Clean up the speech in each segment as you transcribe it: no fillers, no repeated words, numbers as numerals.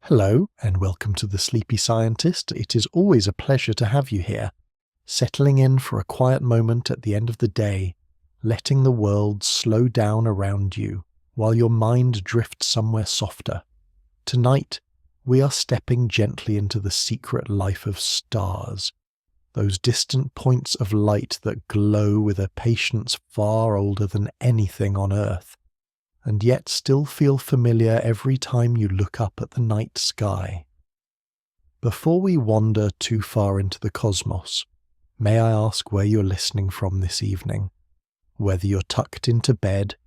Hello, and welcome to The Sleepy Scientist. It is always a pleasure to have you here, settling in for a quiet moment at the end of the day, letting the world slow down around you while your mind drifts somewhere softer. Tonight, we are stepping gently into the secret life of stars, those distant points of light that glow with a patience far older than anything on Earth, and yet still feel familiar every time you look up at the night sky. Before we wander too far into the cosmos, may I ask where you're listening from this evening? Whether you're tucked into bed,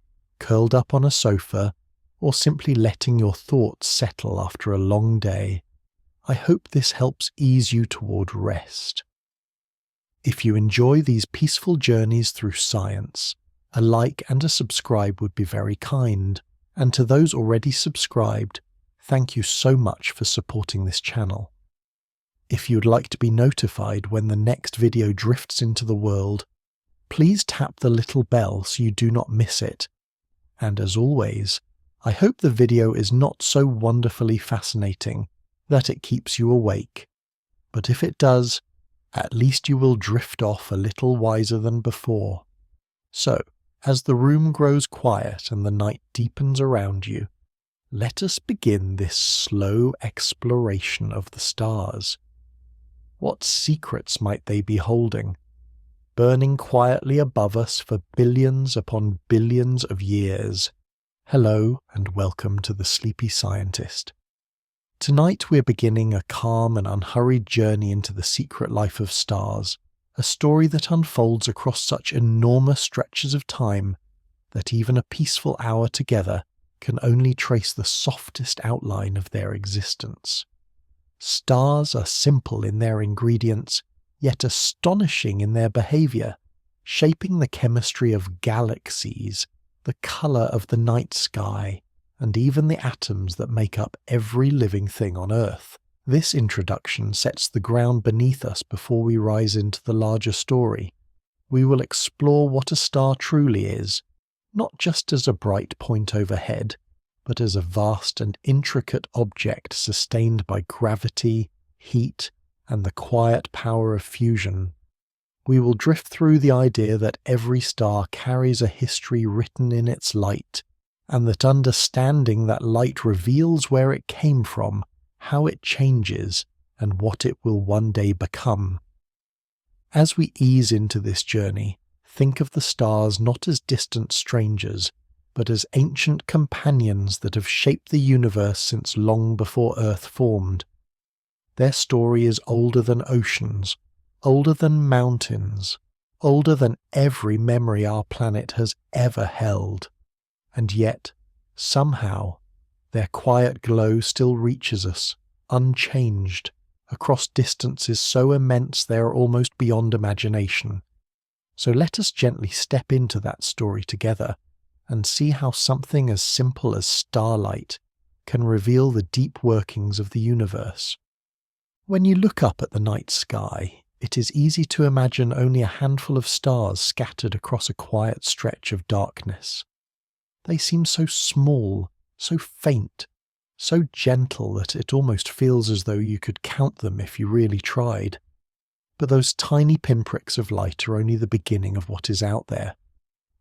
curled up on a sofa, or simply letting your thoughts settle after a long day, I hope this helps ease you toward rest. If you enjoy these peaceful journeys through science, a like and a subscribe would be very kind, and to those already subscribed, thank you so much for supporting this channel. If you'd like to be notified when the next video drifts into the world, please tap the little bell so you do not miss it. And as always, I hope the video is not so wonderfully fascinating that it keeps you awake. But if it does, at least you will drift off a little wiser than before. So, as the room grows quiet and the night deepens around you, let us begin this slow exploration of the stars. What secrets might they be holding, burning quietly above us for billions upon billions of years? Hello and welcome to The Sleepy Scientist. Tonight we're beginning a calm and unhurried journey into the secret life of stars, a story that unfolds across such enormous stretches of time that even a peaceful hour together can only trace the softest outline of their existence. Stars are simple in their ingredients, yet astonishing in their behavior, shaping the chemistry of galaxies, the color of the night sky, and even the atoms that make up every living thing on Earth. This introduction sets the ground beneath us before we rise into the larger story. We will explore what a star truly is, not just as a bright point overhead, but as a vast and intricate object sustained by gravity, heat, and the quiet power of fusion. We will drift through the idea that every star carries a history written in its light, and that understanding that light reveals where it came from, how it changes, and what it will one day become. As we ease into this journey, think of the stars not as distant strangers, but as ancient companions that have shaped the universe since long before Earth formed. Their story is older than oceans, older than mountains, older than every memory our planet has ever held. And yet, somehow, their quiet glow still reaches us, unchanged, across distances so immense they are almost beyond imagination. So let us gently step into that story together and see how something as simple as starlight can reveal the deep workings of the universe. When you look up at the night sky, it is easy to imagine only a handful of stars scattered across a quiet stretch of darkness. They seem so small, so faint, so gentle that it almost feels as though you could count them if you really tried. But those tiny pinpricks of light are only the beginning of what is out there.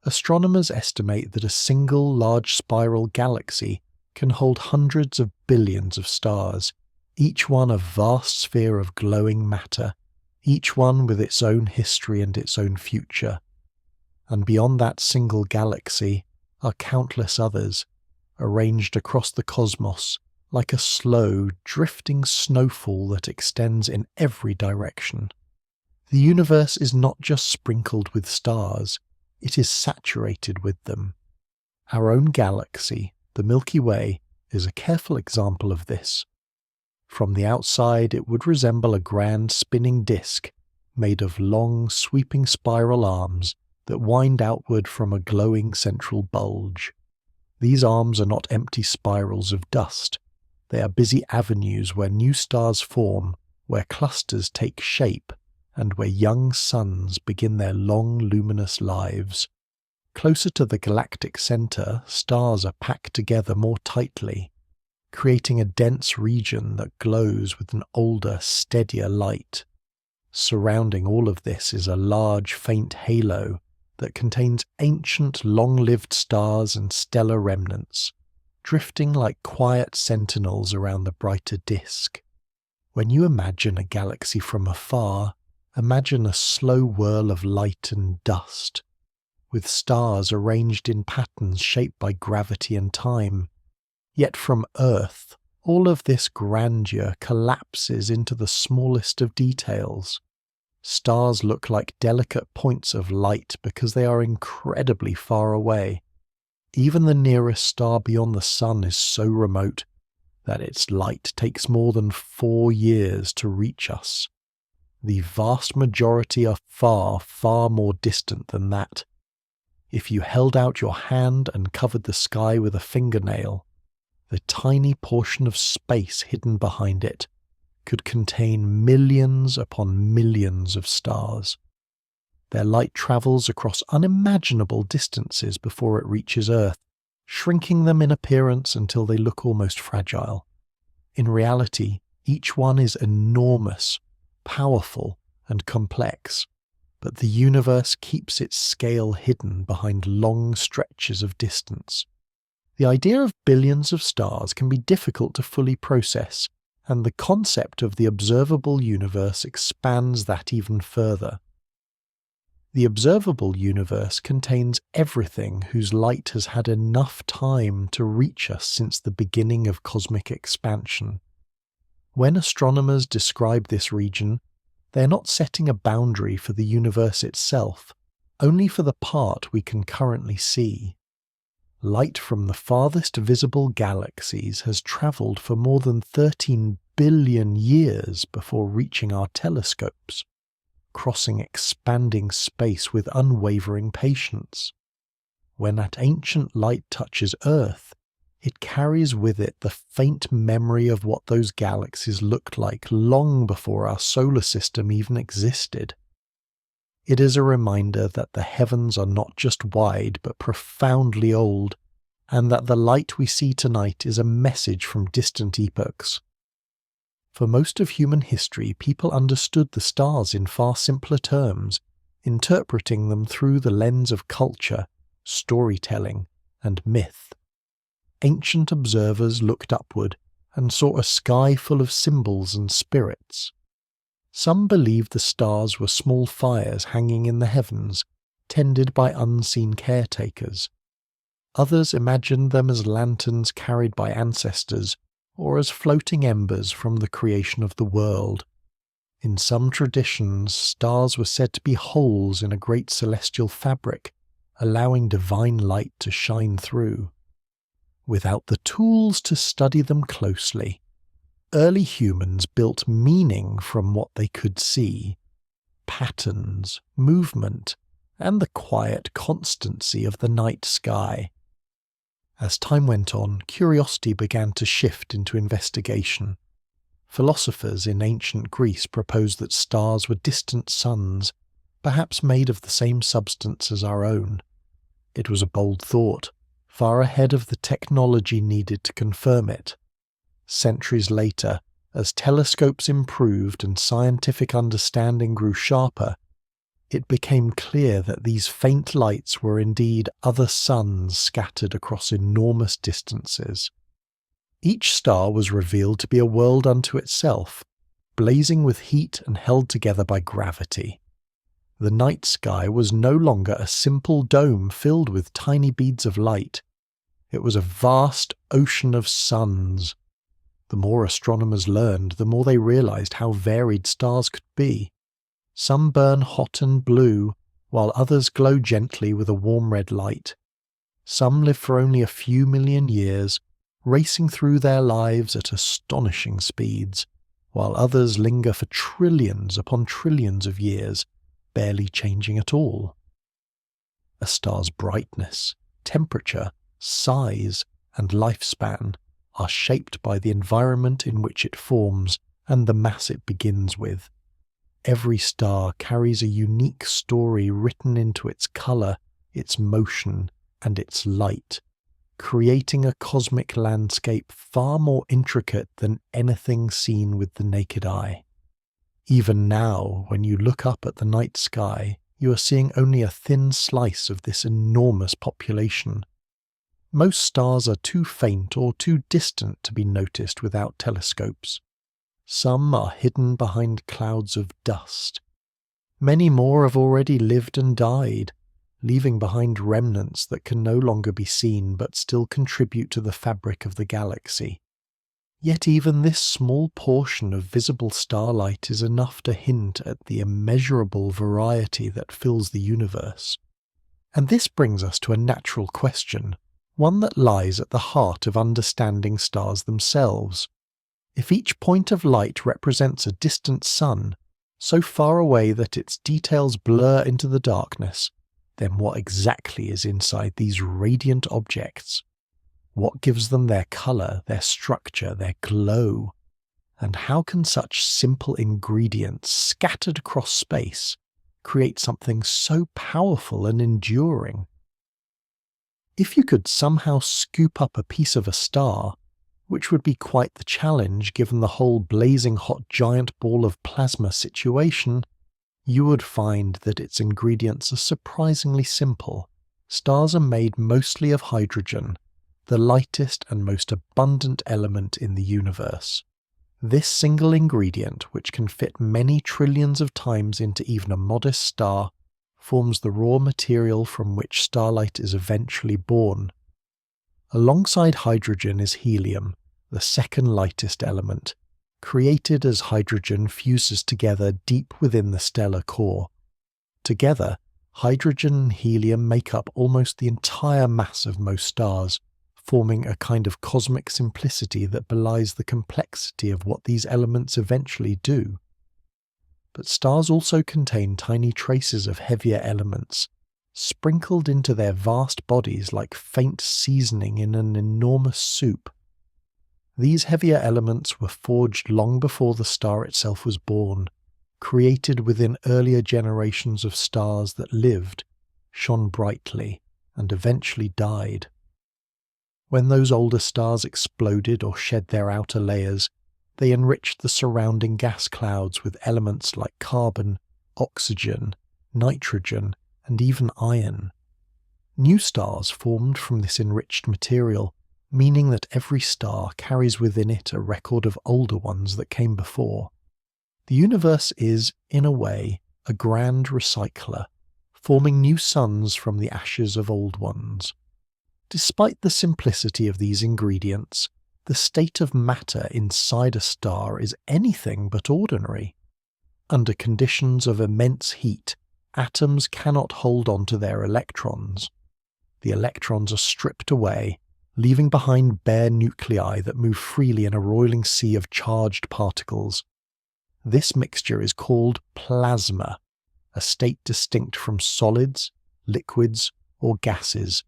Astronomers estimate that a single large spiral galaxy can hold hundreds of billions of stars, each one a vast sphere of glowing matter, each one with its own history and its own future. And beyond that single galaxy are countless others, arranged across the cosmos like a slow, drifting snowfall that extends in every direction. The universe is not just sprinkled with stars, it is saturated with them. Our own galaxy, the Milky Way, is a careful example of this. From the outside, it would resemble a grand spinning disk made of long, sweeping spiral arms that wind outward from a glowing central bulge. These arms are not empty spirals of dust. They are busy avenues where new stars form, where clusters take shape, and where young suns begin their long, luminous lives. Closer to the galactic center, stars are packed together more tightly, creating a dense region that glows with an older, steadier light. Surrounding all of this is a large, faint halo that contains ancient, long-lived stars and stellar remnants, drifting like quiet sentinels around the brighter disk. When you imagine a galaxy from afar, imagine a slow whirl of light and dust, with stars arranged in patterns shaped by gravity and time. Yet from Earth, all of this grandeur collapses into the smallest of details. Stars look like delicate points of light because they are incredibly far away. Even the nearest star beyond the Sun is so remote that its light takes more than 4 years to reach us. The vast majority are far, far more distant than that. If you held out your hand and covered the sky with a fingernail, the tiny portion of space hidden behind it could contain millions upon millions of stars. Their light travels across unimaginable distances before it reaches Earth, shrinking them in appearance until they look almost fragile. In reality, each one is enormous, powerful, and complex, but the universe keeps its scale hidden behind long stretches of distance. The idea of billions of stars can be difficult to fully process, and the concept of the observable universe expands that even further. The observable universe contains everything whose light has had enough time to reach us since the beginning of cosmic expansion. When astronomers describe this region, they are not setting a boundary for the universe itself, only for the part we can currently see. Light from the farthest visible galaxies has travelled for more than 13 billion years before reaching our telescopes, crossing expanding space with unwavering patience. When that ancient light touches Earth, it carries with it the faint memory of what those galaxies looked like long before our solar system even existed. It is a reminder that the heavens are not just wide but profoundly old, and that the light we see tonight is a message from distant epochs. For most of human history, people understood the stars in far simpler terms, interpreting them through the lens of culture, storytelling, and myth. Ancient observers looked upward and saw a sky full of symbols and spirits. Some believed the stars were small fires hanging in the heavens, tended by unseen caretakers. Others imagined them as lanterns carried by ancestors, or as floating embers from the creation of the world. In some traditions, stars were said to be holes in a great celestial fabric, allowing divine light to shine through. Without the tools to study them closely, early humans built meaning from what they could see: patterns, movement, and the quiet constancy of the night sky. As time went on, curiosity began to shift into investigation. Philosophers in ancient Greece proposed that stars were distant suns, perhaps made of the same substance as our own. It was a bold thought, far ahead of the technology needed to confirm it. Centuries later, as telescopes improved and scientific understanding grew sharper, it became clear that these faint lights were indeed other suns scattered across enormous distances. Each star was revealed to be a world unto itself, blazing with heat and held together by gravity. The night sky was no longer a simple dome filled with tiny beads of light. It was a vast ocean of suns. The more astronomers learned, the more they realized how varied stars could be. Some burn hot and blue, while others glow gently with a warm red light. Some live for only a few million years, racing through their lives at astonishing speeds, while others linger for trillions upon trillions of years, barely changing at all. A star's brightness, temperature, size, and lifespan are shaped by the environment in which it forms and the mass it begins with. Every star carries a unique story written into its colour, its motion, and its light, creating a cosmic landscape far more intricate than anything seen with the naked eye. Even now, when you look up at the night sky, you are seeing only a thin slice of this enormous population. Most stars are too faint or too distant to be noticed without telescopes. Some are hidden behind clouds of dust. Many more have already lived and died, leaving behind remnants that can no longer be seen but still contribute to the fabric of the galaxy. Yet even this small portion of visible starlight is enough to hint at the immeasurable variety that fills the universe. And this brings us to a natural question, one that lies at the heart of understanding stars themselves. If each point of light represents a distant sun, so far away that its details blur into the darkness, then what exactly is inside these radiant objects? What gives them their colour, their structure, their glow? And how can such simple ingredients scattered across space create something so powerful and enduring? If you could somehow scoop up a piece of a star, which would be quite the challenge given the whole blazing hot giant ball of plasma situation, you would find that its ingredients are surprisingly simple. Stars are made mostly of hydrogen, the lightest and most abundant element in the universe. This single ingredient, which can fit many trillions of times into even a modest star, forms the raw material from which starlight is eventually born. Alongside hydrogen is helium, the second lightest element, created as hydrogen fuses together deep within the stellar core. Together, hydrogen and helium make up almost the entire mass of most stars, forming a kind of cosmic simplicity that belies the complexity of what these elements eventually do. But stars also contain tiny traces of heavier elements, sprinkled into their vast bodies like faint seasoning in an enormous soup. These heavier elements were forged long before the star itself was born, created within earlier generations of stars that lived, shone brightly, and eventually died. When those older stars exploded or shed their outer layers, they enriched the surrounding gas clouds with elements like carbon, oxygen, nitrogen, and even iron. New stars formed from this enriched material, meaning that every star carries within it a record of older ones that came before. The universe is, in a way, a grand recycler, forming new suns from the ashes of old ones. Despite the simplicity of these ingredients, the state of matter inside a star is anything but ordinary. Under conditions of immense heat, atoms cannot hold on to their electrons. The electrons are stripped away, leaving behind bare nuclei that move freely in a roiling sea of charged particles. This mixture is called plasma, a state distinct from solids, liquids, or gases.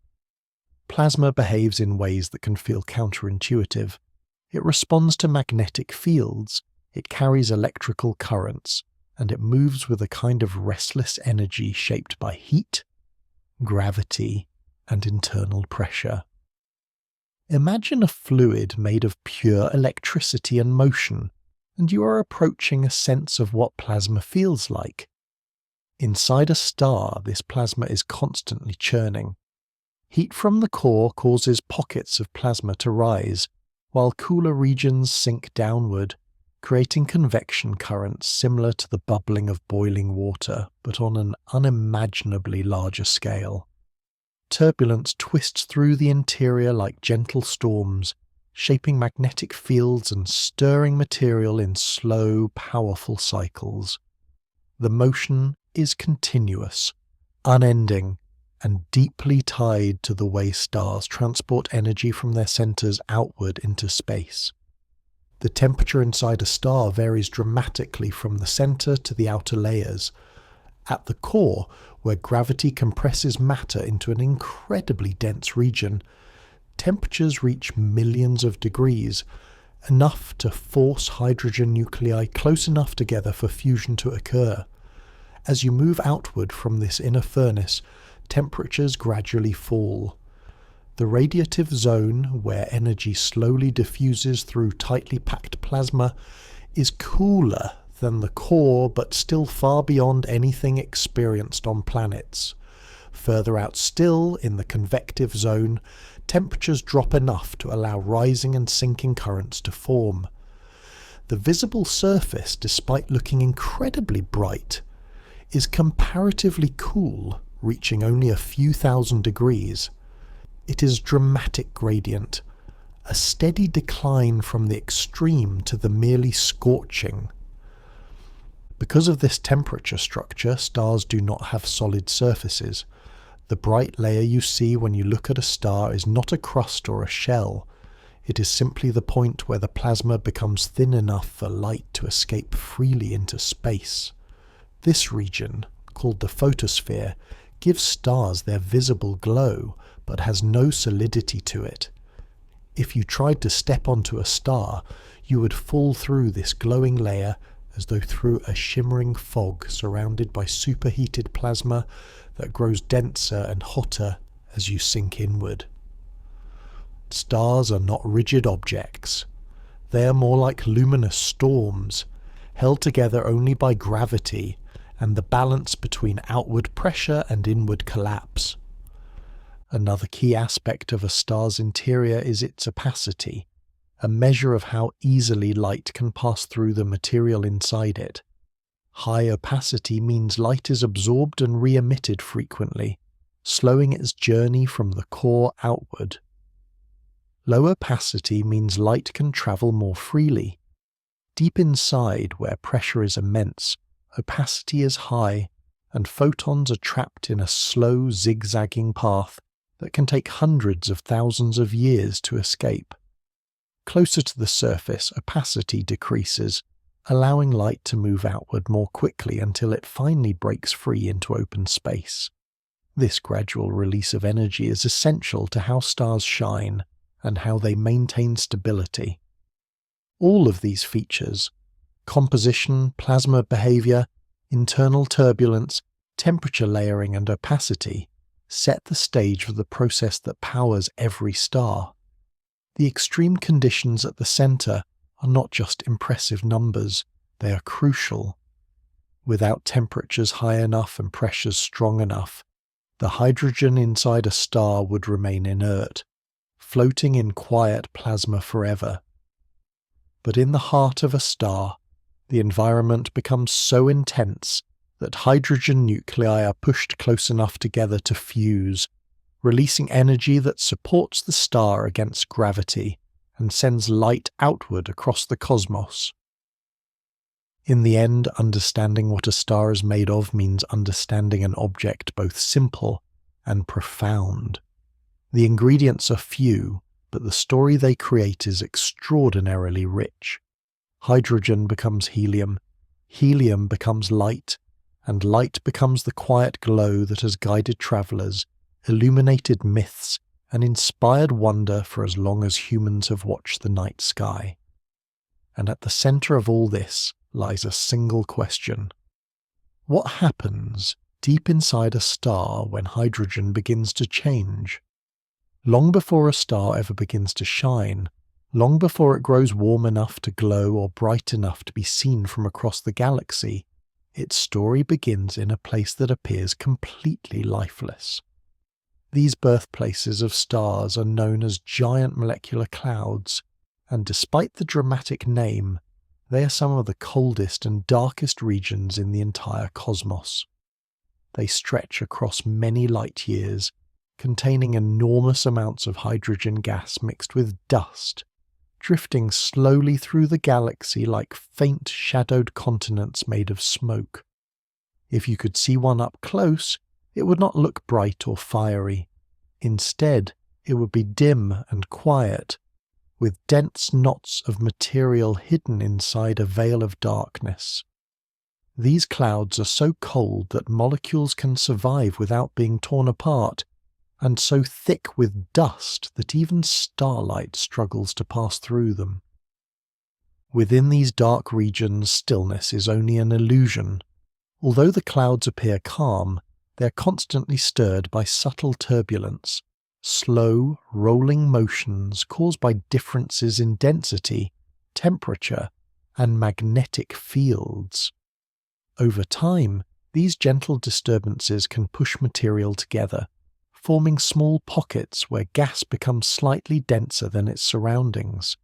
Plasma behaves in ways that can feel counterintuitive. It responds to magnetic fields, it carries electrical currents, and it moves with a kind of restless energy shaped by heat, gravity, and internal pressure. Imagine a fluid made of pure electricity and motion, and you are approaching a sense of what plasma feels like. Inside a star, this plasma is constantly churning. Heat from the core causes pockets of plasma to rise, while cooler regions sink downward, creating convection currents similar to the bubbling of boiling water, but on an unimaginably larger scale. Turbulence twists through the interior like gentle storms, shaping magnetic fields and stirring material in slow, powerful cycles. The motion is continuous, unending, and deeply tied to the way stars transport energy from their centers outward into space. The temperature inside a star varies dramatically from the center to the outer layers. At the core, where gravity compresses matter into an incredibly dense region, temperatures reach millions of degrees, enough to force hydrogen nuclei close enough together for fusion to occur. As you move outward from this inner furnace, temperatures gradually fall. The radiative zone, where energy slowly diffuses through tightly packed plasma, is cooler than the core, but still far beyond anything experienced on planets. Further out still, in the convective zone, temperatures drop enough to allow rising and sinking currents to form. The visible surface, despite looking incredibly bright, is comparatively cool, reaching only a few thousand degrees. It is dramatic gradient, a steady decline from the extreme to the merely scorching. Because of this temperature structure, stars do not have solid surfaces. The bright layer you see when you look at a star is not a crust or a shell. It is simply the point where the plasma becomes thin enough for light to escape freely into space. This region, called the photosphere, gives stars their visible glow, but has no solidity to it. If you tried to step onto a star, you would fall through this glowing layer as though through a shimmering fog surrounded by superheated plasma that grows denser and hotter as you sink inward. Stars are not rigid objects. They are more like luminous storms, held together only by gravity and the balance between outward pressure and inward collapse. Another key aspect of a star's interior is its opacity, a measure of how easily light can pass through the material inside it. High opacity means light is absorbed and re-emitted frequently, slowing its journey from the core outward. Low opacity means light can travel more freely. Deep inside, where pressure is immense, opacity is high, and photons are trapped in a slow, zigzagging path that can take hundreds of thousands of years to escape. Closer to the surface, opacity decreases, allowing light to move outward more quickly until it finally breaks free into open space. This gradual release of energy is essential to how stars shine and how they maintain stability. All of these features — composition, plasma behavior, internal turbulence, temperature layering and opacity — set the stage for the process that powers every star. The extreme conditions at the center are not just impressive numbers, they are crucial. Without temperatures high enough and pressures strong enough, the hydrogen inside a star would remain inert, floating in quiet plasma forever. But in the heart of a star, the environment becomes so intense that hydrogen nuclei are pushed close enough together to fuse, releasing energy that supports the star against gravity and sends light outward across the cosmos. In the end, understanding what a star is made of means understanding an object both simple and profound. The ingredients are few, but the story they create is extraordinarily rich. Hydrogen becomes helium, helium becomes light, and light becomes the quiet glow that has guided travellers, illuminated myths, and inspired wonder for as long as humans have watched the night sky. And at the centre of all this lies a single question. What happens deep inside a star when hydrogen begins to change? Long before a star ever begins to shine, long before it grows warm enough to glow or bright enough to be seen from across the galaxy, its story begins in a place that appears completely lifeless. These birthplaces of stars are known as giant molecular clouds, and despite the dramatic name, they are some of the coldest and darkest regions in the entire cosmos. They stretch across many light years, containing enormous amounts of hydrogen gas mixed with dust, drifting slowly through the galaxy like faint shadowed continents made of smoke. If you could see one up close, it would not look bright or fiery. Instead, it would be dim and quiet, with dense knots of material hidden inside a veil of darkness. These clouds are so cold that molecules can survive without being torn apart, and so thick with dust that even starlight struggles to pass through them. Within these dark regions, stillness is only an illusion. Although the clouds appear calm, they are constantly stirred by subtle turbulence, slow, rolling motions caused by differences in density, temperature, and magnetic fields. Over time, these gentle disturbances can push material together, forming small pockets where gas becomes slightly denser than its surroundings.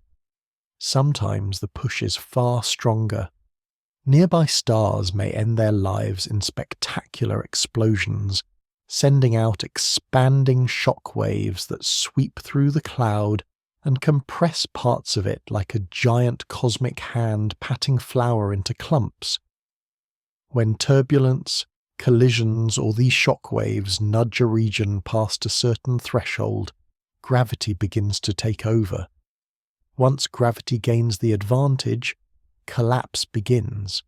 Sometimes the push is far stronger. Nearby stars may end their lives in spectacular explosions, sending out expanding shock waves that sweep through the cloud and compress parts of it like a giant cosmic hand patting flour into clumps. When turbulence, collisions, or these shock waves nudge a region past a certain threshold, gravity begins to take over. Once gravity gains the advantage, collapse begins.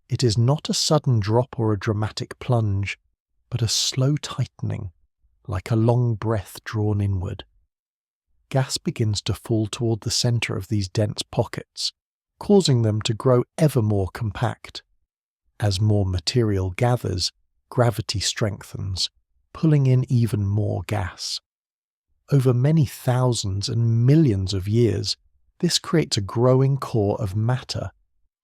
It is not a sudden drop or a dramatic plunge, but a slow tightening, like a long breath drawn inward. Gas begins to fall toward the center of these dense pockets, causing them to grow ever more compact. As more material gathers, gravity strengthens, pulling in even more gas. Over many thousands and millions of years, this creates a growing core of matter,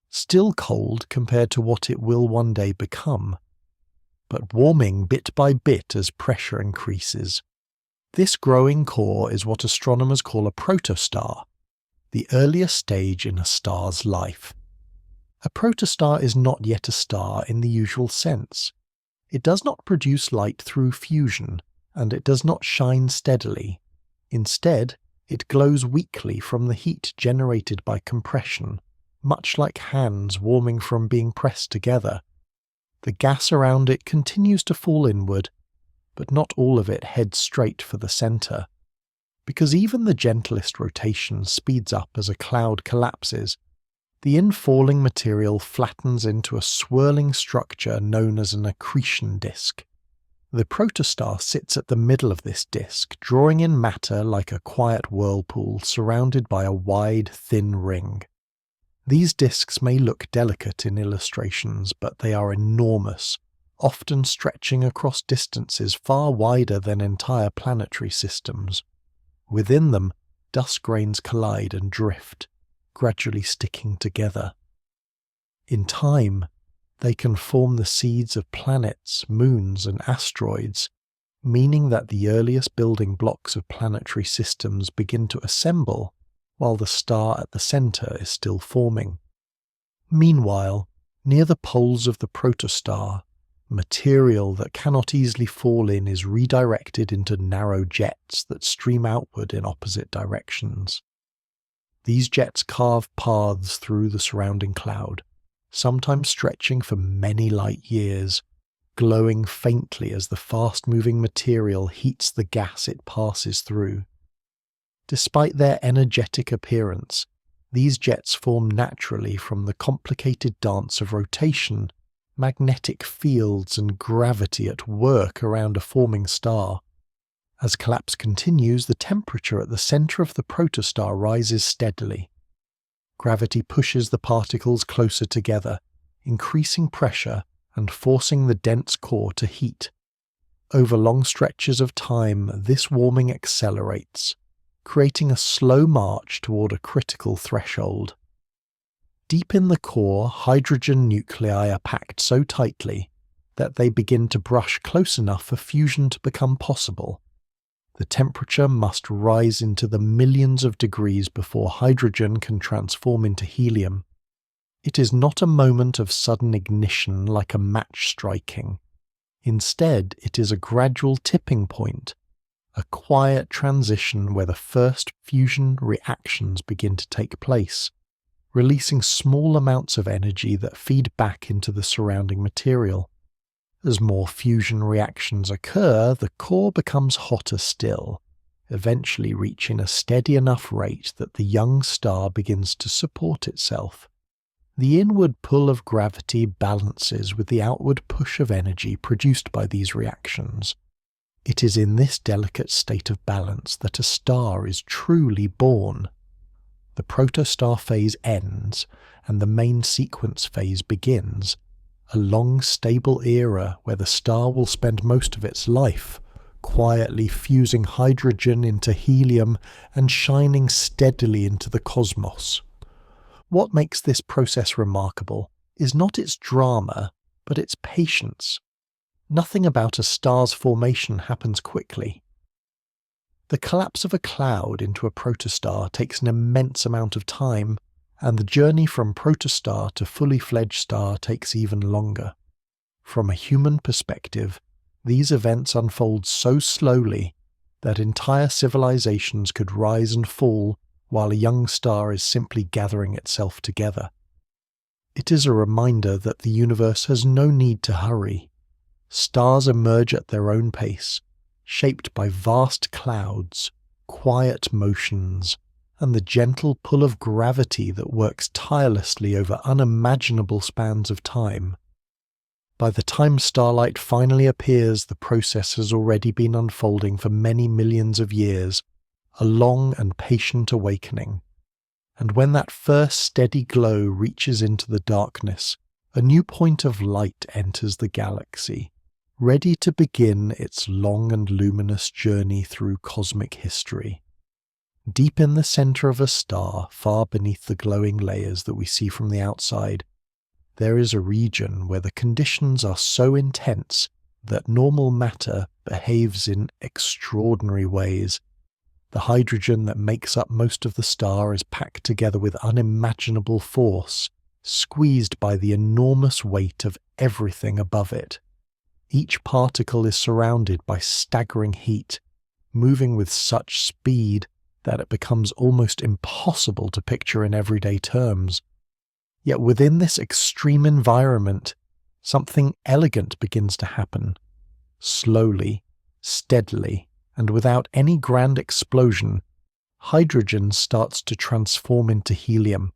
still cold compared to what it will one day become, but warming bit by bit as pressure increases. This growing core is what astronomers call a protostar, the earliest stage in a star's life. A protostar is not yet a star in the usual sense. It does not produce light through fusion, and it does not shine steadily. Instead, it glows weakly from the heat generated by compression, much like hands warming from being pressed together. The gas around it continues to fall inward, but not all of it heads straight for the center. Because even the gentlest rotation speeds up as a cloud collapses, the infalling material flattens into a swirling structure known as an accretion disk. The protostar sits at the middle of this disk, drawing in matter like a quiet whirlpool surrounded by a wide, thin ring. These disks may look delicate in illustrations, but they are enormous, often stretching across distances far wider than entire planetary systems. Within them, dust grains collide and drift, gradually sticking together. In time, they can form the seeds of planets, moons, and asteroids, meaning that the earliest building blocks of planetary systems begin to assemble while the star at the center is still forming. Meanwhile, near the poles of the protostar, material that cannot easily fall in is redirected into narrow jets that stream outward in opposite directions. These jets carve paths through the surrounding cloud, sometimes stretching for many light years, glowing faintly as the fast-moving material heats the gas it passes through. Despite their energetic appearance, these jets form naturally from the complicated dance of rotation, magnetic fields, and gravity at work around a forming star. As collapse continues, the temperature at the center of the protostar rises steadily. Gravity pushes the particles closer together, increasing pressure and forcing the dense core to heat. Over long stretches of time, this warming accelerates, creating a slow march toward a critical threshold. Deep in the core, hydrogen nuclei are packed so tightly that they begin to brush close enough for fusion to become possible. The temperature must rise into the millions of degrees before hydrogen can transform into helium. It is not a moment of sudden ignition like a match striking. Instead, it is a gradual tipping point, a quiet transition where the first fusion reactions begin to take place, releasing small amounts of energy that feed back into the surrounding material. As more fusion reactions occur, the core becomes hotter still, eventually reaching a steady enough rate that the young star begins to support itself. The inward pull of gravity balances with the outward push of energy produced by these reactions. It is in this delicate state of balance that a star is truly born. The protostar phase ends, and the main sequence phase begins, a long, stable era where the star will spend most of its life, quietly fusing hydrogen into helium and shining steadily into the cosmos. What makes this process remarkable is not its drama, but its patience. Nothing about a star's formation happens quickly. The collapse of a cloud into a protostar takes an immense amount of time, and the journey from protostar to fully fledged star takes even longer. From a human perspective, these events unfold so slowly that entire civilizations could rise and fall while a young star is simply gathering itself together. It is a reminder that the universe has no need to hurry. Stars emerge at their own pace, shaped by vast clouds, quiet motions, and the gentle pull of gravity that works tirelessly over unimaginable spans of time. By the time starlight finally appears, the process has already been unfolding for many millions of years, a long and patient awakening. And when that first steady glow reaches into the darkness, a new point of light enters the galaxy, ready to begin its long and luminous journey through cosmic history. Deep in the center of a star, far beneath the glowing layers that we see from the outside, there is a region where the conditions are so intense that normal matter behaves in extraordinary ways. The hydrogen that makes up most of the star is packed together with unimaginable force, squeezed by the enormous weight of everything above it. Each particle is surrounded by staggering heat, moving with such speed that it becomes almost impossible to picture in everyday terms. Yet within this extreme environment, something elegant begins to happen. Slowly, steadily, and without any grand explosion, hydrogen starts to transform into helium.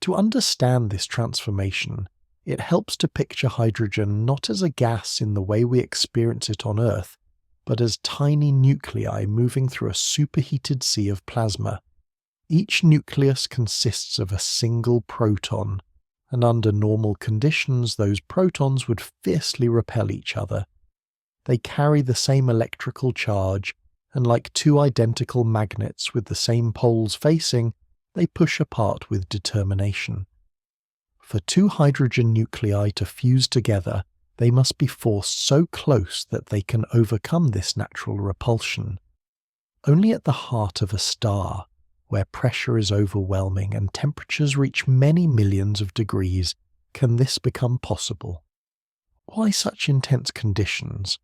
To understand this transformation, it helps to picture hydrogen not as a gas in the way we experience it on Earth, but as tiny nuclei moving through a superheated sea of plasma. Each nucleus consists of a single proton, and under normal conditions those protons would fiercely repel each other. They carry the same electrical charge, and like two identical magnets with the same poles facing, they push apart with determination. For two hydrogen nuclei to fuse together, they must be forced so close that they can overcome this natural repulsion. Only at the heart of a star, where pressure is overwhelming and temperatures reach many millions of degrees, can this become possible. Why such intense conditions?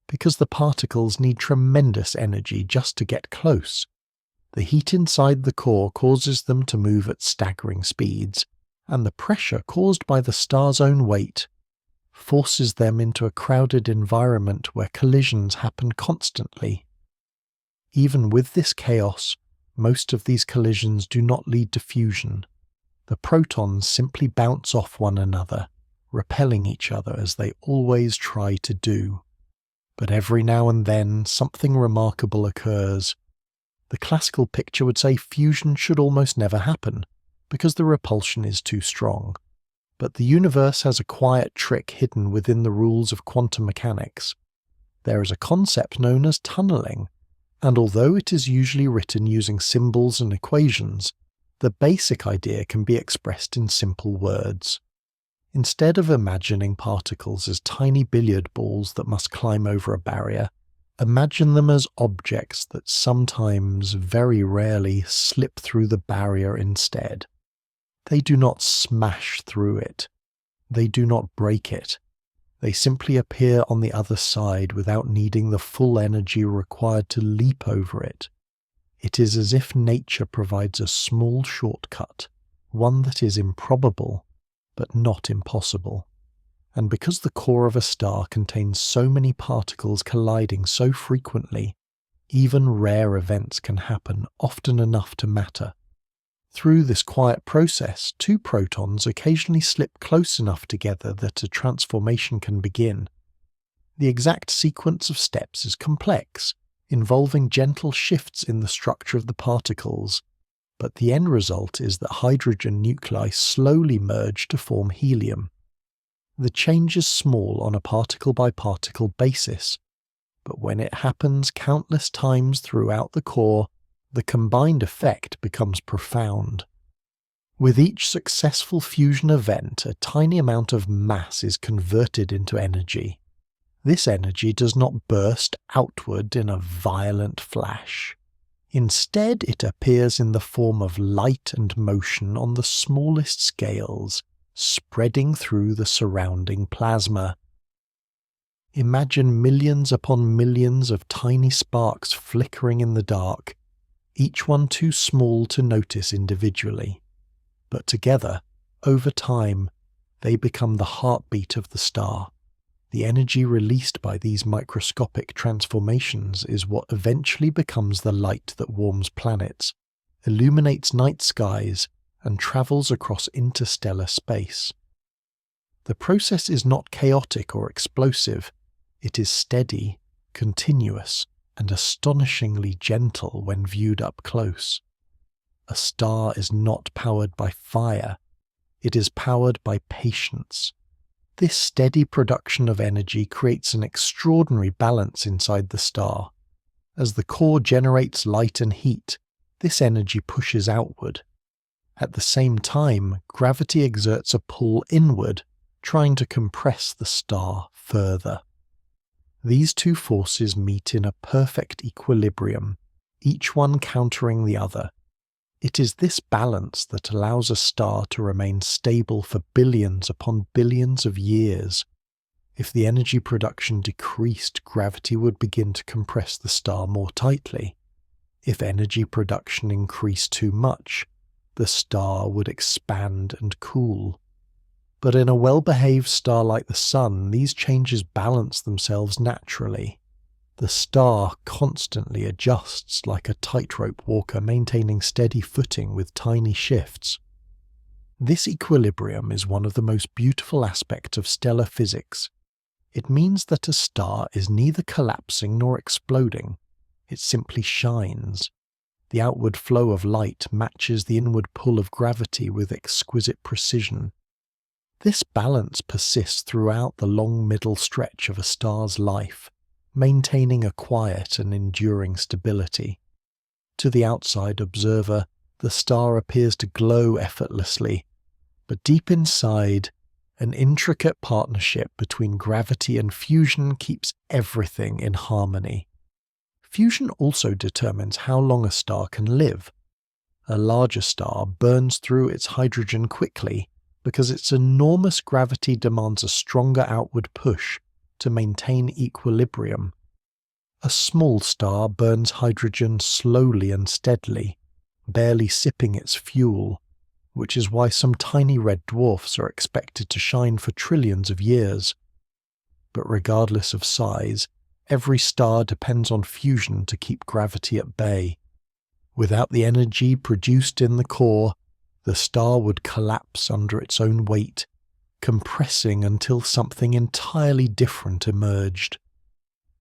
Because the particles need tremendous energy just to get close. The heat inside the core causes them to move at staggering speeds, and the pressure caused by the star's own weight forces them into a crowded environment where collisions happen constantly. Even with this chaos, most of these collisions do not lead to fusion. The protons simply bounce off one another, repelling each other as they always try to do. But every now and then, something remarkable occurs. The classical picture would say fusion should almost never happen, because the repulsion is too strong. But the universe has a quiet trick hidden within the rules of quantum mechanics. There is a concept known as tunneling, and although it is usually written using symbols and equations, the basic idea can be expressed in simple words. Instead of imagining particles as tiny billiard balls that must climb over a barrier, imagine them as objects that sometimes, very rarely, slip through the barrier instead. They do not smash through it. They do not break it. They simply appear on the other side without needing the full energy required to leap over it. It is as if nature provides a small shortcut, one that is improbable, but not impossible. And because the core of a star contains so many particles colliding so frequently, even rare events can happen often enough to matter. Through this quiet process, two protons occasionally slip close enough together that a transformation can begin. The exact sequence of steps is complex, involving gentle shifts in the structure of the particles, but the end result is that hydrogen nuclei slowly merge to form helium. The change is small on a particle-by-particle basis, but when it happens countless times throughout the core, the combined effect becomes profound. With each successful fusion event, a tiny amount of mass is converted into energy. This energy does not burst outward in a violent flash. Instead, it appears in the form of light and motion on the smallest scales, spreading through the surrounding plasma. Imagine millions upon millions of tiny sparks flickering in the dark, each one too small to notice individually. But together, over time, they become the heartbeat of the star. The energy released by these microscopic transformations is what eventually becomes the light that warms planets, illuminates night skies, and travels across interstellar space. The process is not chaotic or explosive. It is steady, continuous, and astonishingly gentle when viewed up close. A star is not powered by fire. It is powered by patience. This steady production of energy creates an extraordinary balance inside the star. As the core generates light and heat, this energy pushes outward. At the same time, gravity exerts a pull inward, trying to compress the star further. These two forces meet in a perfect equilibrium, each one countering the other. It is this balance that allows a star to remain stable for billions upon billions of years. If the energy production decreased, gravity would begin to compress the star more tightly. If energy production increased too much, the star would expand and cool. But in a well-behaved star like the Sun, these changes balance themselves naturally. The star constantly adjusts like a tightrope walker, maintaining steady footing with tiny shifts. This equilibrium is one of the most beautiful aspects of stellar physics. It means that a star is neither collapsing nor exploding. It simply shines. The outward flow of light matches the inward pull of gravity with exquisite precision. This balance persists throughout the long middle stretch of a star's life, maintaining a quiet and enduring stability. To the outside observer, the star appears to glow effortlessly, but deep inside, an intricate partnership between gravity and fusion keeps everything in harmony. Fusion also determines how long a star can live. A larger star burns through its hydrogen quickly because its enormous gravity demands a stronger outward push to maintain equilibrium. A small star burns hydrogen slowly and steadily, barely sipping its fuel, which is why some tiny red dwarfs are expected to shine for trillions of years. But regardless of size, every star depends on fusion to keep gravity at bay. Without the energy produced in the core, the star would collapse under its own weight, compressing until something entirely different emerged.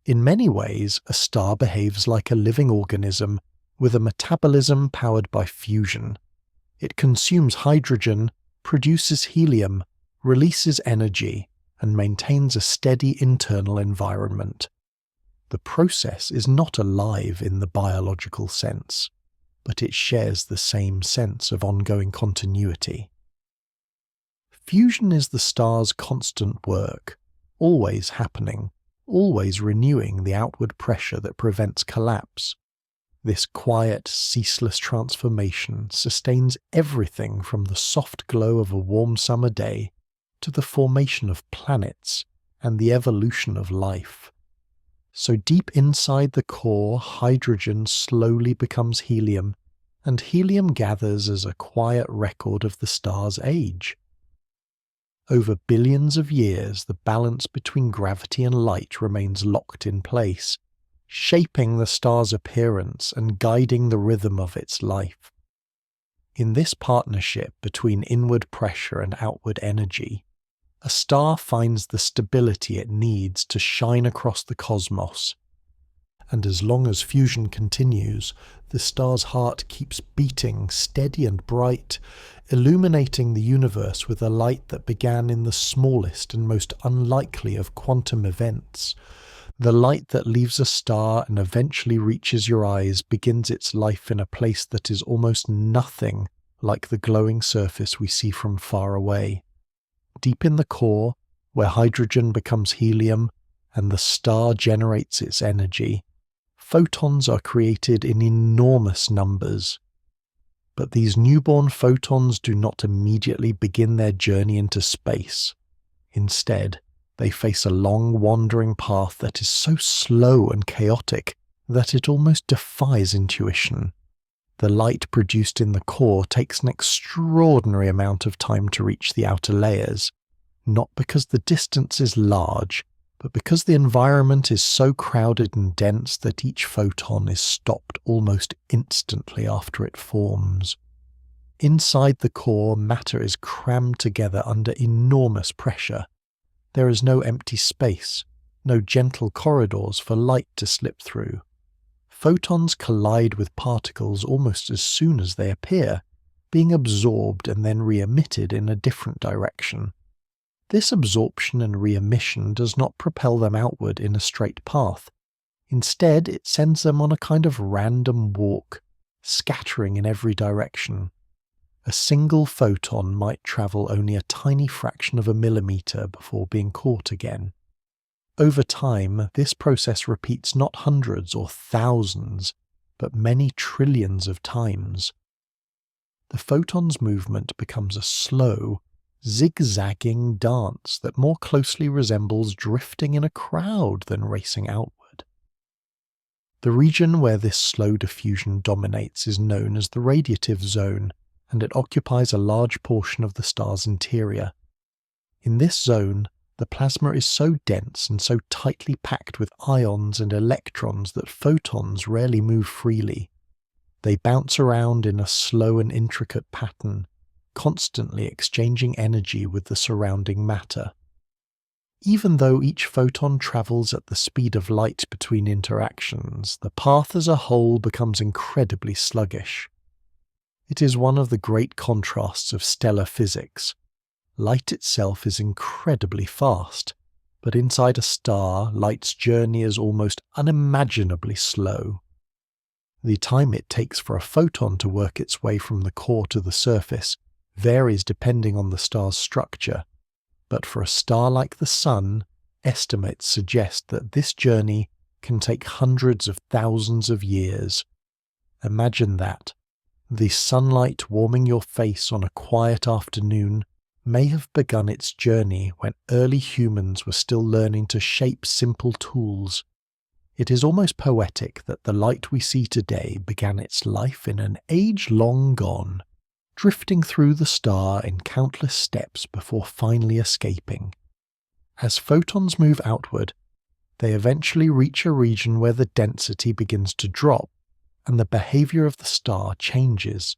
In many ways, a star behaves like a living organism with a metabolism powered by fusion. It consumes hydrogen, produces helium, releases energy, and maintains a steady internal environment. The process is not alive in the biological sense, but it shares the same sense of ongoing continuity. Fusion is the star's constant work, always happening, always renewing the outward pressure that prevents collapse. This quiet, ceaseless transformation sustains everything from the soft glow of a warm summer day to the formation of planets and the evolution of life. So deep inside the core, hydrogen slowly becomes helium, and helium gathers as a quiet record of the star's age. Over billions of years, the balance between gravity and light remains locked in place, shaping the star's appearance and guiding the rhythm of its life. In this partnership between inward pressure and outward energy, a star finds the stability it needs to shine across the cosmos. And as long as fusion continues, the star's heart keeps beating steady and bright, illuminating the universe with a light that began in the smallest and most unlikely of quantum events, The light that leaves a star and eventually reaches your eyes begins its life in a place that is almost nothing like the glowing surface we see from far away. Deep in the core, where hydrogen becomes helium and the star generates its energy, photons are created in enormous numbers. But these newborn photons do not immediately begin their journey into space. Instead, they face a long wandering path that is so slow and chaotic that it almost defies intuition. The light produced in the core takes an extraordinary amount of time to reach the outer layers, not because the distance is large, but because the environment is so crowded and dense that each photon is stopped almost instantly after it forms. Inside the core, matter is crammed together under enormous pressure. There is no empty space, no gentle corridors for light to slip through. Photons collide with particles almost as soon as they appear, being absorbed and then re-emitted in a different direction. This absorption and re-emission does not propel them outward in a straight path. Instead, it sends them on a kind of random walk, scattering in every direction. A single photon might travel only a tiny fraction of a millimeter before being caught again. Over time, this process repeats not hundreds or thousands, but many trillions of times. The photon's movement becomes a slow, zigzagging dance that more closely resembles drifting in a crowd than racing outward. The region where this slow diffusion dominates is known as the radiative zone, and it occupies a large portion of the star's interior. In this zone, the plasma is so dense and so tightly packed with ions and electrons that photons rarely move freely. They bounce around in a slow and intricate pattern, constantly exchanging energy with the surrounding matter. Even though each photon travels at the speed of light between interactions, the path as a whole becomes incredibly sluggish. It is one of the great contrasts of stellar physics. Light itself is incredibly fast, but inside a star, light's journey is almost unimaginably slow. The time it takes for a photon to work its way from the core to the surface varies depending on the star's structure, but for a star like the Sun, estimates suggest that this journey can take hundreds of thousands of years. Imagine that. The sunlight warming your face on a quiet afternoon may have begun its journey when early humans were still learning to shape simple tools. It is almost poetic that the light we see today began its life in an age long gone, drifting through the star in countless steps before finally escaping. As photons move outward, they eventually reach a region where the density begins to drop, and the behavior of the star changes.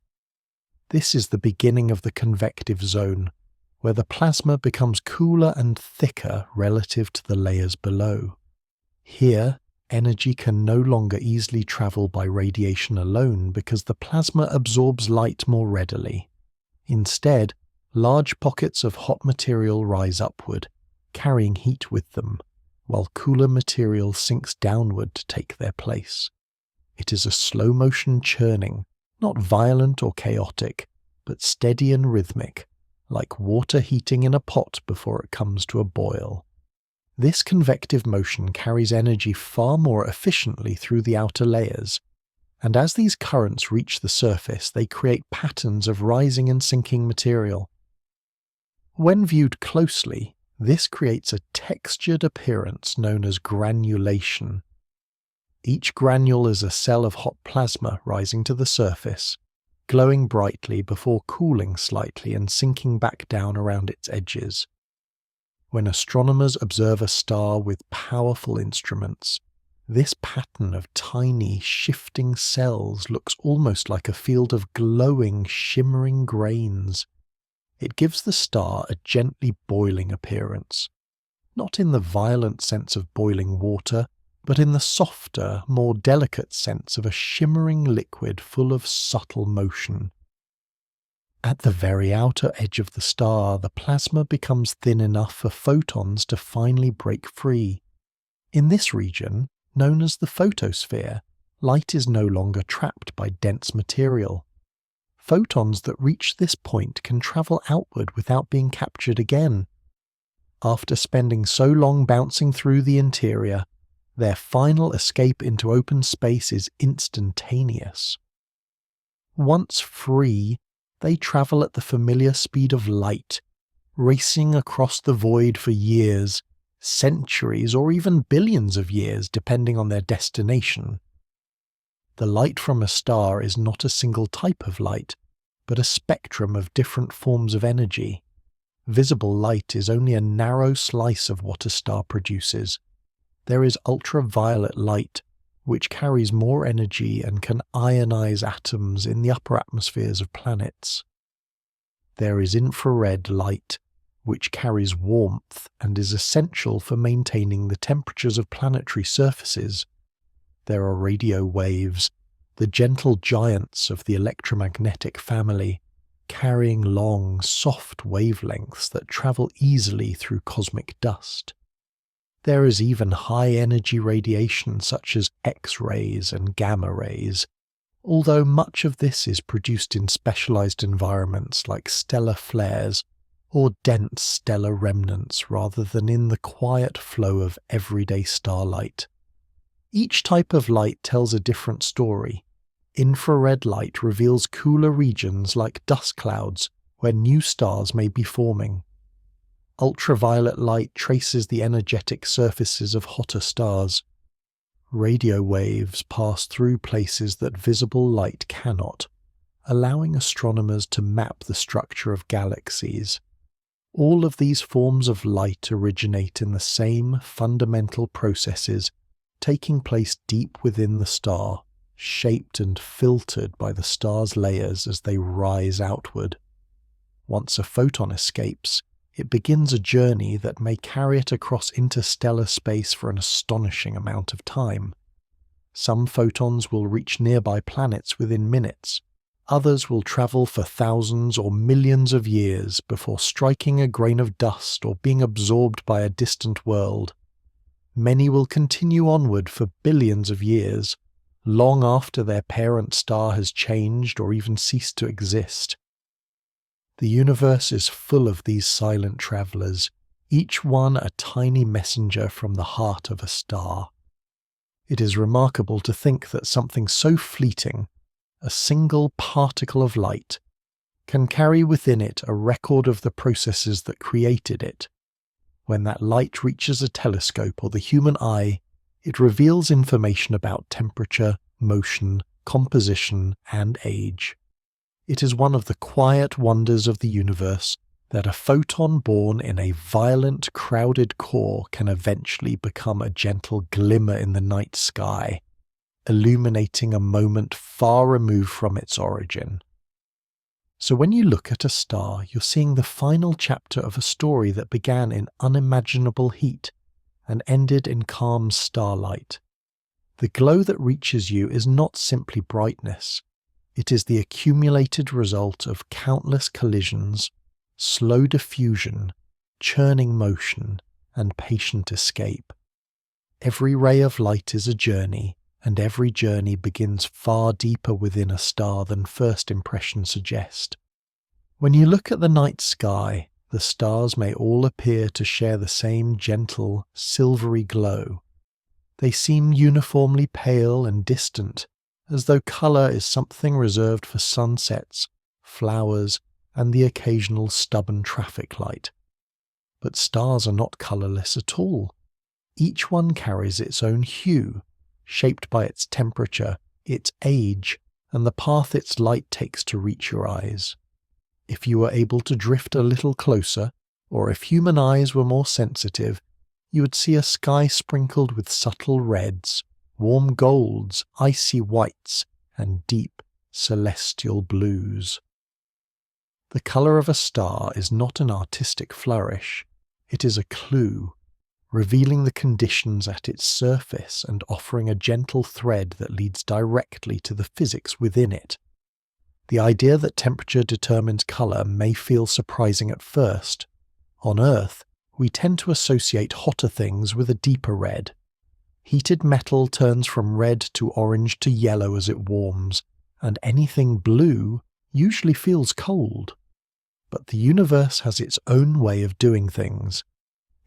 This is the beginning of the convective zone, where the plasma becomes cooler and thicker relative to the layers below. Here, energy can no longer easily travel by radiation alone because the plasma absorbs light more readily. Instead, large pockets of hot material rise upward, carrying heat with them, while cooler material sinks downward to take their place. It is a slow-motion churning, not violent or chaotic, but steady and rhythmic, like water heating in a pot before it comes to a boil. This convective motion carries energy far more efficiently through the outer layers, and as these currents reach the surface, they create patterns of rising and sinking material. When viewed closely, this creates a textured appearance known as granulation. Each granule is a cell of hot plasma rising to the surface, glowing brightly before cooling slightly and sinking back down around its edges. When astronomers observe a star with powerful instruments, this pattern of tiny, shifting cells looks almost like a field of glowing, shimmering grains. It gives the star a gently boiling appearance, not in the violent sense of boiling water, but in the softer, more delicate sense of a shimmering liquid full of subtle motion. At the very outer edge of the star, the plasma becomes thin enough for photons to finally break free. In this region, known as the photosphere, light is no longer trapped by dense material. Photons that reach this point can travel outward without being captured again. After spending so long bouncing through the interior, their final escape into open space is instantaneous. Once free, they travel at the familiar speed of light, racing across the void for years, centuries, or even billions of years, depending on their destination. The light from a star is not a single type of light, but a spectrum of different forms of energy. Visible light is only a narrow slice of what a star produces. There is ultraviolet light, which carries more energy and can ionize atoms in the upper atmospheres of planets. There is infrared light, which carries warmth and is essential for maintaining the temperatures of planetary surfaces. There are radio waves, the gentle giants of the electromagnetic family, carrying long, soft wavelengths that travel easily through cosmic dust. There is even high-energy radiation such as X-rays and gamma rays, although much of this is produced in specialized environments like stellar flares or dense stellar remnants rather than in the quiet flow of everyday starlight. Each type of light tells a different story. Infrared light reveals cooler regions like dust clouds where new stars may be forming. Ultraviolet light traces the energetic surfaces of hotter stars. Radio waves pass through places that visible light cannot, allowing astronomers to map the structure of galaxies. All of these forms of light originate in the same fundamental processes taking place deep within the star, shaped and filtered by the star's layers as they rise outward. Once a photon escapes, it begins a journey that may carry it across interstellar space for an astonishing amount of time. Some photons will reach nearby planets within minutes. Others will travel for thousands or millions of years before striking a grain of dust or being absorbed by a distant world. Many will continue onward for billions of years, long after their parent star has changed or even ceased to exist. The universe is full of these silent travelers, each one a tiny messenger from the heart of a star. It is remarkable to think that something so fleeting, a single particle of light, can carry within it a record of the processes that created it. When that light reaches a telescope or the human eye, it reveals information about temperature, motion, composition, and age. It is one of the quiet wonders of the universe that a photon born in a violent, crowded core can eventually become a gentle glimmer in the night sky, illuminating a moment far removed from its origin. So when you look at a star, you're seeing the final chapter of a story that began in unimaginable heat and ended in calm starlight. The glow that reaches you is not simply brightness. It is the accumulated result of countless collisions, slow diffusion, churning motion, and patient escape. Every ray of light is a journey, and every journey begins far deeper within a star than first impressions suggest. When you look at the night sky, the stars may all appear to share the same gentle, silvery glow. They seem uniformly pale and distant, as though colour is something reserved for sunsets, flowers, and the occasional stubborn traffic light. But stars are not colourless at all. Each one carries its own hue, shaped by its temperature, its age, and the path its light takes to reach your eyes. If you were able to drift a little closer, or if human eyes were more sensitive, you would see a sky sprinkled with subtle reds, warm golds, icy whites, and deep, celestial blues. The colour of a star is not an artistic flourish, it is a clue, revealing the conditions at its surface and offering a gentle thread that leads directly to the physics within it. The idea that temperature determines colour may feel surprising at first. On Earth, we tend to associate hotter things with a deeper red, Heated metal turns from red to orange to yellow as it warms, and anything blue usually feels cold. But the universe has its own way of doing things.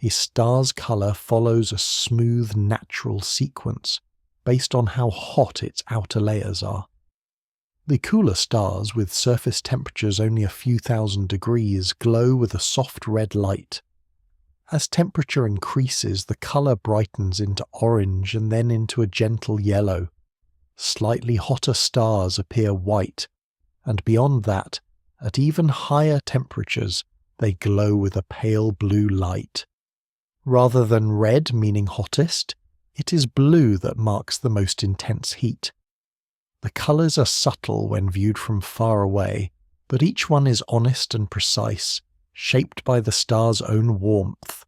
A star's colour follows a smooth, natural sequence, based on how hot its outer layers are. The cooler stars, with surface temperatures only a few thousand degrees, glow with a soft red light. As temperature increases, the colour brightens into orange and then into a gentle yellow. Slightly hotter stars appear white, and beyond that, at even higher temperatures, they glow with a pale blue light. Rather than red meaning hottest, it is blue that marks the most intense heat. The colours are subtle when viewed from far away, but each one is honest and precise, shaped by the star's own warmth.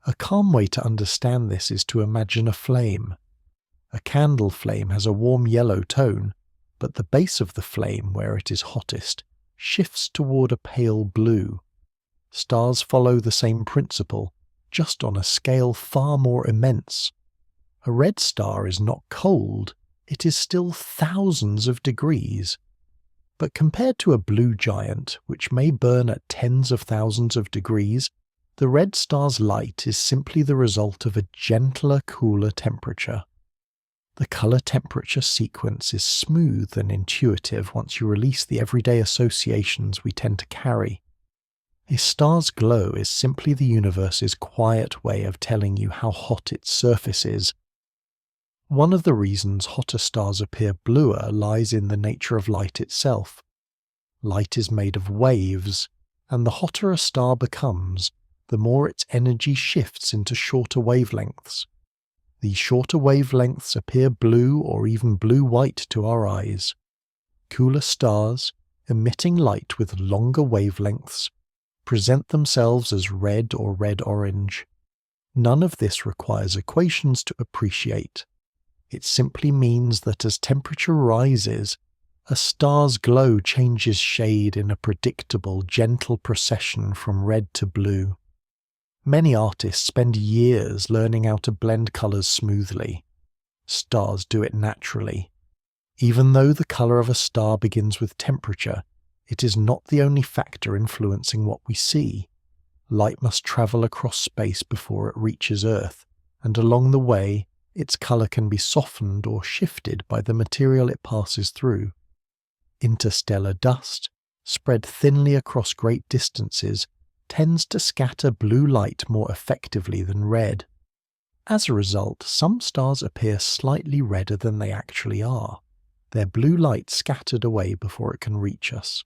A calm way to understand this is to imagine a flame. A candle flame has a warm yellow tone, but the base of the flame, where it is hottest, shifts toward a pale blue. Stars follow the same principle, just on a scale far more immense. A red star is not cold, it is still thousands of degrees. But compared to a blue giant, which may burn at tens of thousands of degrees, the red star's light is simply the result of a gentler, cooler temperature. The colour-temperature sequence is smooth and intuitive once you release the everyday associations we tend to carry. A star's glow is simply the universe's quiet way of telling you how hot its surface is. One of the reasons hotter stars appear bluer lies in the nature of light itself. Light is made of waves, and the hotter a star becomes, the more its energy shifts into shorter wavelengths. These shorter wavelengths appear blue or even blue-white to our eyes. Cooler stars, emitting light with longer wavelengths, present themselves as red or red-orange. None of this requires equations to appreciate. It simply means that as temperature rises, a star's glow changes shade in a predictable, gentle procession from red to blue. Many artists spend years learning how to blend colours smoothly. Stars do it naturally. Even though the colour of a star begins with temperature, it is not the only factor influencing what we see. Light must travel across space before it reaches Earth, and along the way, its colour can be softened or shifted by the material it passes through. Interstellar dust, spread thinly across great distances, tends to scatter blue light more effectively than red. As a result, some stars appear slightly redder than they actually are, their blue light scattered away before it can reach us.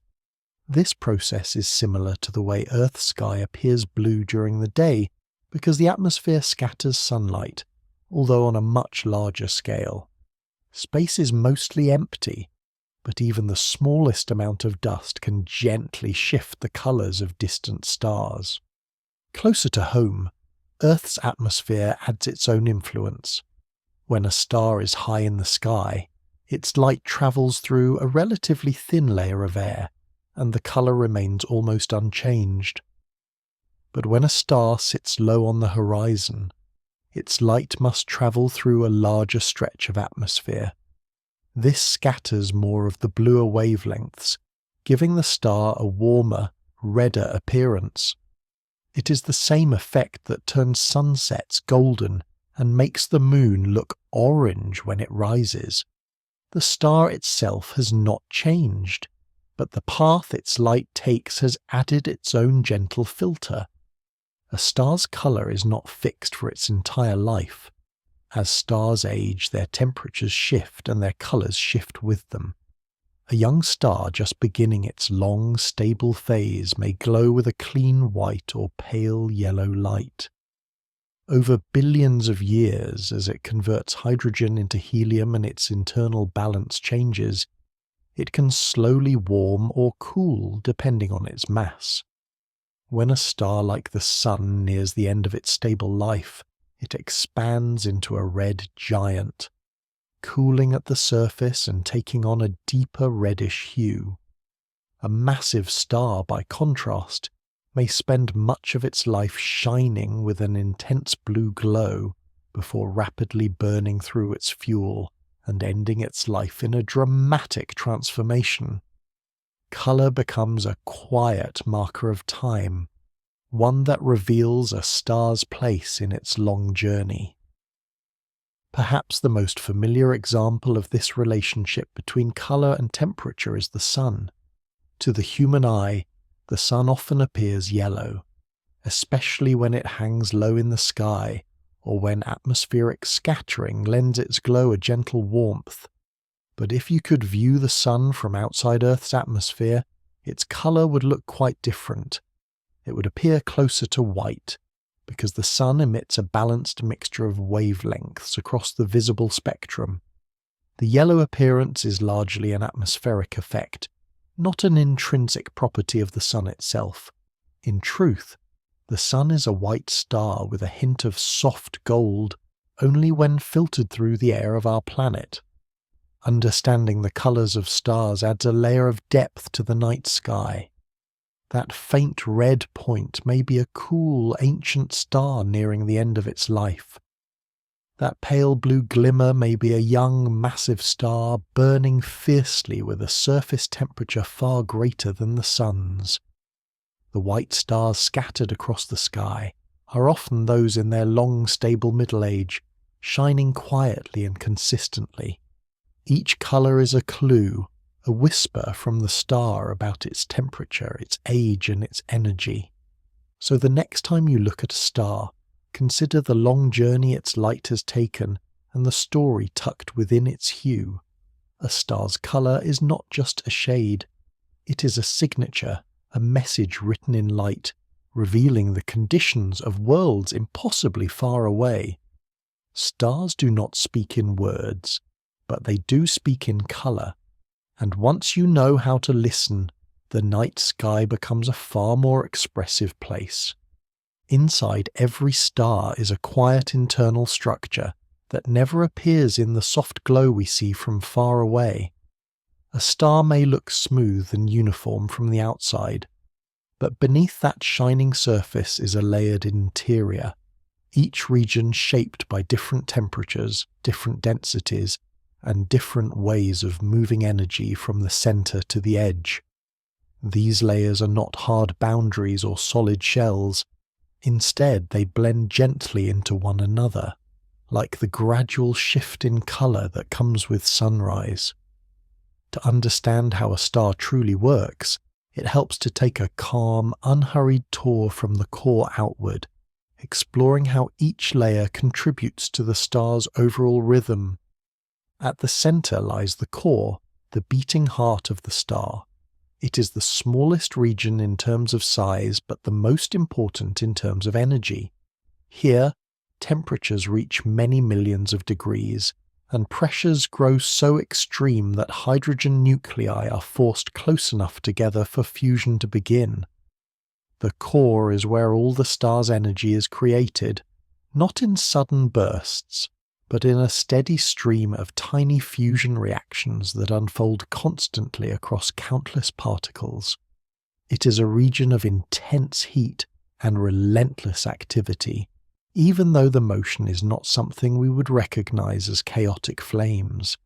This process is similar to the way Earth's sky appears blue during the day because the atmosphere scatters sunlight, although on a much larger scale. Space is mostly empty, but even the smallest amount of dust can gently shift the colours of distant stars. Closer to home, Earth's atmosphere adds its own influence. When a star is high in the sky, its light travels through a relatively thin layer of air, and the colour remains almost unchanged. But when a star sits low on the horizon, its light must travel through a larger stretch of atmosphere. This scatters more of the bluer wavelengths, giving the star a warmer, redder appearance. It is the same effect that turns sunsets golden and makes the moon look orange when it rises. The star itself has not changed, but the path its light takes has added its own gentle filter. A star's colour is not fixed for its entire life. As stars age, their temperatures shift and their colours shift with them. A young star just beginning its long, stable phase may glow with a clean white or pale yellow light. Over billions of years, as it converts hydrogen into helium and its internal balance changes, it can slowly warm or cool depending on its mass. When a star like the Sun nears the end of its stable life, it expands into a red giant, cooling at the surface and taking on a deeper reddish hue. A massive star, by contrast, may spend much of its life shining with an intense blue glow, before rapidly burning through its fuel and ending its life in a dramatic transformation. Colour becomes a quiet marker of time, one that reveals a star's place in its long journey. Perhaps the most familiar example of this relationship between colour and temperature is the sun. To the human eye, the sun often appears yellow, especially when it hangs low in the sky or when atmospheric scattering lends its glow a gentle warmth. But if you could view the sun from outside Earth's atmosphere, its colour would look quite different. It would appear closer to white, because the sun emits a balanced mixture of wavelengths across the visible spectrum. The yellow appearance is largely an atmospheric effect, not an intrinsic property of the sun itself. In truth, the sun is a white star with a hint of soft gold only when filtered through the air of our planet. Understanding the colours of stars adds a layer of depth to the night sky. That faint red point may be a cool, ancient star nearing the end of its life. That pale blue glimmer may be a young, massive star burning fiercely with a surface temperature far greater than the sun's. The white stars scattered across the sky are often those in their long, stable middle age, shining quietly and consistently. Each colour is a clue, a whisper from the star about its temperature, its age and its energy. So the next time you look at a star, consider the long journey its light has taken and the story tucked within its hue. A star's colour is not just a shade. It is a signature, a message written in light, revealing the conditions of worlds impossibly far away. Stars do not speak in words, but they do speak in colour. And once you know how to listen, the night sky becomes a far more expressive place. Inside every star is a quiet internal structure that never appears in the soft glow we see from far away. A star may look smooth and uniform from the outside, but beneath that shining surface is a layered interior, each region shaped by different temperatures, different densities, and different ways of moving energy from the centre to the edge. These layers are not hard boundaries or solid shells. Instead, they blend gently into one another, like the gradual shift in colour that comes with sunrise. To understand how a star truly works, it helps to take a calm, unhurried tour from the core outward, exploring how each layer contributes to the star's overall rhythm. At the centre lies the core, the beating heart of the star. It is the smallest region in terms of size, but the most important in terms of energy. Here, temperatures reach many millions of degrees, and pressures grow so extreme that hydrogen nuclei are forced close enough together for fusion to begin. The core is where all the star's energy is created, not in sudden bursts, but in a steady stream of tiny fusion reactions that unfold constantly across countless particles. It is a region of intense heat and relentless activity, even though the motion is not something we would recognize as chaotic flames.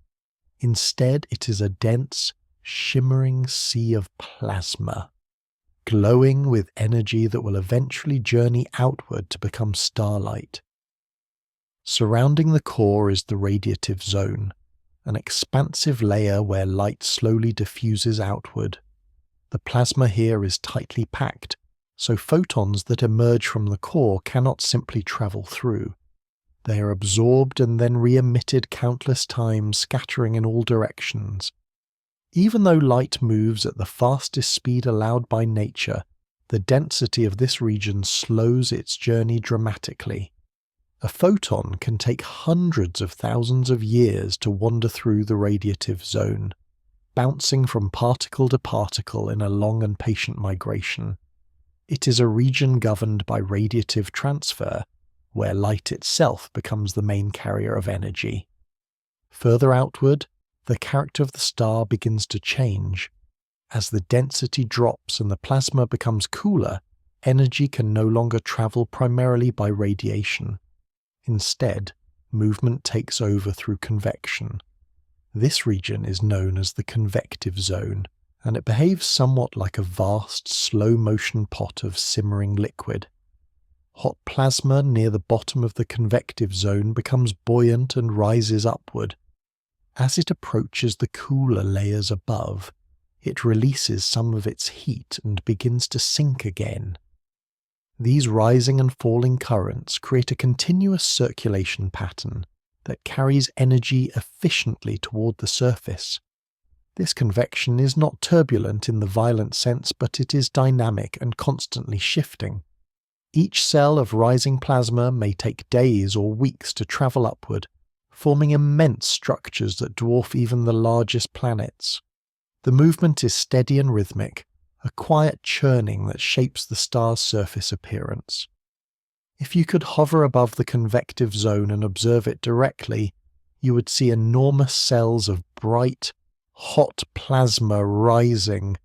Instead, it is a dense, shimmering sea of plasma, glowing with energy that will eventually journey outward to become starlight. Surrounding the core is the radiative zone, an expansive layer where light slowly diffuses outward. The plasma here is tightly packed, so photons that emerge from the core cannot simply travel through. They are absorbed and then re-emitted countless times, scattering in all directions. Even though light moves at the fastest speed allowed by nature, the density of this region slows its journey dramatically. A photon can take hundreds of thousands of years to wander through the radiative zone, bouncing from particle to particle in a long and patient migration. It is a region governed by radiative transfer, where light itself becomes the main carrier of energy. Further outward, the character of the star begins to change. As the density drops and the plasma becomes cooler, energy can no longer travel primarily by radiation. Instead, movement takes over through convection. This region is known as the convective zone, and it behaves somewhat like a vast, slow-motion pot of simmering liquid. Hot plasma near the bottom of the convective zone becomes buoyant and rises upward. As it approaches the cooler layers above, it releases some of its heat and begins to sink again. These rising and falling currents create a continuous circulation pattern that carries energy efficiently toward the surface. This convection is not turbulent in the violent sense, but it is dynamic and constantly shifting. Each cell of rising plasma may take days or weeks to travel upward, forming immense structures that dwarf even the largest planets. The movement is steady and rhythmic, a quiet churning that shapes the star's surface appearance. If you could hover above the convective zone and observe it directly, you would see enormous cells of bright, hot plasma rising,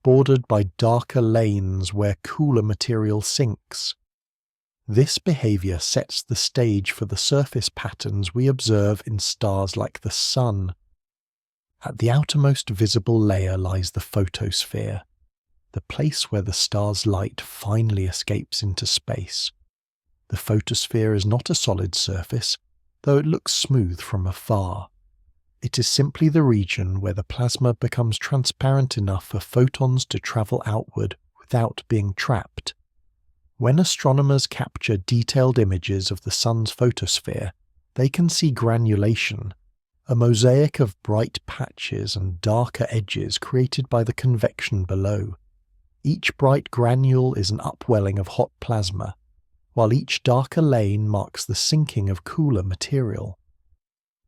bordered by darker lanes where cooler material sinks. This behavior sets the stage for the surface patterns we observe in stars like the Sun. At the outermost visible layer lies the photosphere, the place where the star's light finally escapes into space. The photosphere is not a solid surface, though it looks smooth from afar. It is simply the region where the plasma becomes transparent enough for photons to travel outward without being trapped. When astronomers capture detailed images of the Sun's photosphere, they can see granulation, a mosaic of bright patches and darker edges created by the convection below. Each bright granule is an upwelling of hot plasma, while each darker lane marks the sinking of cooler material.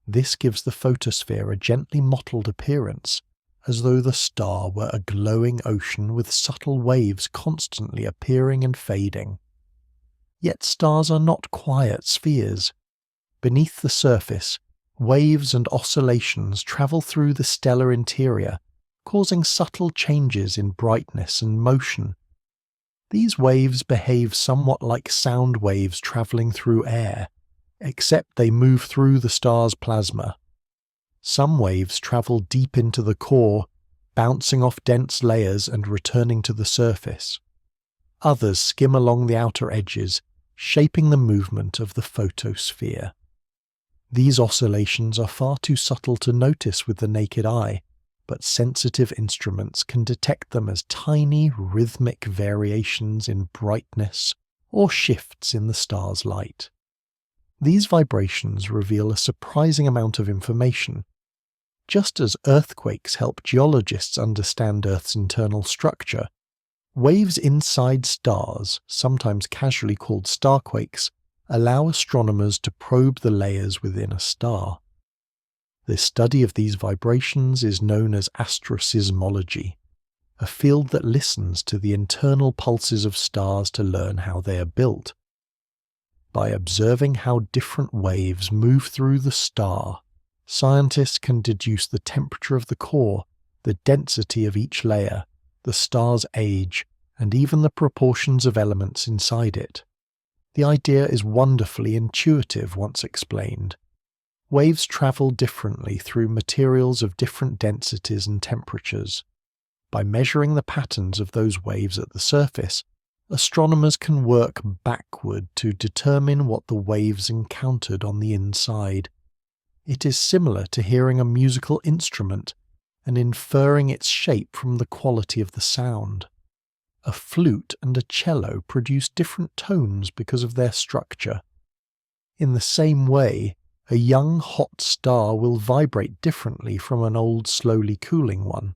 This gives the photosphere a gently mottled appearance, as though the star were a glowing ocean with subtle waves constantly appearing and fading. Yet stars are not quiet spheres. Beneath the surface, waves and oscillations travel through the stellar interior, causing subtle changes in brightness and motion. These waves behave somewhat like sound waves traveling through air, except they move through the star's plasma. Some waves travel deep into the core, bouncing off dense layers and returning to the surface. Others skim along the outer edges, shaping the movement of the photosphere. These oscillations are far too subtle to notice with the naked eye, but sensitive instruments can detect them as tiny rhythmic variations in brightness or shifts in the star's light. These vibrations reveal a surprising amount of information. Just as earthquakes help geologists understand Earth's internal structure, waves inside stars, sometimes casually called starquakes, allow astronomers to probe the layers within a star. The study of these vibrations is known as Asteroseismology, a field that listens to the internal pulses of stars to learn how they are built. By observing how different waves move through the star, scientists can deduce the temperature of the core, the density of each layer, the star's age, and even the proportions of elements inside it. The idea is wonderfully intuitive once explained. Waves travel differently through materials of different densities and temperatures. By measuring the patterns of those waves at the surface, astronomers can work backward to determine what the waves encountered on the inside. It is similar to hearing a musical instrument and inferring its shape from the quality of the sound. A flute and a cello produce different tones because of their structure. In the same way, a young hot star will vibrate differently from an old slowly cooling one.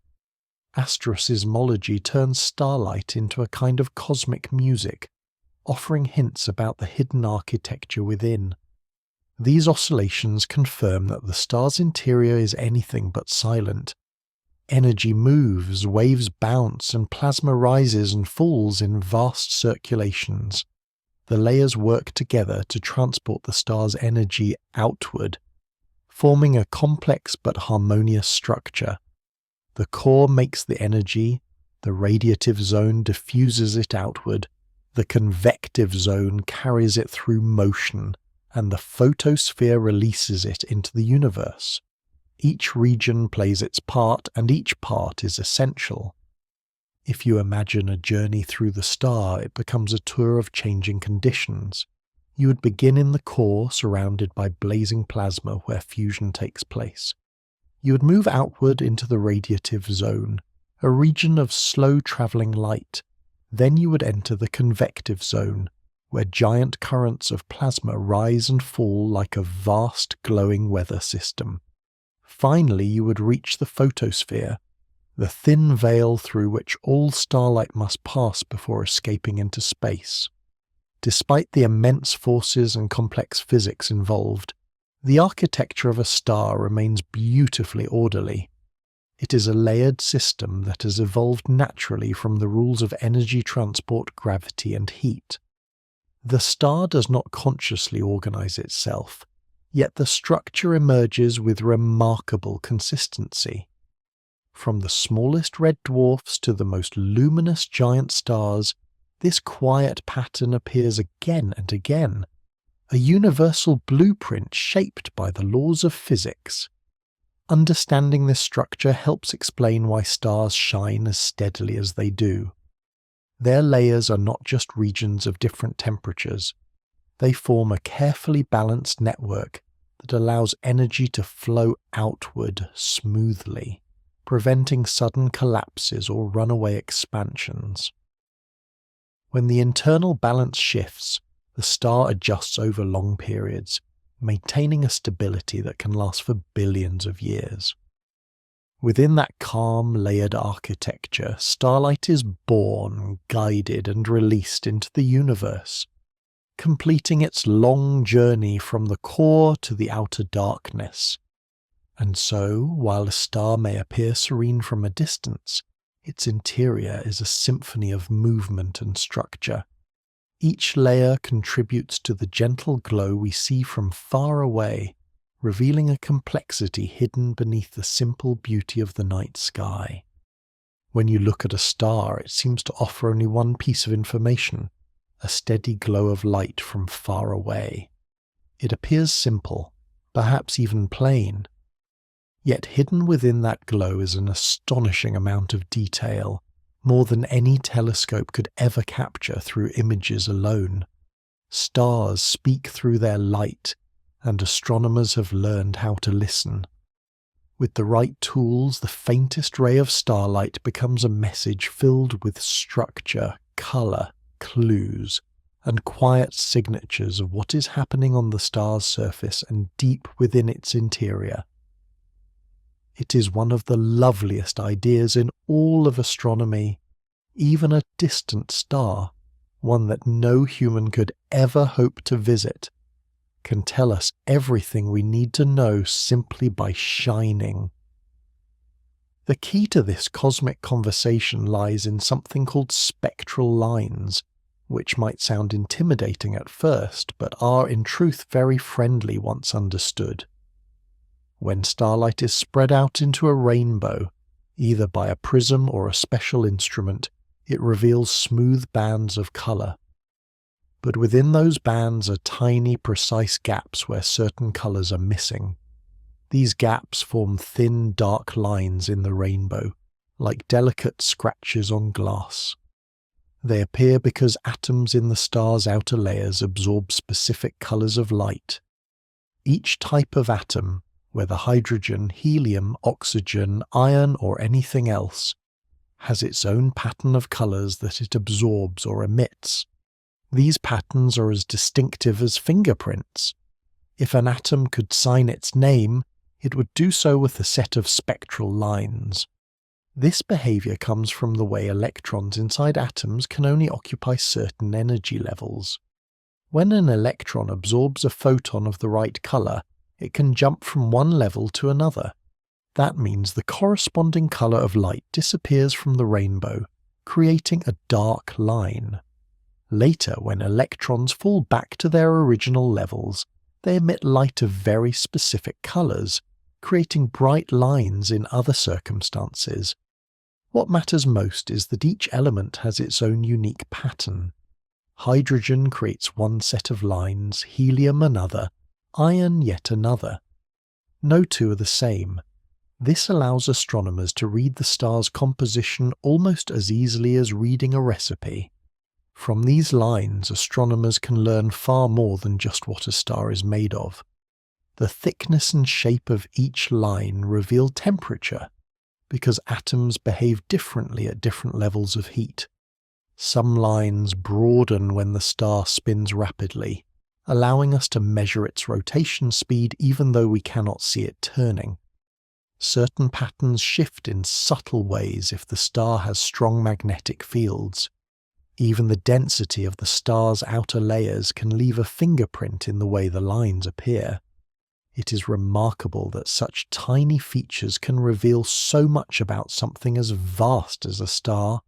Asteroseismology turns starlight into a kind of cosmic music, offering hints about the hidden architecture within. These oscillations confirm that the star's interior is anything but silent. Energy moves, waves bounce, and plasma rises and falls in vast circulations. The layers work together to transport the star's energy outward, forming a complex but harmonious structure. The core makes the energy, the radiative zone diffuses it outward, the convective zone carries it through motion, and the photosphere releases it into the universe. Each region plays its part, and each part is essential. If you imagine a journey through the star, it becomes a tour of changing conditions. You would begin in the core, surrounded by blazing plasma where fusion takes place. You would move outward into the radiative zone, a region of slow-travelling light. Then you would enter the convective zone, where giant currents of plasma rise and fall like a vast glowing weather system. Finally, you would reach the photosphere, the thin veil through which all starlight must pass before escaping into space. Despite the immense forces and complex physics involved, the architecture of a star remains beautifully orderly. It is a layered system that has evolved naturally from the rules of energy transport, gravity, and heat. The star does not consciously organize itself, yet the structure emerges with remarkable consistency. From the smallest red dwarfs to the most luminous giant stars, this quiet pattern appears again and again, a universal blueprint shaped by the laws of physics. Understanding this structure helps explain why stars shine as steadily as they do. Their layers are not just regions of different temperatures. They form a carefully balanced network that allows energy to flow outward smoothly, preventing sudden collapses or runaway expansions. When the internal balance shifts, the star adjusts over long periods, maintaining a stability that can last for billions of years. Within that calm, layered architecture, starlight is born, guided, and released into the universe, completing its long journey from the core to the outer darkness. And so, while a star may appear serene from a distance, its interior is a symphony of movement and structure. Each layer contributes to the gentle glow we see from far away, revealing a complexity hidden beneath the simple beauty of the night sky. When you look at a star, it seems to offer only one piece of information, a steady glow of light from far away. It appears simple, perhaps even plain. Yet hidden within that glow is an astonishing amount of detail, more than any telescope could ever capture through images alone. Stars speak through their light, and astronomers have learned how to listen. With the right tools, the faintest ray of starlight becomes a message filled with structure, colour, clues, and quiet signatures of what is happening on the star's surface and deep within its interior. It is one of the loveliest ideas in all of astronomy. Even a distant star, one that no human could ever hope to visit, can tell us everything we need to know simply by shining. The key to this cosmic conversation lies in something called spectral lines, which might sound intimidating at first, but are in truth very friendly once understood. When starlight is spread out into a rainbow, either by a prism or a special instrument, it reveals smooth bands of colour. But within those bands are tiny, precise gaps where certain colours are missing. These gaps form thin, dark lines in the rainbow, like delicate scratches on glass. They appear because atoms in the star's outer layers absorb specific colours of light. Each type of atom, whether hydrogen, helium, oxygen, iron, or anything else, has its own pattern of colours that it absorbs or emits. These patterns are as distinctive as fingerprints. If an atom could sign its name, it would do so with a set of spectral lines. This behaviour comes from the way electrons inside atoms can only occupy certain energy levels. When an electron absorbs a photon of the right colour, it can jump from one level to another. That means the corresponding colour of light disappears from the rainbow, creating a dark line. Later, when electrons fall back to their original levels, they emit light of very specific colours, creating bright lines in other circumstances. What matters most is that each element has its own unique pattern. Hydrogen creates one set of lines, helium another, iron yet another. No two are the same. This allows astronomers to read the star's composition almost as easily as reading a recipe. From these lines, astronomers can learn far more than just what a star is made of. The thickness and shape of each line reveal temperature, because atoms behave differently at different levels of heat. Some lines broaden when the star spins rapidly, allowing us to measure its rotation speed even though we cannot see it turning. Certain patterns shift in subtle ways if the star has strong magnetic fields. Even the density of the star's outer layers can leave a fingerprint in the way the lines appear. It is remarkable that such tiny features can reveal so much about something as vast as a star,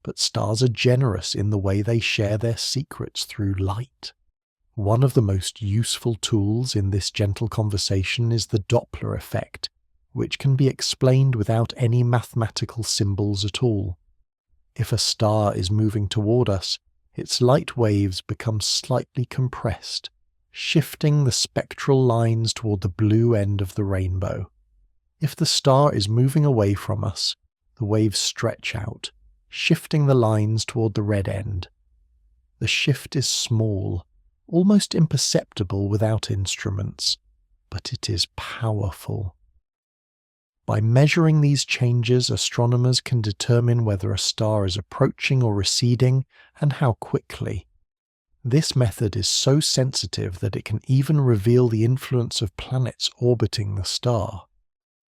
but stars are generous in the way they share their secrets through light. One of the most useful tools in this gentle conversation is the Doppler effect, which can be explained without any mathematical symbols at all. If a star is moving toward us, its light waves become slightly compressed, shifting the spectral lines toward the blue end of the rainbow. If the star is moving away from us, the waves stretch out, shifting the lines toward the red end. The shift is small, almost imperceptible without instruments, but it is powerful. By measuring these changes, astronomers can determine whether a star is approaching or receding, and how quickly. This method is so sensitive that it can even reveal the influence of planets orbiting the star.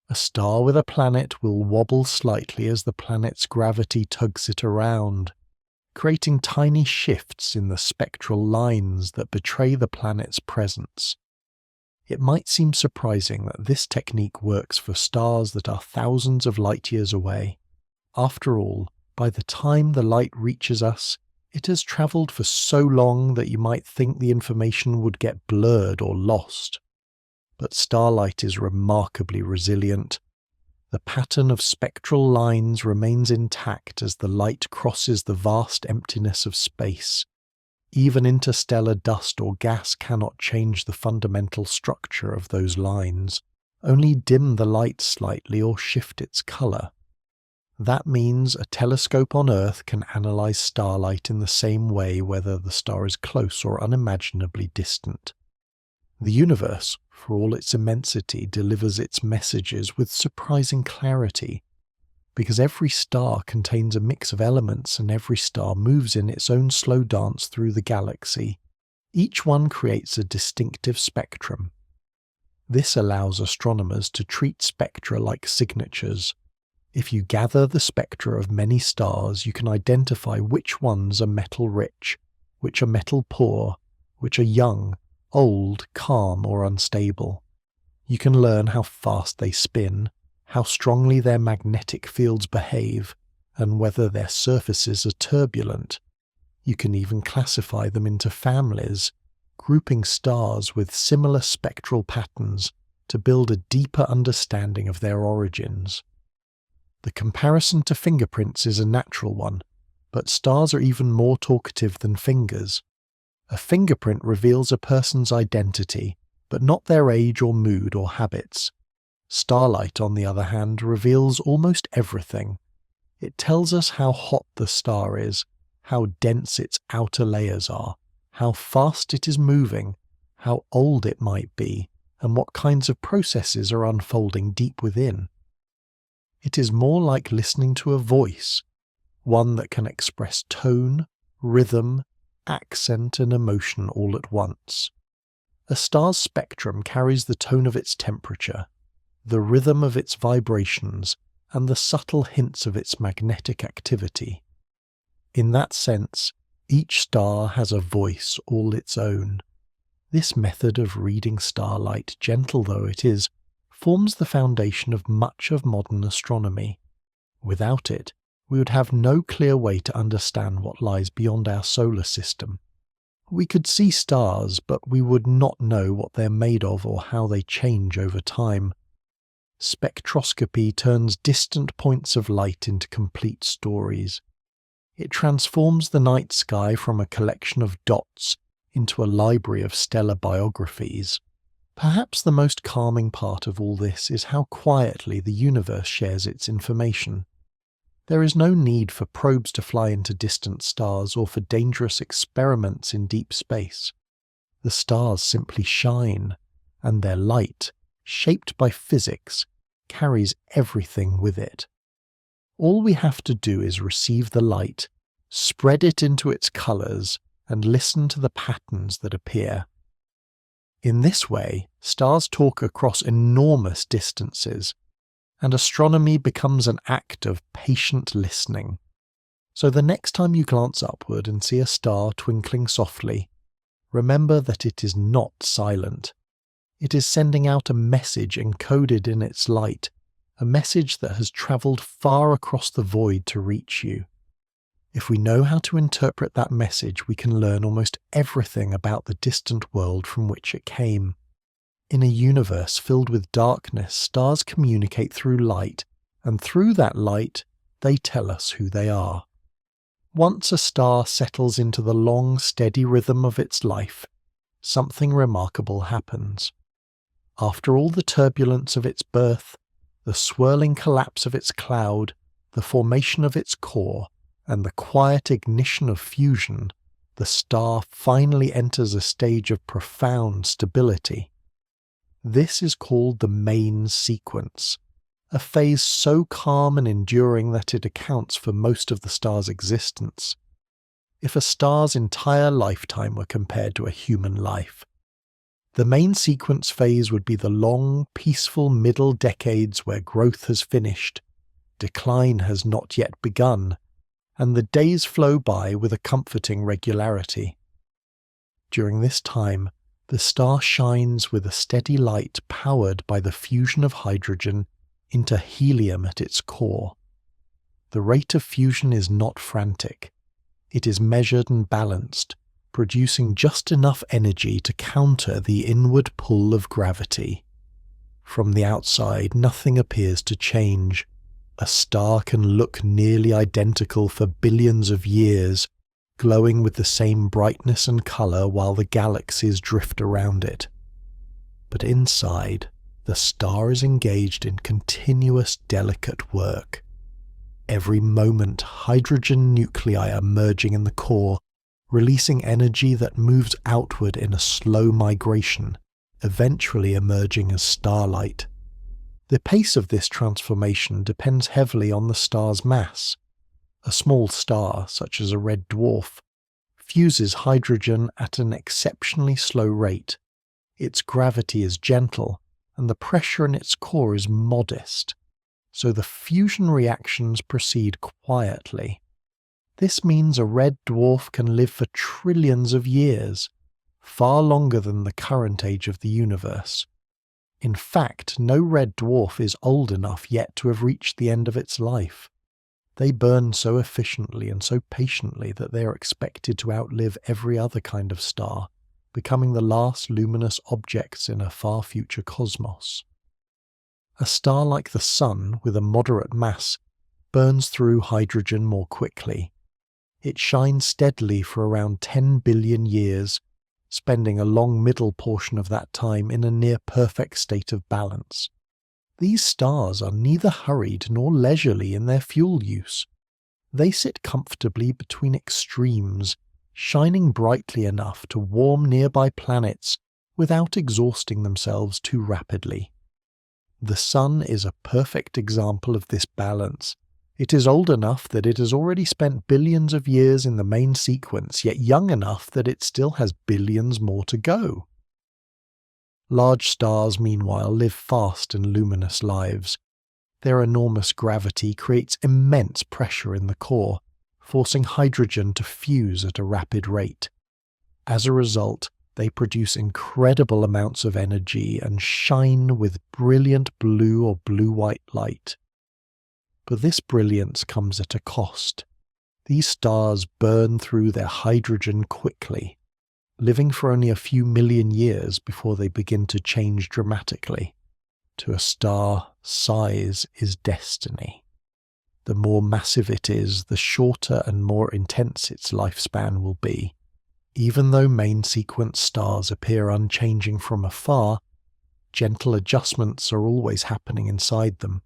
A star with a planet will wobble slightly as the planet's gravity tugs it around, creating tiny shifts in the spectral lines that betray the planet's presence. It might seem surprising that this technique works for stars that are thousands of light years away. After all, by the time the light reaches us, it has travelled for so long that you might think the information would get blurred or lost. But starlight is remarkably resilient. The pattern of spectral lines remains intact as the light crosses the vast emptiness of space. Even interstellar dust or gas cannot change the fundamental structure of those lines, only dim the light slightly or shift its colour. That means a telescope on Earth can analyse starlight in the same way whether the star is close or unimaginably distant. The universe, for all its immensity, delivers its messages with surprising clarity, because every star contains a mix of elements and every star moves in its own slow dance through the galaxy. Each one creates a distinctive spectrum. This allows astronomers to treat spectra like signatures. If you gather the spectra of many stars, you can identify which ones are metal-rich, which are metal-poor, which are young, old, calm, or unstable. You can learn how fast they spin, how strongly their magnetic fields behave, and whether their surfaces are turbulent. You can even classify them into families, grouping stars with similar spectral patterns to build a deeper understanding of their origins. The comparison to fingerprints is a natural one, but stars are even more talkative than fingers. A fingerprint reveals a person's identity, but not their age or mood or habits. Starlight, on the other hand, reveals almost everything. It tells us how hot the star is, how dense its outer layers are, how fast it is moving, how old it might be, and what kinds of processes are unfolding deep within. It is more like listening to a voice, one that can express tone, rhythm, accent, and emotion all at once. A star's spectrum carries the tone of its temperature, the rhythm of its vibrations, and the subtle hints of its magnetic activity. In that sense, each star has a voice all its own. This method of reading starlight, gentle though it is, forms the foundation of much of modern astronomy. Without it, we would have no clear way to understand what lies beyond our solar system. We could see stars, but we would not know what they're made of or how they change over time. Spectroscopy turns distant points of light into complete stories. It transforms the night sky from a collection of dots into a library of stellar biographies. Perhaps the most calming part of all this is how quietly the universe shares its information. There is no need for probes to fly into distant stars or for dangerous experiments in deep space. The stars simply shine, and their light, shaped by physics, carries everything with it. All we have to do is receive the light, spread it into its colours, and listen to the patterns that appear. In this way, stars talk across enormous distances, and astronomy becomes an act of patient listening. So the next time you glance upward and see a star twinkling softly, remember that it is not silent. It is sending out a message encoded in its light, a message that has travelled far across the void to reach you. If we know how to interpret that message, we can learn almost everything about the distant world from which it came. In a universe filled with darkness, stars communicate through light, and through that light, they tell us who they are. Once a star settles into the long, steady rhythm of its life, something remarkable happens. After all the turbulence of its birth, the swirling collapse of its cloud, the formation of its core, and the quiet ignition of fusion, the star finally enters a stage of profound stability. This is called the main sequence, a phase so calm and enduring that it accounts for most of the star's existence. If a star's entire lifetime were compared to a human life, the main sequence phase would be the long, peaceful middle decades where growth has finished, decline has not yet begun, and the days flow by with a comforting regularity. During this time, the star shines with a steady light powered by the fusion of hydrogen into helium at its core. The rate of fusion is not frantic. It is measured and balanced, producing just enough energy to counter the inward pull of gravity. From the outside, nothing appears to change. A star can look nearly identical for billions of years, glowing with the same brightness and colour while the galaxies drift around it. But inside, the star is engaged in continuous delicate work. Every moment, hydrogen nuclei are merging in the core, releasing energy that moves outward in a slow migration, eventually emerging as starlight. The pace of this transformation depends heavily on the star's mass. A small star, such as a red dwarf, fuses hydrogen at an exceptionally slow rate. Its gravity is gentle, and the pressure in its core is modest, so the fusion reactions proceed quietly. This means a red dwarf can live for trillions of years, far longer than the current age of the universe. In fact, no red dwarf is old enough yet to have reached the end of its life. They burn so efficiently and so patiently that they are expected to outlive every other kind of star, becoming the last luminous objects in a far future cosmos. A star like the Sun, with a moderate mass, burns through hydrogen more quickly. It shines steadily for around 10 billion years, spending a long middle portion of that time in a near-perfect state of balance. These stars are neither hurried nor leisurely in their fuel use. They sit comfortably between extremes, shining brightly enough to warm nearby planets without exhausting themselves too rapidly. The Sun is a perfect example of this balance. It is old enough that it has already spent billions of years in the main sequence, yet young enough that it still has billions more to go. Large stars, meanwhile, live fast and luminous lives. Their enormous gravity creates immense pressure in the core, forcing hydrogen to fuse at a rapid rate. As a result, they produce incredible amounts of energy and shine with brilliant blue or blue-white light. But this brilliance comes at a cost. These stars burn through their hydrogen quickly, living for only a few million years before they begin to change dramatically. To a star, size is destiny. The more massive it is, the shorter and more intense its lifespan will be. Even though main sequence stars appear unchanging from afar, gentle adjustments are always happening inside them.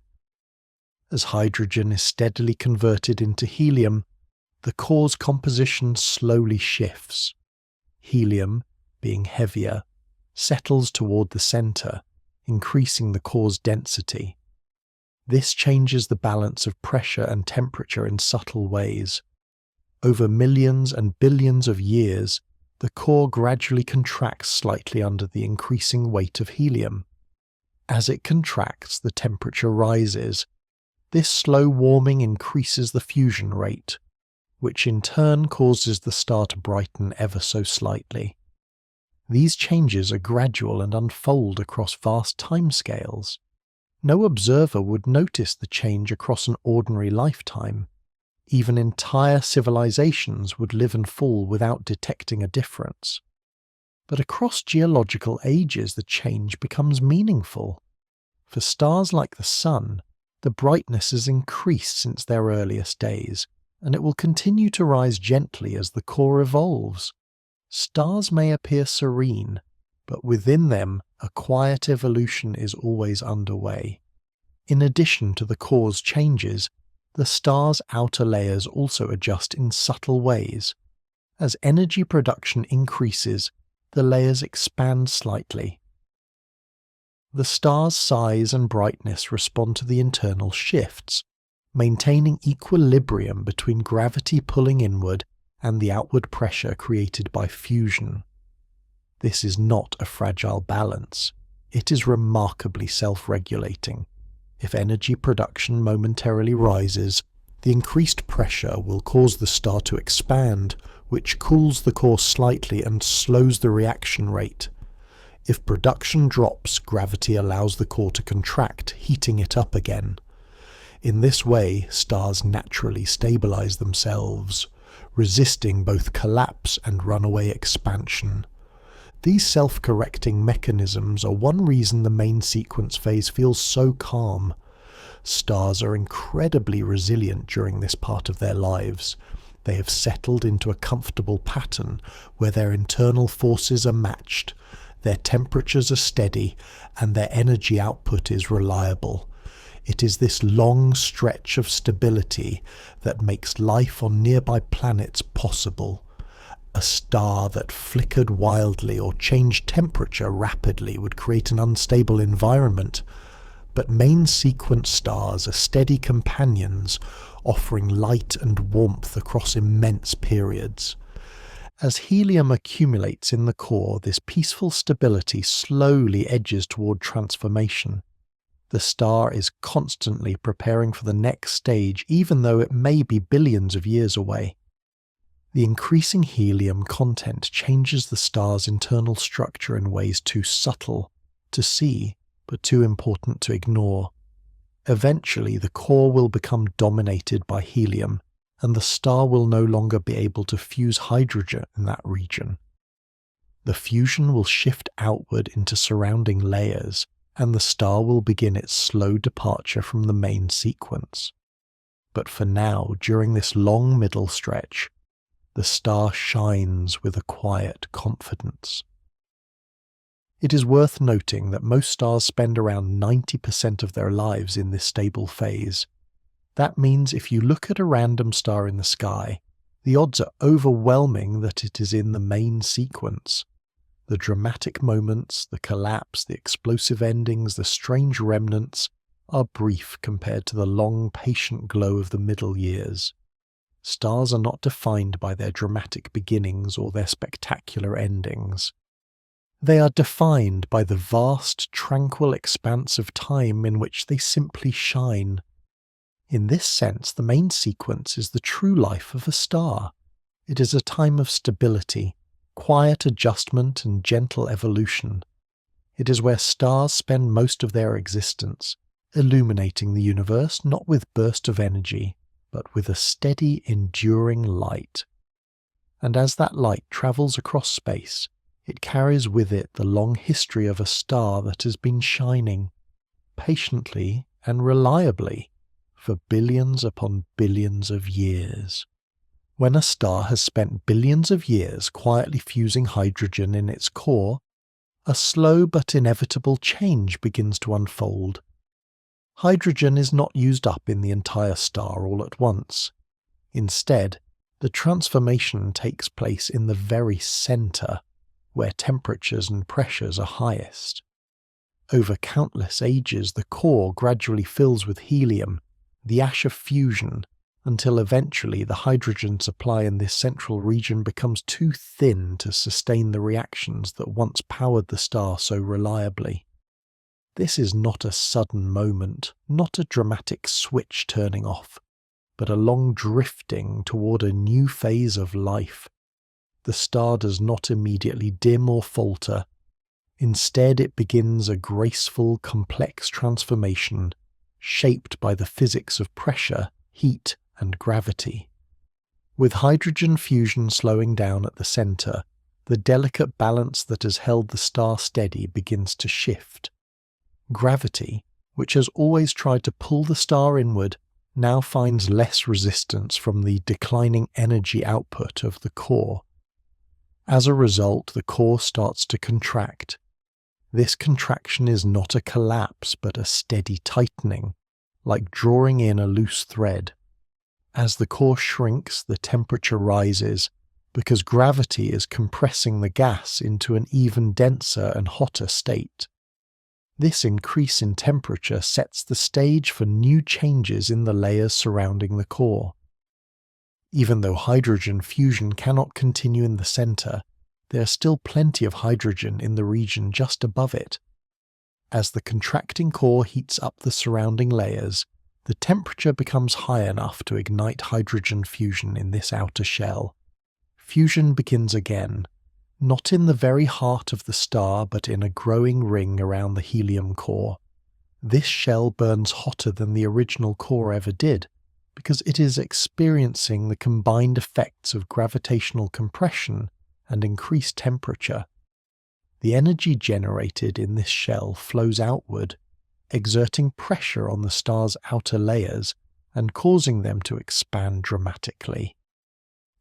As hydrogen is steadily converted into helium, the core's composition slowly shifts. Helium, being heavier, settles toward the center, increasing the core's density. This changes the balance of pressure and temperature in subtle ways. Over millions and billions of years, the core gradually contracts slightly under the increasing weight of helium. As it contracts, the temperature rises. This slow warming increases the fusion rate, which in turn causes the star to brighten ever so slightly. These changes are gradual and unfold across vast timescales. No observer would notice the change across an ordinary lifetime. Even entire civilizations would live and fall without detecting a difference. But across geological ages, the change becomes meaningful. For stars like the Sun, the brightness has increased since their earliest days, and it will continue to rise gently as the core evolves. Stars may appear serene, but within them a quiet evolution is always underway. In addition to the core's changes, the star's outer layers also adjust in subtle ways. As energy production increases, the layers expand slightly. The star's size and brightness respond to the internal shifts, maintaining equilibrium between gravity pulling inward and the outward pressure created by fusion. This is not a fragile balance. It is remarkably self-regulating. If energy production momentarily rises, the increased pressure will cause the star to expand, which cools the core slightly and slows the reaction rate. If production drops, gravity allows the core to contract, heating it up again. In this way, stars naturally stabilize themselves, resisting both collapse and runaway expansion. These self-correcting mechanisms are one reason the main sequence phase feels so calm. Stars are incredibly resilient during this part of their lives. They have settled into a comfortable pattern where their internal forces are matched, their temperatures are steady, and their energy output is reliable. It is this long stretch of stability that makes life on nearby planets possible. A star that flickered wildly or changed temperature rapidly would create an unstable environment, but main sequence stars are steady companions, offering light and warmth across immense periods. As helium accumulates in the core, this peaceful stability slowly edges toward transformation. The star is constantly preparing for the next stage, even though it may be billions of years away. The increasing helium content changes the star's internal structure in ways too subtle to see, but too important to ignore. Eventually, the core will become dominated by helium, and the star will no longer be able to fuse hydrogen in that region. The fusion will shift outward into surrounding layers, and the star will begin its slow departure from the main sequence. But for now, during this long middle stretch, the star shines with a quiet confidence. It is worth noting that most stars spend around 90% of their lives in this stable phase. That means if you look at a random star in the sky, the odds are overwhelming that it is in the main sequence. The dramatic moments, the collapse, the explosive endings, the strange remnants are brief compared to the long, patient glow of the middle years. Stars are not defined by their dramatic beginnings or their spectacular endings. They are defined by the vast, tranquil expanse of time in which they simply shine. In this sense, the main sequence is the true life of a star. It is a time of stability, quiet adjustment and gentle evolution. It is where stars spend most of their existence, illuminating the universe not with bursts of energy, but with a steady, enduring light. And as that light travels across space, it carries with it the long history of a star that has been shining, patiently and reliably, for billions upon billions of years. When a star has spent billions of years quietly fusing hydrogen in its core, a slow but inevitable change begins to unfold. Hydrogen is not used up in the entire star all at once. Instead, the transformation takes place in the very centre, where temperatures and pressures are highest. Over countless ages, the core gradually fills with helium, the ash of fusion, until eventually the hydrogen supply in this central region becomes too thin to sustain the reactions that once powered the star so reliably. This is not a sudden moment, not a dramatic switch turning off, but a long drifting toward a new phase of life. The star does not immediately dim or falter. Instead, it begins a graceful, complex transformation, shaped by the physics of pressure, heat, and gravity. With hydrogen fusion slowing down at the centre, the delicate balance that has held the star steady begins to shift. Gravity, which has always tried to pull the star inward, now finds less resistance from the declining energy output of the core. As a result, the core starts to contract. This contraction is not a collapse, but a steady tightening, like drawing in a loose thread. As the core shrinks, the temperature rises, because gravity is compressing the gas into an even denser and hotter state. This increase in temperature sets the stage for new changes in the layers surrounding the core. Even though hydrogen fusion cannot continue in the centre, there is still plenty of hydrogen in the region just above it. As the contracting core heats up the surrounding layers, the temperature becomes high enough to ignite hydrogen fusion in this outer shell. Fusion begins again, not in the very heart of the star but in a growing ring around the helium core. This shell burns hotter than the original core ever did, because it is experiencing the combined effects of gravitational compression and increased temperature. The energy generated in this shell flows outward, exerting pressure on the star's outer layers and causing them to expand dramatically.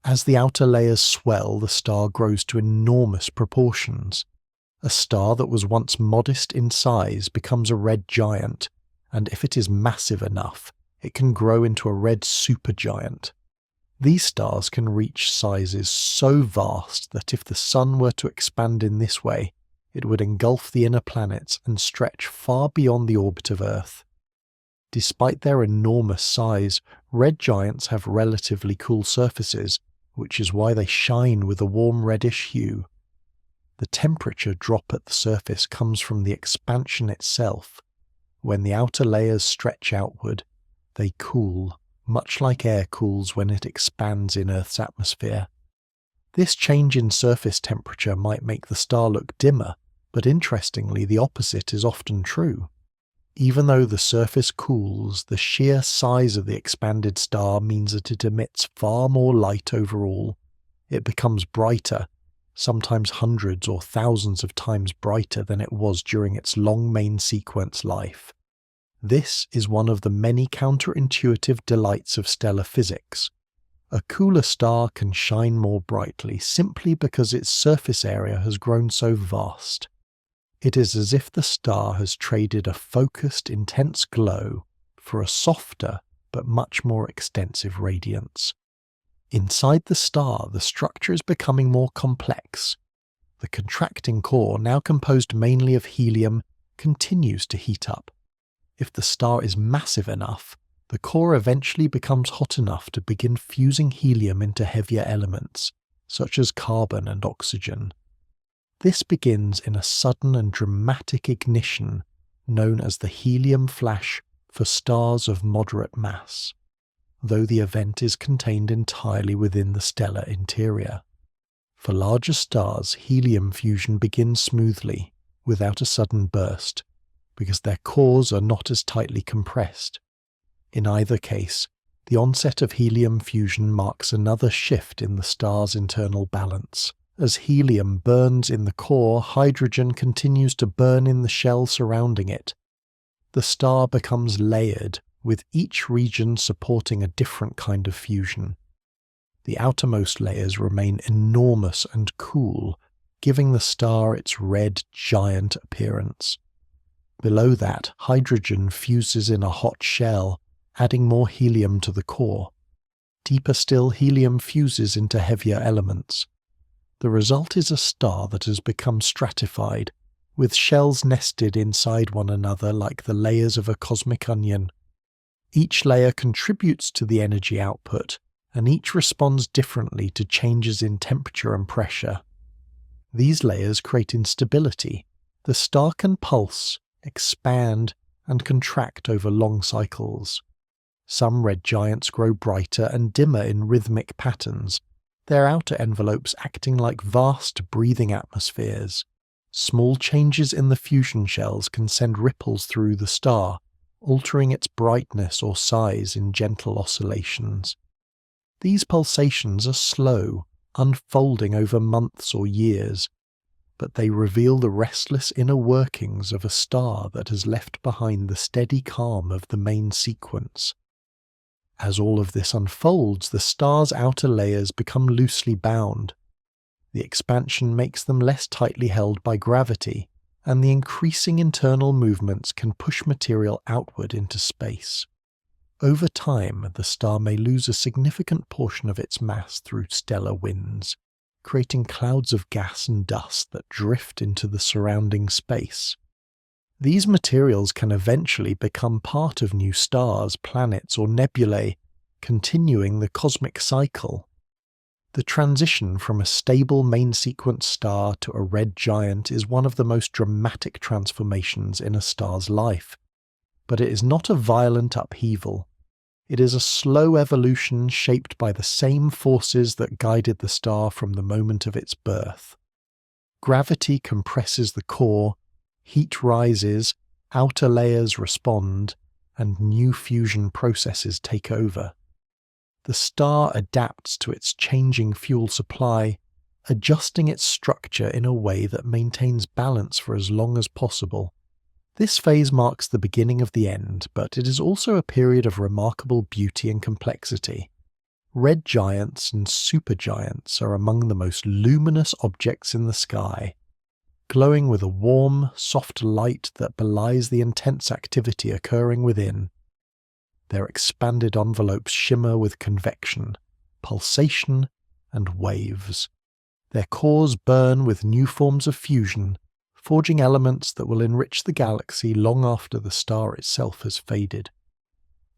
As the outer layers swell, the star grows to enormous proportions. A star that was once modest in size becomes a red giant, and if it is massive enough, it can grow into a red supergiant. These stars can reach sizes so vast that if the Sun were to expand in this way, it would engulf the inner planets and stretch far beyond the orbit of Earth. Despite their enormous size, red giants have relatively cool surfaces, which is why they shine with a warm reddish hue. The temperature drop at the surface comes from the expansion itself. When the outer layers stretch outward, they cool, much like air cools when it expands in Earth's atmosphere. This change in surface temperature might make the star look dimmer, but interestingly, the opposite is often true. Even though the surface cools, the sheer size of the expanded star means that it emits far more light overall. It becomes brighter, sometimes hundreds or thousands of times brighter than it was during its long main sequence life. This is one of the many counterintuitive delights of stellar physics. A cooler star can shine more brightly simply because its surface area has grown so vast. It is as if the star has traded a focused, intense glow for a softer but much more extensive radiance. Inside the star, the structure is becoming more complex. The contracting core, now composed mainly of helium, continues to heat up. If the star is massive enough, the core eventually becomes hot enough to begin fusing helium into heavier elements, such as carbon and oxygen. This begins in a sudden and dramatic ignition known as the helium flash for stars of moderate mass, though the event is contained entirely within the stellar interior. For larger stars, helium fusion begins smoothly, without a sudden burst, because their cores are not as tightly compressed. In either case, the onset of helium fusion marks another shift in the star's internal balance. As helium burns in the core, hydrogen continues to burn in the shell surrounding it. The star becomes layered, with each region supporting a different kind of fusion. The outermost layers remain enormous and cool, giving the star its red giant appearance. Below that, hydrogen fuses in a hot shell, adding more helium to the core. Deeper still, helium fuses into heavier elements. The result is a star that has become stratified, with shells nested inside one another like the layers of a cosmic onion. Each layer contributes to the energy output, and each responds differently to changes in temperature and pressure. These layers create instability. The star can pulse, expand, and contract over long cycles. Some red giants grow brighter and dimmer in rhythmic patterns, their outer envelopes acting like vast breathing atmospheres. Small changes in the fusion shells can send ripples through the star, altering its brightness or size in gentle oscillations. These pulsations are slow, unfolding over months or years, but they reveal the restless inner workings of a star that has left behind the steady calm of the main sequence. As all of this unfolds, the star's outer layers become loosely bound. The expansion makes them less tightly held by gravity, and the increasing internal movements can push material outward into space. Over time, the star may lose a significant portion of its mass through stellar winds, creating clouds of gas and dust that drift into the surrounding space. These materials can eventually become part of new stars, planets, or nebulae, continuing the cosmic cycle. The transition from a stable main sequence star to a red giant is one of the most dramatic transformations in a star's life. But it is not a violent upheaval. It is a slow evolution shaped by the same forces that guided the star from the moment of its birth. Gravity compresses the core, heat rises, outer layers respond, and new fusion processes take over. The star adapts to its changing fuel supply, adjusting its structure in a way that maintains balance for as long as possible. This phase marks the beginning of the end, but it is also a period of remarkable beauty and complexity. Red giants and supergiants are among the most luminous objects in the sky, glowing with a warm, soft light that belies the intense activity occurring within. Their expanded envelopes shimmer with convection, pulsation, and waves. Their cores burn with new forms of fusion, forging elements that will enrich the galaxy long after the star itself has faded.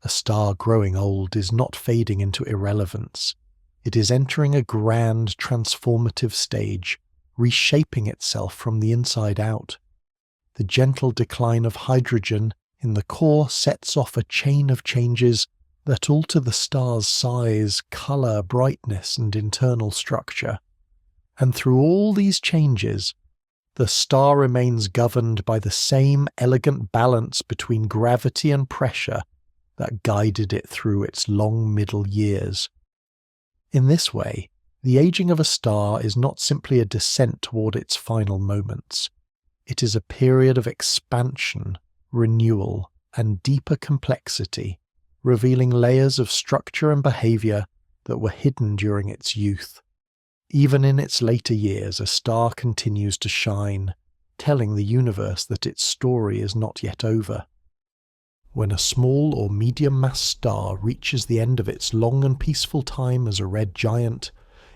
A star growing old is not fading into irrelevance. It is entering a grand, transformative stage, reshaping itself from the inside out. The gentle decline of hydrogen in the core sets off a chain of changes that alter the star's size, colour, brightness, and internal structure. And through all these changes, the star remains governed by the same elegant balance between gravity and pressure that guided it through its long middle years. In this way, the aging of a star is not simply a descent toward its final moments. It is a period of expansion, renewal, and deeper complexity, revealing layers of structure and behaviour that were hidden during its youth. Even in its later years, a star continues to shine, telling the universe that its story is not yet over. When a small or medium-mass star reaches the end of its long and peaceful time as a red giant,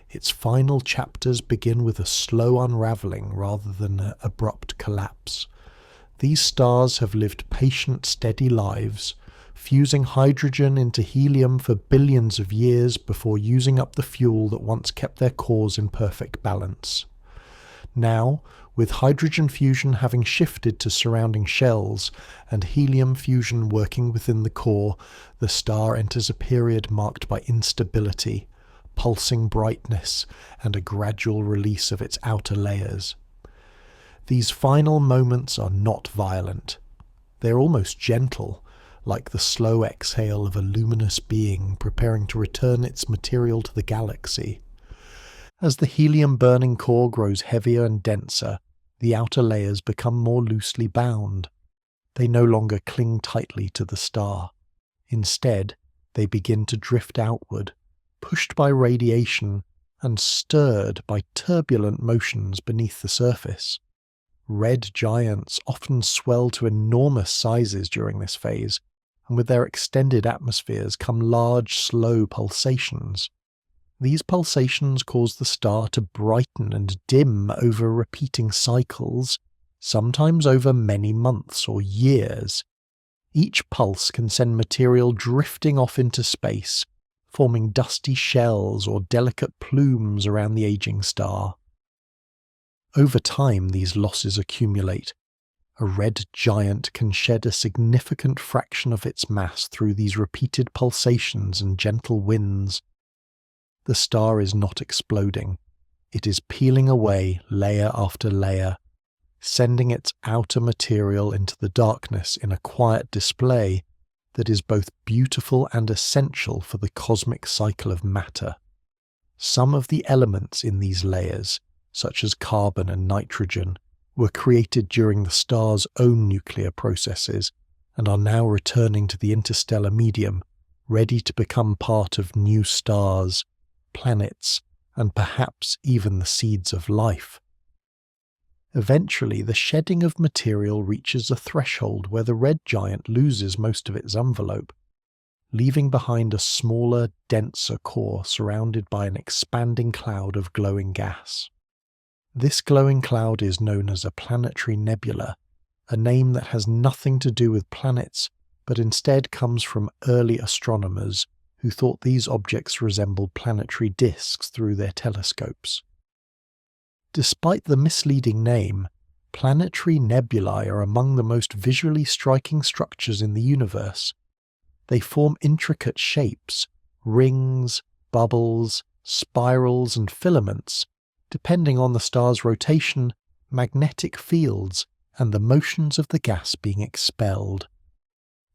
its final chapters begin with a slow unravelling rather than an abrupt collapse. These stars have lived patient, steady lives, fusing hydrogen into helium for billions of years before using up the fuel that once kept their cores in perfect balance. Now, with hydrogen fusion having shifted to surrounding shells and helium fusion working within the core, the star enters a period marked by instability, pulsing brightness, and a gradual release of its outer layers. These final moments are not violent. They're almost gentle, like the slow exhale of a luminous being preparing to return its material to the galaxy. As the helium-burning core grows heavier and denser, the outer layers become more loosely bound. They no longer cling tightly to the star. Instead, they begin to drift outward, pushed by radiation and stirred by turbulent motions beneath the surface. Red giants often swell to enormous sizes during this phase, and with their extended atmospheres come large, slow pulsations. These pulsations cause the star to brighten and dim over repeating cycles, sometimes over many months or years. Each pulse can send material drifting off into space, forming dusty shells or delicate plumes around the aging star. Over time, these losses accumulate. A red giant can shed a significant fraction of its mass through these repeated pulsations and gentle winds. The star is not exploding. It is peeling away layer after layer, sending its outer material into the darkness in a quiet display that is both beautiful and essential for the cosmic cycle of matter. Some of the elements in these layers, such as carbon and nitrogen, were created during the star's own nuclear processes and are now returning to the interstellar medium, ready to become part of new stars, planets, and perhaps even the seeds of life. Eventually, the shedding of material reaches a threshold where the red giant loses most of its envelope, leaving behind a smaller, denser core surrounded by an expanding cloud of glowing gas. This glowing cloud is known as a planetary nebula, a name that has nothing to do with planets, but instead comes from early astronomers who thought these objects resembled planetary disks through their telescopes. Despite the misleading name, planetary nebulae are among the most visually striking structures in the universe. They form intricate shapes, rings, bubbles, spirals, and filaments, depending on the star's rotation, magnetic fields, and the motions of the gas being expelled.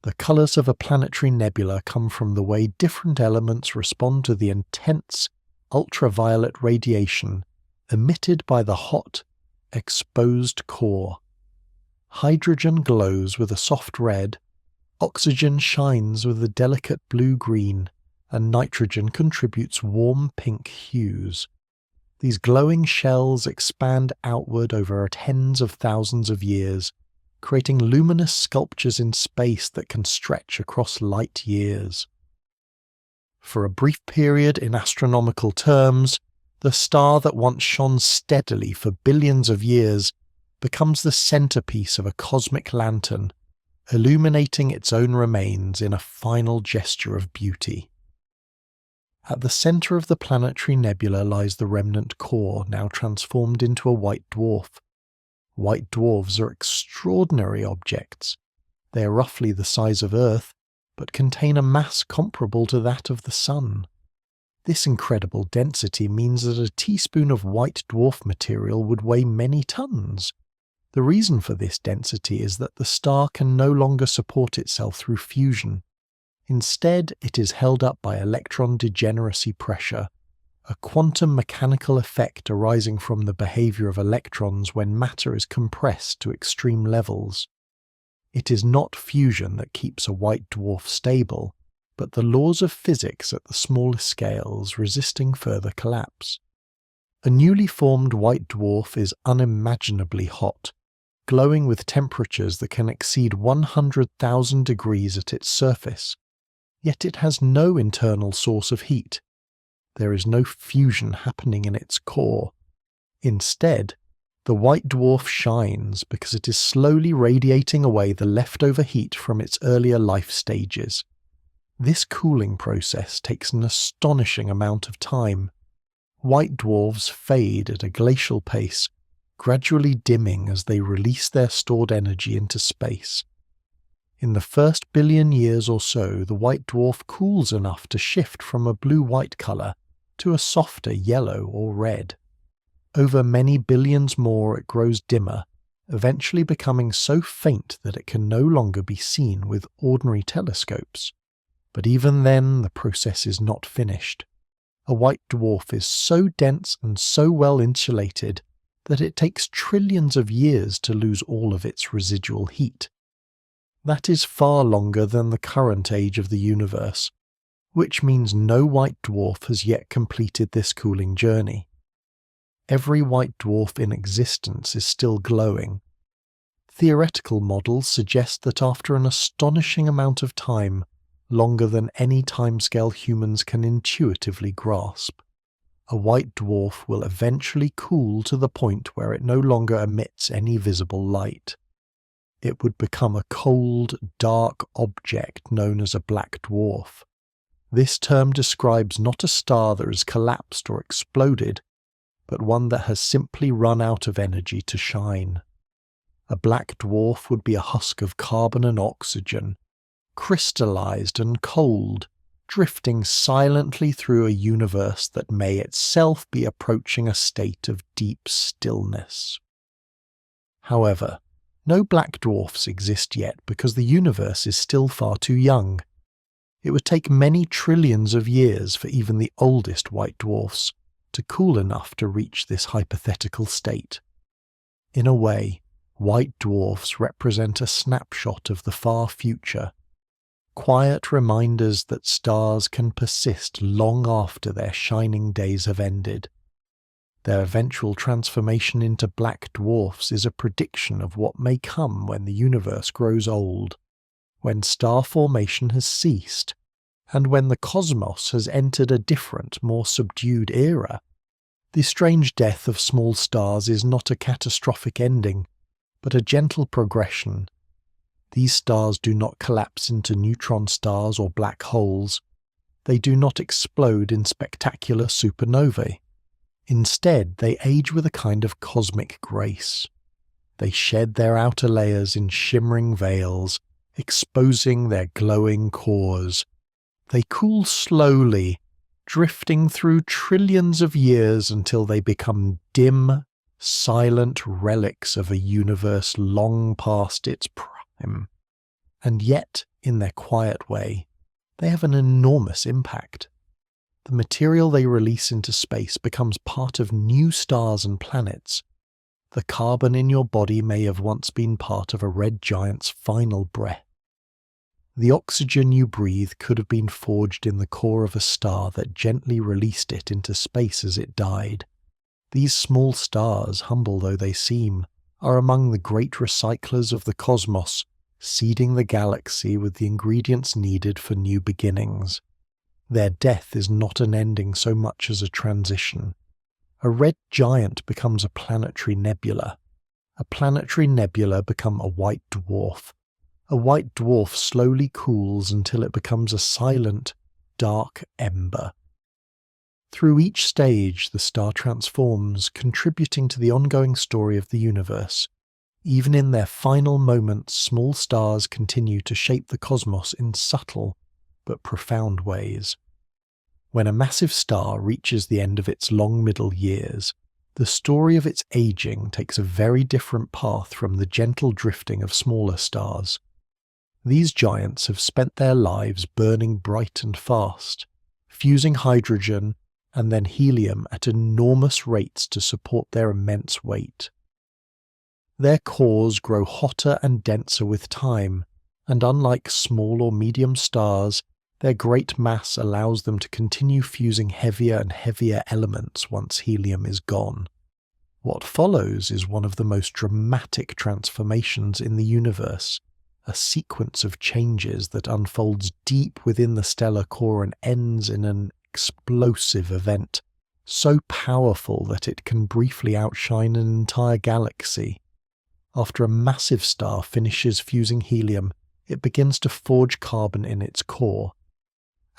The colours of a planetary nebula come from the way different elements respond to the intense, ultraviolet radiation emitted by the hot, exposed core. Hydrogen glows with a soft red, oxygen shines with a delicate blue-green, and nitrogen contributes warm pink hues. These glowing shells expand outward over tens of thousands of years, creating luminous sculptures in space that can stretch across light years. For a brief period in astronomical terms, the star that once shone steadily for billions of years becomes the centerpiece of a cosmic lantern, illuminating its own remains in a final gesture of beauty. At the center of the planetary nebula lies the remnant core, now transformed into a white dwarf. White dwarfs are extraordinary objects. They are roughly the size of Earth, but contain a mass comparable to that of the Sun. This incredible density means that a teaspoon of white dwarf material would weigh many tons. The reason for this density is that the star can no longer support itself through fusion. Instead, it is held up by electron degeneracy pressure, a quantum mechanical effect arising from the behavior of electrons when matter is compressed to extreme levels. It is not fusion that keeps a white dwarf stable, but the laws of physics at the smallest scales resisting further collapse. A newly formed white dwarf is unimaginably hot, glowing with temperatures that can exceed 100,000 degrees at its surface, yet it has no internal source of heat. There is no fusion happening in its core. Instead, the white dwarf shines because it is slowly radiating away the leftover heat from its earlier life stages. This cooling process takes an astonishing amount of time. White dwarfs fade at a glacial pace, gradually dimming as they release their stored energy into space. In the first billion years or so, the white dwarf cools enough to shift from a blue-white colour to a softer yellow or red. Over many billions more it grows dimmer, eventually becoming so faint that it can no longer be seen with ordinary telescopes. But even then, the process is not finished. A white dwarf is so dense and so well insulated that it takes trillions of years to lose all of its residual heat. That is far longer than the current age of the universe, which means no white dwarf has yet completed this cooling journey. Every white dwarf in existence is still glowing. Theoretical models suggest that after an astonishing amount of time, longer than any timescale humans can intuitively grasp, a white dwarf will eventually cool to the point where it no longer emits any visible light. It would become a cold, dark object known as a black dwarf. This term describes not a star that has collapsed or exploded, but one that has simply run out of energy to shine. A black dwarf would be a husk of carbon and oxygen, crystallized and cold, drifting silently through a universe that may itself be approaching a state of deep stillness. However, no black dwarfs exist yet because the universe is still far too young. It would take many trillions of years for even the oldest white dwarfs to cool enough to reach this hypothetical state. In a way, white dwarfs represent a snapshot of the far future, quiet reminders that stars can persist long after their shining days have ended. Their eventual transformation into black dwarfs is a prediction of what may come when the universe grows old, when star formation has ceased, and when the cosmos has entered a different, more subdued era. The strange death of small stars is not a catastrophic ending, but a gentle progression. These stars do not collapse into neutron stars or black holes. They do not explode in spectacular supernovae. Instead, they age with a kind of cosmic grace. They shed their outer layers in shimmering veils, exposing their glowing cores. They cool slowly, drifting through trillions of years until they become dim, silent relics of a universe long past its prime. And yet, in their quiet way, they have an enormous impact. The material they release into space becomes part of new stars and planets. The carbon in your body may have once been part of a red giant's final breath. The oxygen you breathe could have been forged in the core of a star that gently released it into space as it died. These small stars, humble though they seem, are among the great recyclers of the cosmos, seeding the galaxy with the ingredients needed for new beginnings. Their death is not an ending so much as a transition. A red giant becomes a planetary nebula. A planetary nebula becomes a white dwarf. A white dwarf slowly cools until it becomes a silent, dark ember. Through each stage, the star transforms, contributing to the ongoing story of the universe. Even in their final moments, small stars continue to shape the cosmos in subtle but profound ways. When a massive star reaches the end of its long middle years, the story of its aging takes a very different path from the gentle drifting of smaller stars. These giants have spent their lives burning bright and fast, fusing hydrogen and then helium at enormous rates to support their immense weight. Their cores grow hotter and denser with time, and unlike small or medium stars, their great mass allows them to continue fusing heavier and heavier elements once helium is gone. What follows is one of the most dramatic transformations in the universe, a sequence of changes that unfolds deep within the stellar core and ends in an explosive event, so powerful that it can briefly outshine an entire galaxy. After a massive star finishes fusing helium, it begins to forge carbon in its core.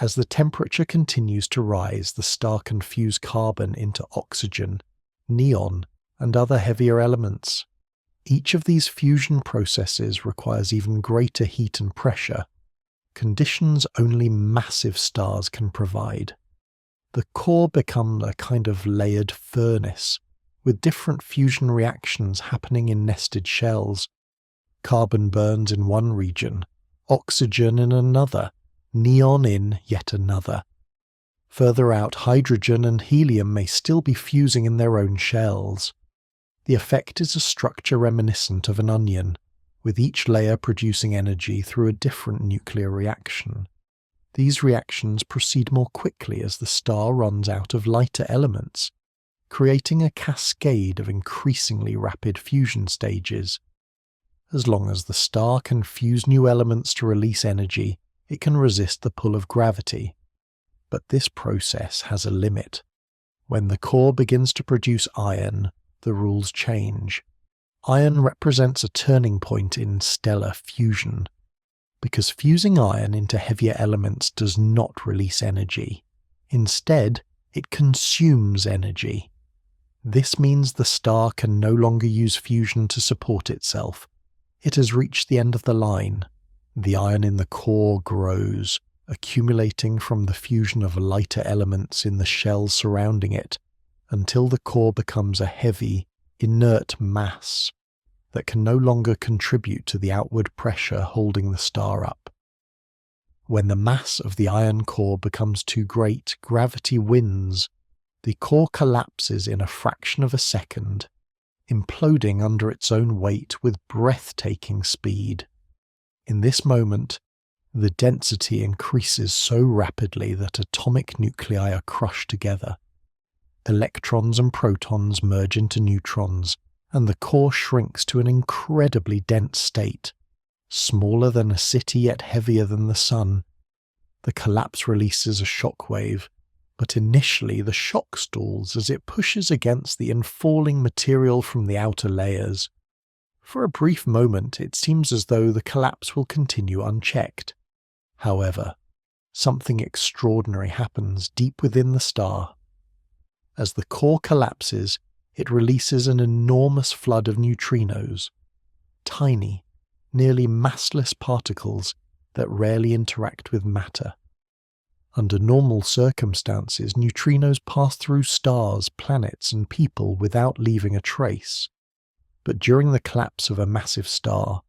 As the temperature continues to rise, the star can fuse carbon into oxygen, neon, and other heavier elements. Each of these fusion processes requires even greater heat and pressure, conditions only massive stars can provide. The core becomes a kind of layered furnace, with different fusion reactions happening in nested shells. Carbon burns in one region, oxygen in another, neon in yet another. Further out, hydrogen and helium may still be fusing in their own shells. The effect is a structure reminiscent of an onion, with each layer producing energy through a different nuclear reaction. These reactions proceed more quickly as the star runs out of lighter elements, creating a cascade of increasingly rapid fusion stages. As long as the star can fuse new elements to release energy, it can resist the pull of gravity. But this process has a limit. When the core begins to produce iron, the rules change. Iron represents a turning point in stellar fusion, because fusing iron into heavier elements does not release energy. Instead, it consumes energy. This means the star can no longer use fusion to support itself. It has reached the end of the line. The iron in the core grows, accumulating from the fusion of lighter elements in the shell surrounding it, until the core becomes a heavy, inert mass that can no longer contribute to the outward pressure holding the star up. When the mass of the iron core becomes too great, gravity wins. The core collapses in a fraction of a second, imploding under its own weight with breathtaking speed. In this moment, the density increases so rapidly that atomic nuclei are crushed together. Electrons and protons merge into neutrons, and the core shrinks to an incredibly dense state, smaller than a city yet heavier than the sun. The collapse releases a shock wave, but initially the shock stalls as it pushes against the infalling material from the outer layers. For a brief moment it seems as though the collapse will continue unchecked. However, something extraordinary happens deep within the star. As the core collapses, it releases an enormous flood of neutrinos, tiny, nearly massless particles that rarely interact with matter. Under normal circumstances, neutrinos pass through stars, planets, and people without leaving a trace. But during the collapse of a massive star,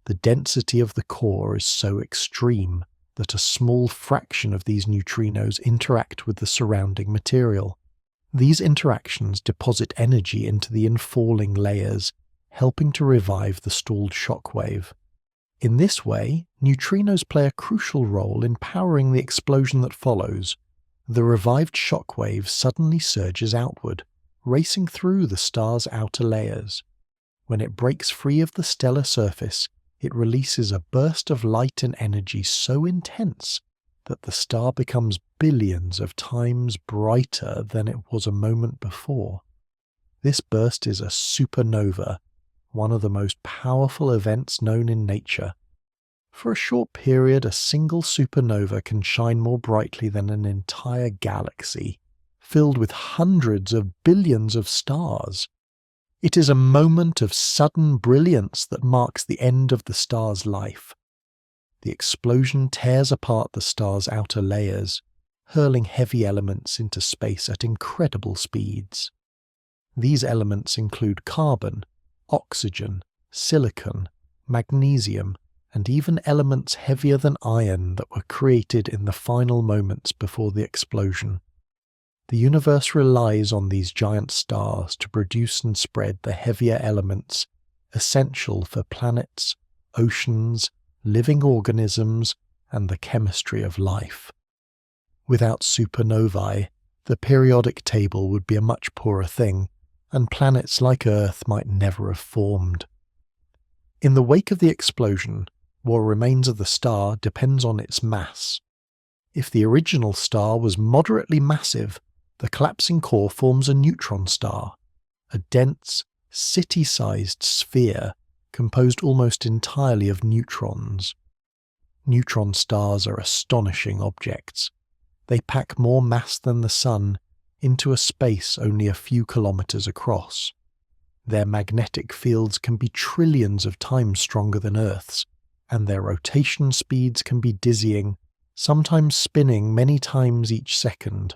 the density of the core is so extreme that a small fraction of these neutrinos interact with the surrounding material. These interactions deposit energy into the infalling layers, helping to revive the stalled shockwave. In this way, neutrinos play a crucial role in powering the explosion that follows. The revived shockwave suddenly surges outward, racing through the star's outer layers. When it breaks free of the stellar surface, it releases a burst of light and energy so intense that the star becomes billions of times brighter than it was a moment before. This burst is a supernova, one of the most powerful events known in nature. For a short period, a single supernova can shine more brightly than an entire galaxy, filled with hundreds of billions of stars. It is a moment of sudden brilliance that marks the end of the star's life. The explosion tears apart the star's outer layers, hurling heavy elements into space at incredible speeds. These elements include carbon, oxygen, silicon, magnesium, and even elements heavier than iron that were created in the final moments before the explosion. The universe relies on these giant stars to produce and spread the heavier elements essential for planets, oceans, living organisms, and the chemistry of life. Without supernovae, the periodic table would be a much poorer thing, and planets like Earth might never have formed. In the wake of the explosion, what remains of the star depends on its mass. If the original star was moderately massive, the collapsing core forms a neutron star, a dense, city-sized sphere composed almost entirely of neutrons. Neutron stars are astonishing objects. They pack more mass than the Sun into a space only a few kilometers across. Their magnetic fields can be trillions of times stronger than Earth's, and their rotation speeds can be dizzying, sometimes spinning many times each second.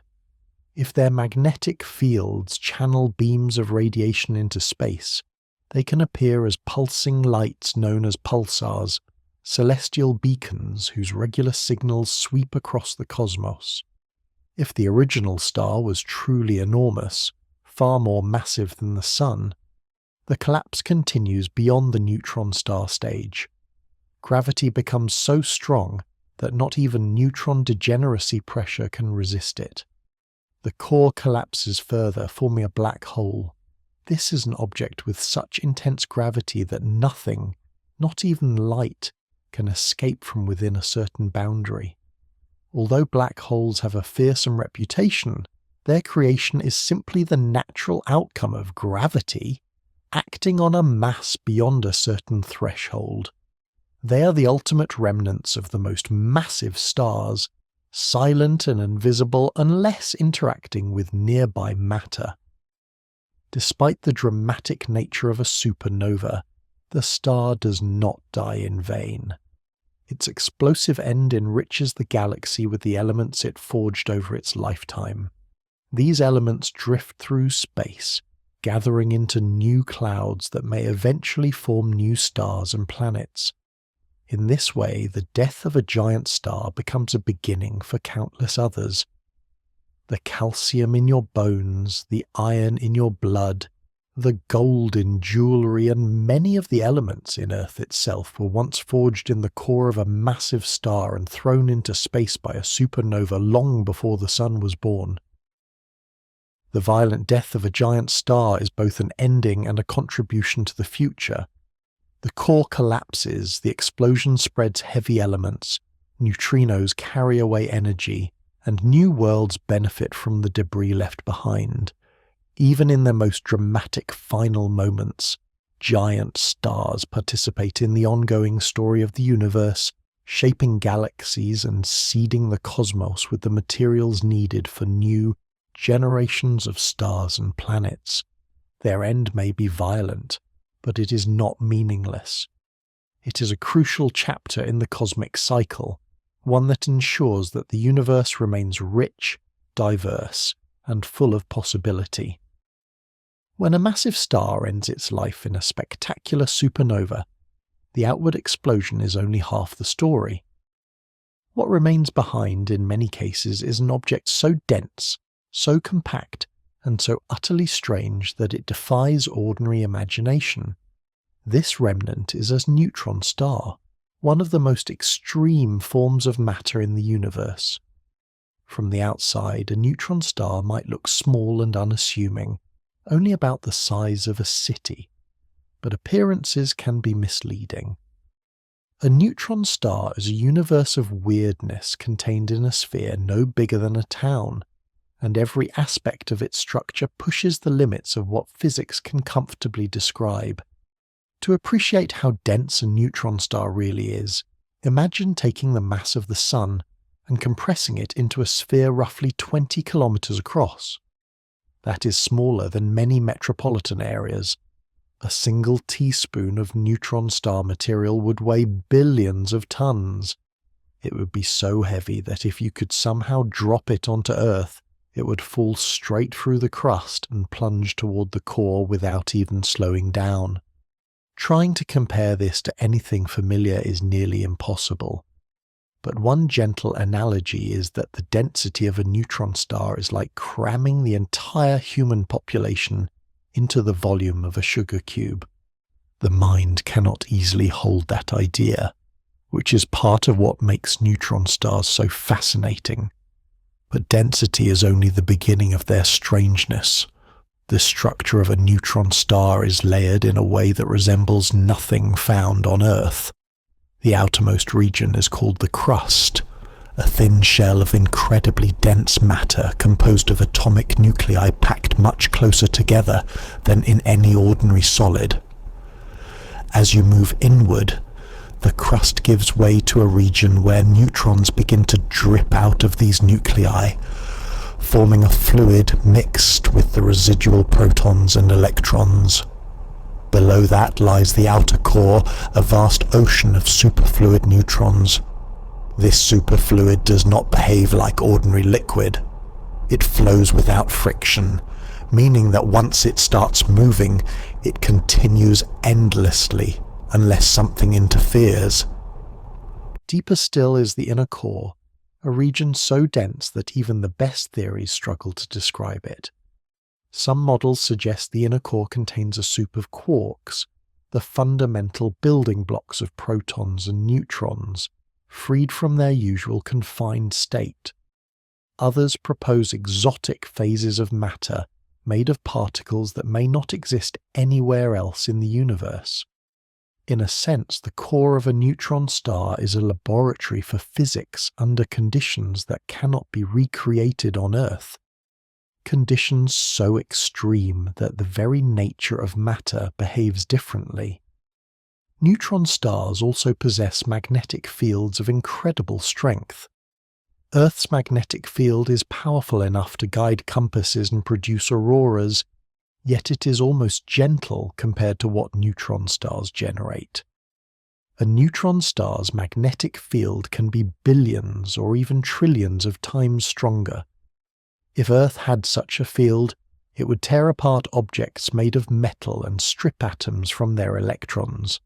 If their magnetic fields channel beams of radiation into space, they can appear as pulsing lights known as pulsars, celestial beacons whose regular signals sweep across the cosmos. If the original star was truly enormous, far more massive than the Sun, The collapse continues beyond the neutron star stage. Gravity becomes so strong that not even neutron degeneracy pressure can resist it. The core collapses further, forming a black hole. This is an object with such intense gravity that nothing, not even light, can escape from within a certain boundary. Although black holes have a fearsome reputation, their creation is simply the natural outcome of gravity acting on a mass beyond a certain threshold. They are the ultimate remnants of the most massive stars, silent and invisible unless interacting with nearby matter. Despite the dramatic nature of a supernova, the star does not die in vain. Its explosive end enriches the galaxy with the elements it forged over its lifetime. These elements drift through space, gathering into new clouds that may eventually form new stars and planets. In this way, the death of a giant star becomes a beginning for countless others. The calcium in your bones, the iron in your blood, the gold in jewellery, and many of the elements in Earth itself were once forged in the core of a massive star and thrown into space by a supernova long before the Sun was born. The violent death of a giant star is both an ending and a contribution to the future. The core collapses, the explosion spreads heavy elements, neutrinos carry away energy, and new worlds benefit from the debris left behind. Even in their most dramatic final moments, giant stars participate in the ongoing story of the universe, shaping galaxies and seeding the cosmos with the materials needed for new generations of stars and planets. Their end may be violent, but it is not meaningless. It is a crucial chapter in the cosmic cycle, one that ensures that the universe remains rich, diverse, and full of possibility. When a massive star ends its life in a spectacular supernova, the outward explosion is only half the story. What remains behind in many cases is an object so dense, so compact, and so utterly strange that it defies ordinary imagination. This remnant is a neutron star, one of the most extreme forms of matter in the universe. From the outside, a neutron star might look small and unassuming, only about the size of a city, but appearances can be misleading. A neutron star is a universe of weirdness contained in a sphere no bigger than a town, and every aspect of its structure pushes the limits of what physics can comfortably describe. To appreciate how dense a neutron star really is, imagine taking the mass of the Sun and compressing it into a sphere roughly 20 kilometers across. That is smaller than many metropolitan areas. A single teaspoon of neutron star material would weigh billions of tons. It would be so heavy that if you could somehow drop it onto Earth, it would fall straight through the crust and plunge toward the core without even slowing down. Trying to compare this to anything familiar is nearly impossible. But one gentle analogy is that the density of a neutron star is like cramming the entire human population into the volume of a sugar cube. The mind cannot easily hold that idea, which is part of what makes neutron stars so fascinating. But density is only the beginning of their strangeness. The structure of a neutron star is layered in a way that resembles nothing found on Earth. The outermost region is called the crust, a thin shell of incredibly dense matter composed of atomic nuclei packed much closer together than in any ordinary solid. As you move inward, the crust gives way to a region where neutrons begin to drip out of these nuclei, forming a fluid mixed with the residual protons and electrons. Below that lies the outer core, a vast ocean of superfluid neutrons. This superfluid does not behave like ordinary liquid. It flows without friction, meaning that once it starts moving, it continues endlessly unless something interferes. Deeper still is the inner core, a region so dense that even the best theories struggle to describe it. Some models suggest the inner core contains a soup of quarks, the fundamental building blocks of protons and neutrons, freed from their usual confined state. Others propose exotic phases of matter made of particles that may not exist anywhere else in the universe. In a sense, the core of a neutron star is a laboratory for physics under conditions that cannot be recreated on Earth. Conditions so extreme that the very nature of matter behaves differently. Neutron stars also possess magnetic fields of incredible strength. Earth's magnetic field is powerful enough to guide compasses and produce auroras, yet it is almost gentle compared to what neutron stars generate. A neutron star's magnetic field can be billions or even trillions of times stronger. If Earth had such a field, it would tear apart objects made of metal and strip atoms from their electrons.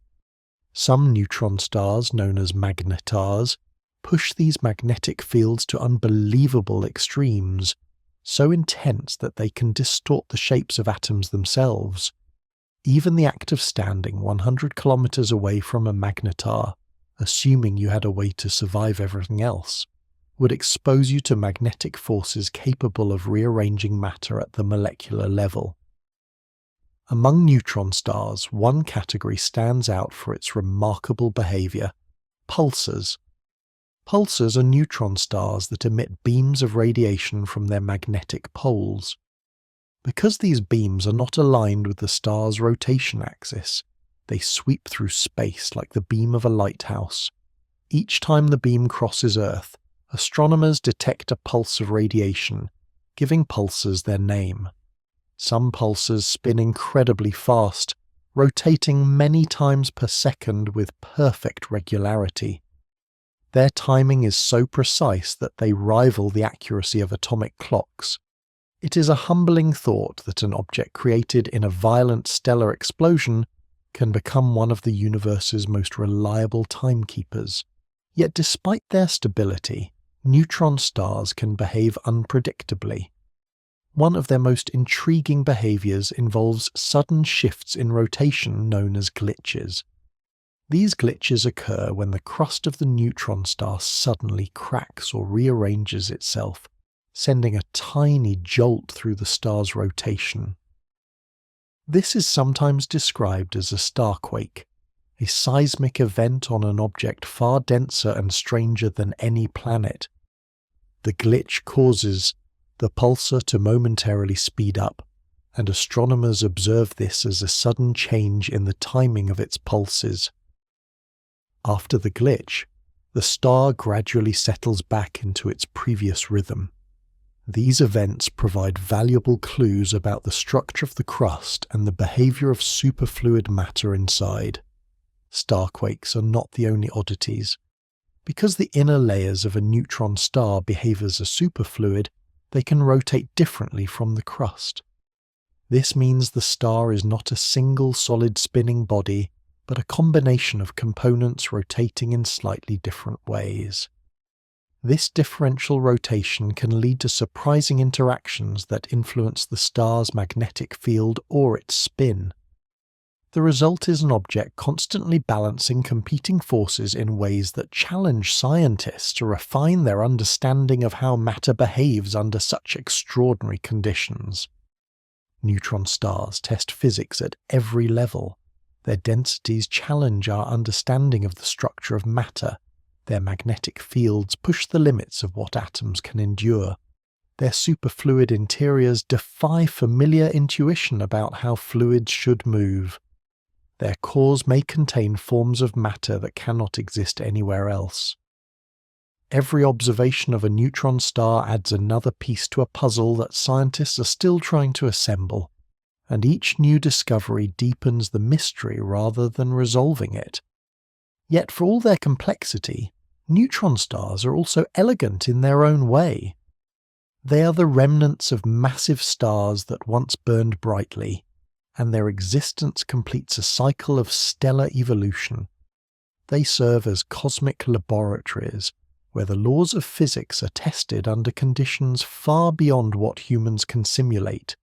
Some neutron stars, known as Magnetars, push these magnetic fields to unbelievable extremes, so intense that they can distort the shapes of atoms themselves. Even the act of standing 100 kilometers away from a magnetar, assuming you had a way to survive everything else, would expose you to magnetic forces capable of rearranging matter at the molecular level. Among neutron stars, one category stands out for its remarkable behavior: pulsars. Pulsars are neutron stars that emit beams of radiation from their magnetic poles. Because these beams are not aligned with the star's rotation axis, they sweep through space like the beam of a lighthouse. Each time the beam crosses Earth, astronomers detect a pulse of radiation, giving pulsars their name. Some pulsars spin incredibly fast, rotating many times per second with perfect regularity. Their timing is so precise that they rival the accuracy of atomic clocks. It is a humbling thought that an object created in a violent stellar explosion can become one of the universe's most reliable timekeepers. Yet despite their stability, neutron stars can behave unpredictably. One of their most intriguing behaviors involves sudden shifts in rotation known as glitches. These glitches occur when the crust of the neutron star suddenly cracks or rearranges itself, sending a tiny jolt through the star's rotation. This is sometimes described as a starquake, a seismic event on an object far denser and stranger than any planet. The glitch causes the pulsar to momentarily speed up, and astronomers observe this as a sudden change in the timing of its pulses. After the glitch, the star gradually settles back into its previous rhythm. These events provide valuable clues about the structure of the crust and the behavior of superfluid matter inside. Starquakes are not the only oddities. Because the inner layers of a neutron star behave as a superfluid, they can rotate differently from the crust. This means the star is not a single solid spinning body, but a combination of components rotating in slightly different ways. This differential rotation can lead to surprising interactions that influence the star's magnetic field or its spin. The result is an object constantly balancing competing forces in ways that challenge scientists to refine their understanding of how matter behaves under such extraordinary conditions. Neutron stars test physics at every level. Their densities challenge our understanding of the structure of matter. Their magnetic fields push the limits of what atoms can endure. Their superfluid interiors defy familiar intuition about how fluids should move. Their cores may contain forms of matter that cannot exist anywhere else. Every observation of a neutron star adds another piece to a puzzle that scientists are still trying to assemble, and each new discovery deepens the mystery rather than resolving it. Yet for all their complexity, neutron stars are also elegant in their own way. They are the remnants of massive stars that once burned brightly, and their existence completes a cycle of stellar evolution. They serve as cosmic laboratories, where the laws of physics are tested under conditions far beyond what humans can simulate.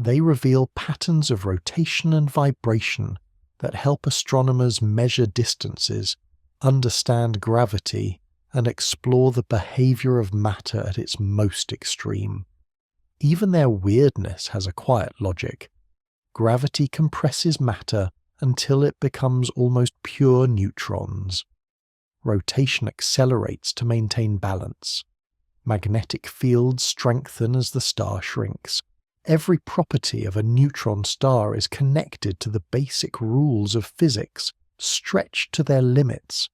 They reveal patterns of rotation and vibration that help astronomers measure distances, understand gravity, and explore the behavior of matter at its most extreme. Even their weirdness has a quiet logic. Gravity compresses matter until it becomes almost pure neutrons. Rotation accelerates to maintain balance. Magnetic fields strengthen as the star shrinks. Every property of a neutron star is connected to the basic rules of physics, stretched to their limits.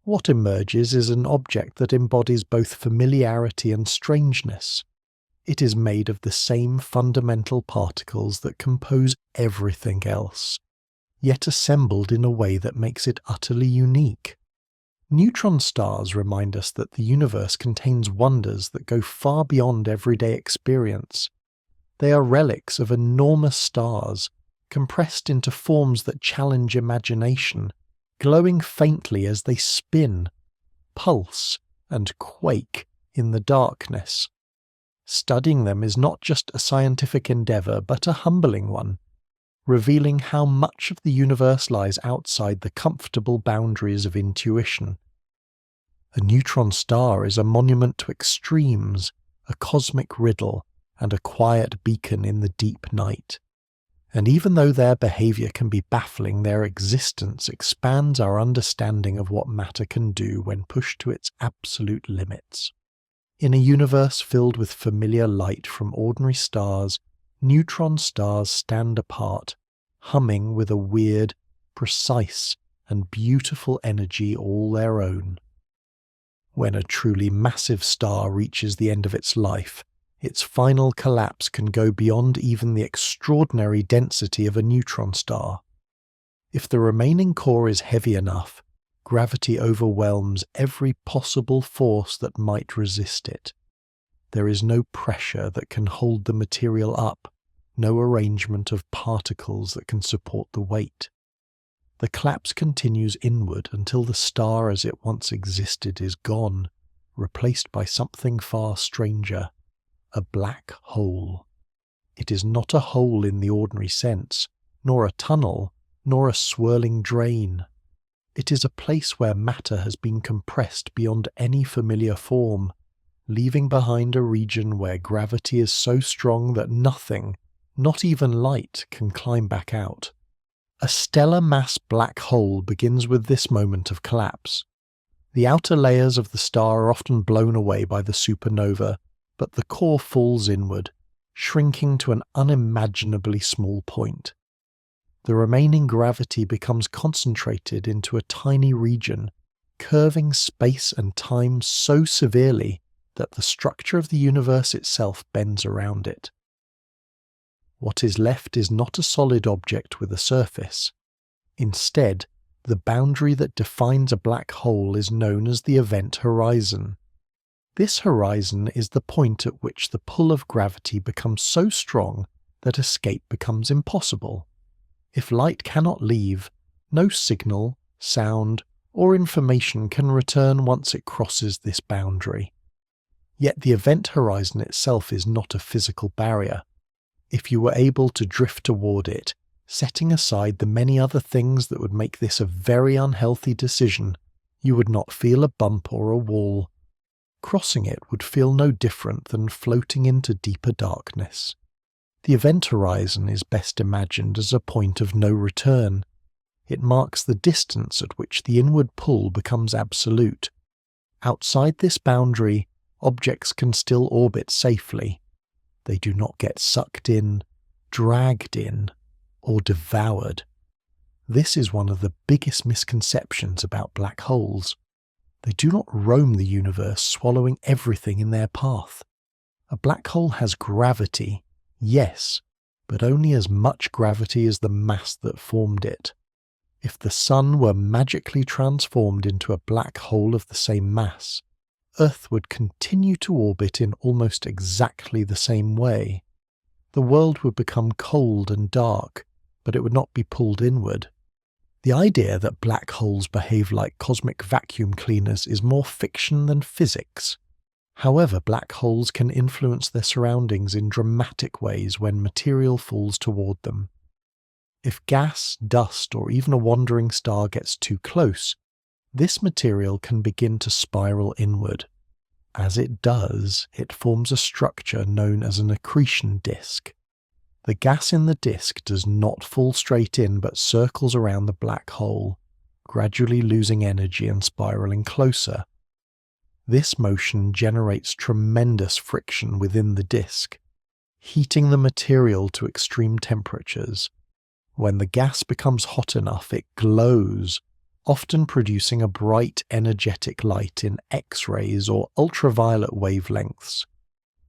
What emerges is an object that embodies both familiarity and strangeness. It is made of the same fundamental particles that compose everything else, yet assembled in a way that makes it utterly unique. Neutron stars remind us that the universe contains wonders that go far beyond everyday experience. They are relics of enormous stars, compressed into forms that challenge imagination, glowing faintly as they spin, pulse, and quake in the darkness. Studying them is not just a scientific endeavour, but a humbling one, revealing how much of the universe lies outside the comfortable boundaries of intuition. A neutron star is a monument to extremes, a cosmic riddle, and a quiet beacon in the deep night. And even though their behaviour can be baffling, their existence expands our understanding of what matter can do when pushed to its absolute limits. In a universe filled with familiar light from ordinary stars, neutron stars stand apart, humming with a weird, precise, and beautiful energy all their own. When a truly massive star reaches the end of its life, its final collapse can go beyond even the extraordinary density of a neutron star. If the remaining core is heavy enough, gravity overwhelms every possible force that might resist it. There is no pressure that can hold the material up, no arrangement of particles that can support the weight. The collapse continues inward until the star as it once existed is gone, replaced by something far stranger, a black hole. It is not a hole in the ordinary sense, nor a tunnel, nor a swirling drain. It is a place where matter has been compressed beyond any familiar form, leaving behind a region where gravity is so strong that nothing, not even light, can climb back out. A stellar mass black hole begins with this moment of collapse. The outer layers of the star are often blown away by the supernova, but the core falls inward, shrinking to an unimaginably small point. The remaining gravity becomes concentrated into a tiny region, curving space and time so severely that the structure of the universe itself bends around it. What is left is not a solid object with a surface. Instead, the boundary that defines a black hole is known as the event horizon. This horizon is the point at which the pull of gravity becomes so strong that escape becomes impossible. If light cannot leave, no signal, sound, or information can return once it crosses this boundary. Yet the event horizon itself is not a physical barrier. If you were able to drift toward it, setting aside the many other things that would make this a very unhealthy decision, you would not feel a bump or a wall. Crossing it would feel no different than floating into deeper darkness. The event horizon is best imagined as a point of no return. It marks the distance at which the inward pull becomes absolute. Outside this boundary, objects can still orbit safely. They do not get sucked in, dragged in, or devoured. This is one of the biggest misconceptions about black holes. They do not roam the universe, swallowing everything in their path. A black hole has gravity, yes, but only as much gravity as the mass that formed it. If the Sun were magically transformed into a black hole of the same mass, Earth would continue to orbit in almost exactly the same way. The world would become cold and dark, but it would not be pulled inward. The idea that black holes behave like cosmic vacuum cleaners is more fiction than physics. However, black holes can influence their surroundings in dramatic ways when material falls toward them. If gas, dust, or even a wandering star gets too close, this material can begin to spiral inward. As it does, it forms a structure known as an accretion disk. The gas in the disk does not fall straight in but circles around the black hole, gradually losing energy and spiraling closer. This motion generates tremendous friction within the disk, heating the material to extreme temperatures. When the gas becomes hot enough, it glows, often producing a bright, energetic light in X-rays or ultraviolet wavelengths.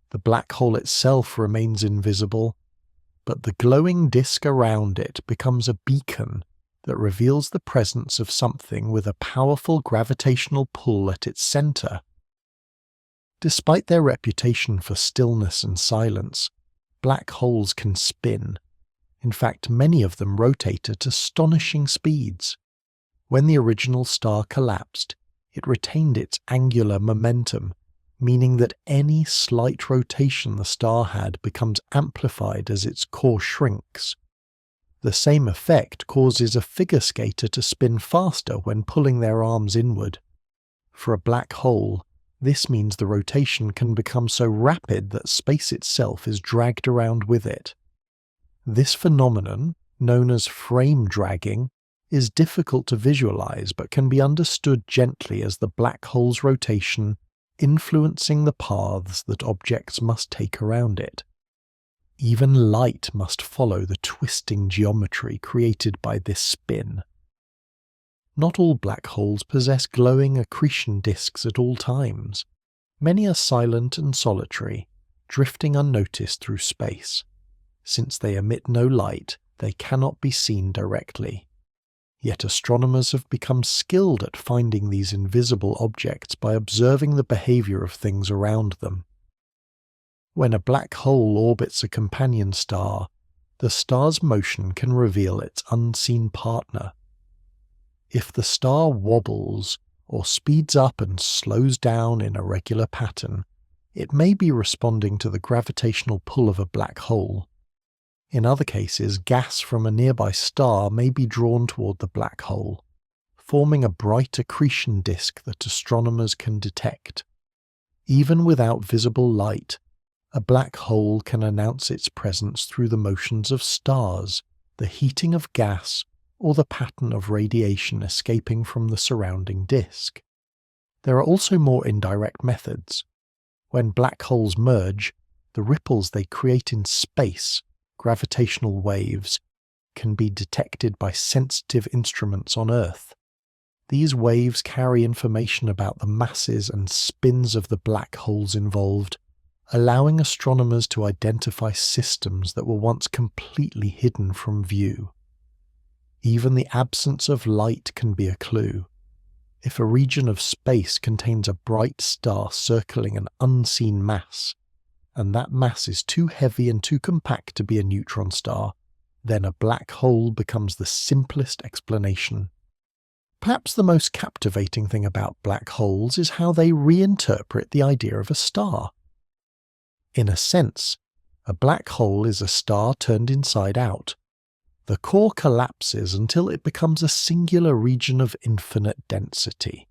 The black hole itself remains invisible, but the glowing disk around it becomes a beacon that reveals the presence of something with a powerful gravitational pull at its center. Despite their reputation for stillness and silence, black holes can spin. In fact, many of them rotate at astonishing speeds. When the original star collapsed, it retained its angular momentum, meaning that any slight rotation the star had becomes amplified as its core shrinks. The same effect causes a figure skater to spin faster when pulling their arms inward. For a black hole, this means the rotation can become so rapid that space itself is dragged around with it. This phenomenon, known as frame dragging, is difficult to visualize but can be understood gently as the black hole's rotation influencing the paths that objects must take around it. Even light must follow the twisting geometry created by this spin. Not all black holes possess glowing accretion disks at all times. Many are silent and solitary, drifting unnoticed through space. Since they emit no light, they cannot be seen directly. Yet astronomers have become skilled at finding these invisible objects by observing the behavior of things around them. When a black hole orbits a companion star, the star's motion can reveal its unseen partner. If the star wobbles or speeds up and slows down in a regular pattern, it may be responding to the gravitational pull of a black hole. In other cases, gas from a nearby star may be drawn toward the black hole, forming a bright accretion disk that astronomers can detect. Even without visible light, a black hole can announce its presence through the motions of stars, the heating of gas, or the pattern of radiation escaping from the surrounding disk. There are also more indirect methods. When black holes merge, the ripples they create in space, gravitational waves, can be detected by sensitive instruments on Earth. These waves carry information about the masses and spins of the black holes involved, allowing astronomers to identify systems that were once completely hidden from view. Even the absence of light can be a clue. If a region of space contains a bright star circling an unseen mass, and that mass is too heavy and too compact to be a neutron star, then a black hole becomes the simplest explanation. Perhaps the most captivating thing about black holes is how they reinterpret the idea of a star. In a sense, a black hole is a star turned inside out. The core collapses until it becomes a singular region of infinite density,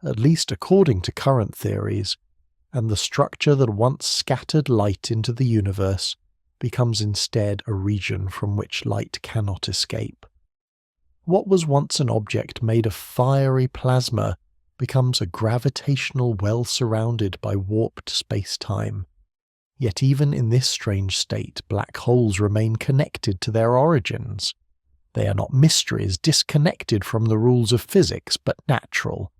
at least according to current theories, and the structure that once scattered light into the universe becomes instead a region from which light cannot escape. What was once an object made of fiery plasma becomes a gravitational well surrounded by warped space-time. Yet even in this strange state, black holes remain connected to their origins. They are not mysteries disconnected from the rules of physics, but natural,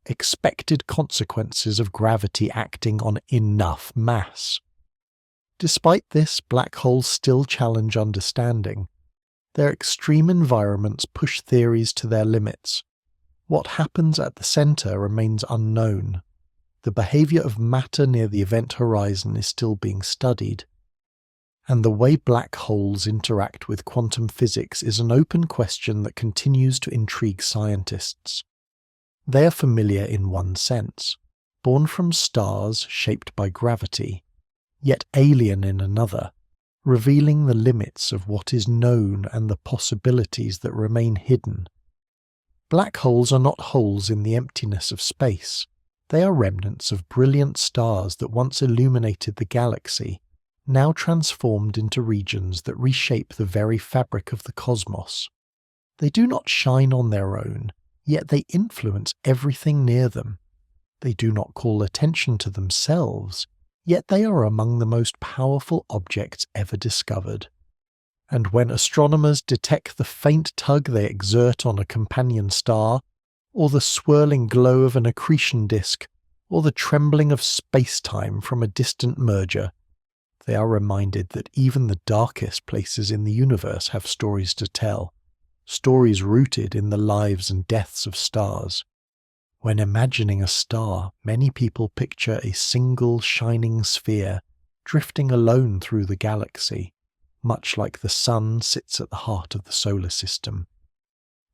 expected consequences of gravity acting on enough mass. Despite this, black holes still challenge understanding. Their extreme environments push theories to their limits. What happens at the center remains unknown. The behavior of matter near the event horizon is still being studied. And the way black holes interact with quantum physics is an open question that continues to intrigue scientists. They are familiar in one sense. born from stars shaped by gravity, yet alien in another, revealing the limits of what is known and the possibilities that remain hidden. Black holes are not holes in the emptiness of space. They are remnants of brilliant stars that once illuminated the galaxy, now transformed into regions that reshape the very fabric of the cosmos. They do not shine on their own, yet they influence everything near them. They do not call attention to themselves, yet they are among the most powerful objects ever discovered. And when astronomers detect the faint tug they exert on a companion star, or the swirling glow of an accretion disk, or the trembling of space-time from a distant merger, they are reminded that even the darkest places in the universe have stories to tell, stories rooted in the lives and deaths of stars. When imagining a star, many people picture a single shining sphere drifting alone through the galaxy, much like the sun sits at the heart of the solar system.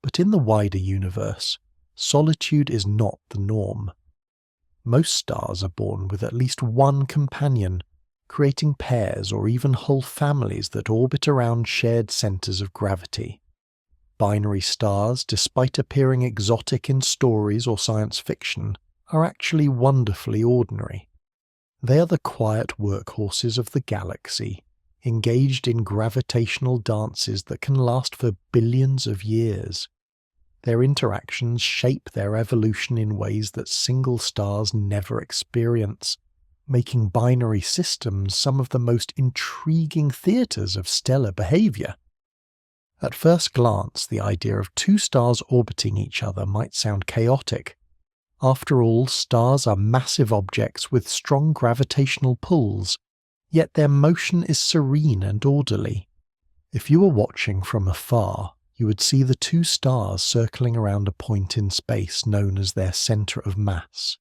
But in the wider universe, solitude is not the norm. Most stars are born with at least one companion, creating pairs or even whole families that orbit around shared centers of gravity. Binary stars, despite appearing exotic in stories or science fiction, are actually wonderfully ordinary. They are the quiet workhorses of the galaxy, engaged in gravitational dances that can last for billions of years. Their interactions shape their evolution in ways that single stars never experience, making binary systems some of the most intriguing theatres of stellar behaviour. At first glance, the idea of two stars orbiting each other might sound chaotic. After all, stars are massive objects with strong gravitational pulls, yet their motion is serene and orderly. If you were watching from afar, you would see the two stars circling around a point in space known as their centre of mass.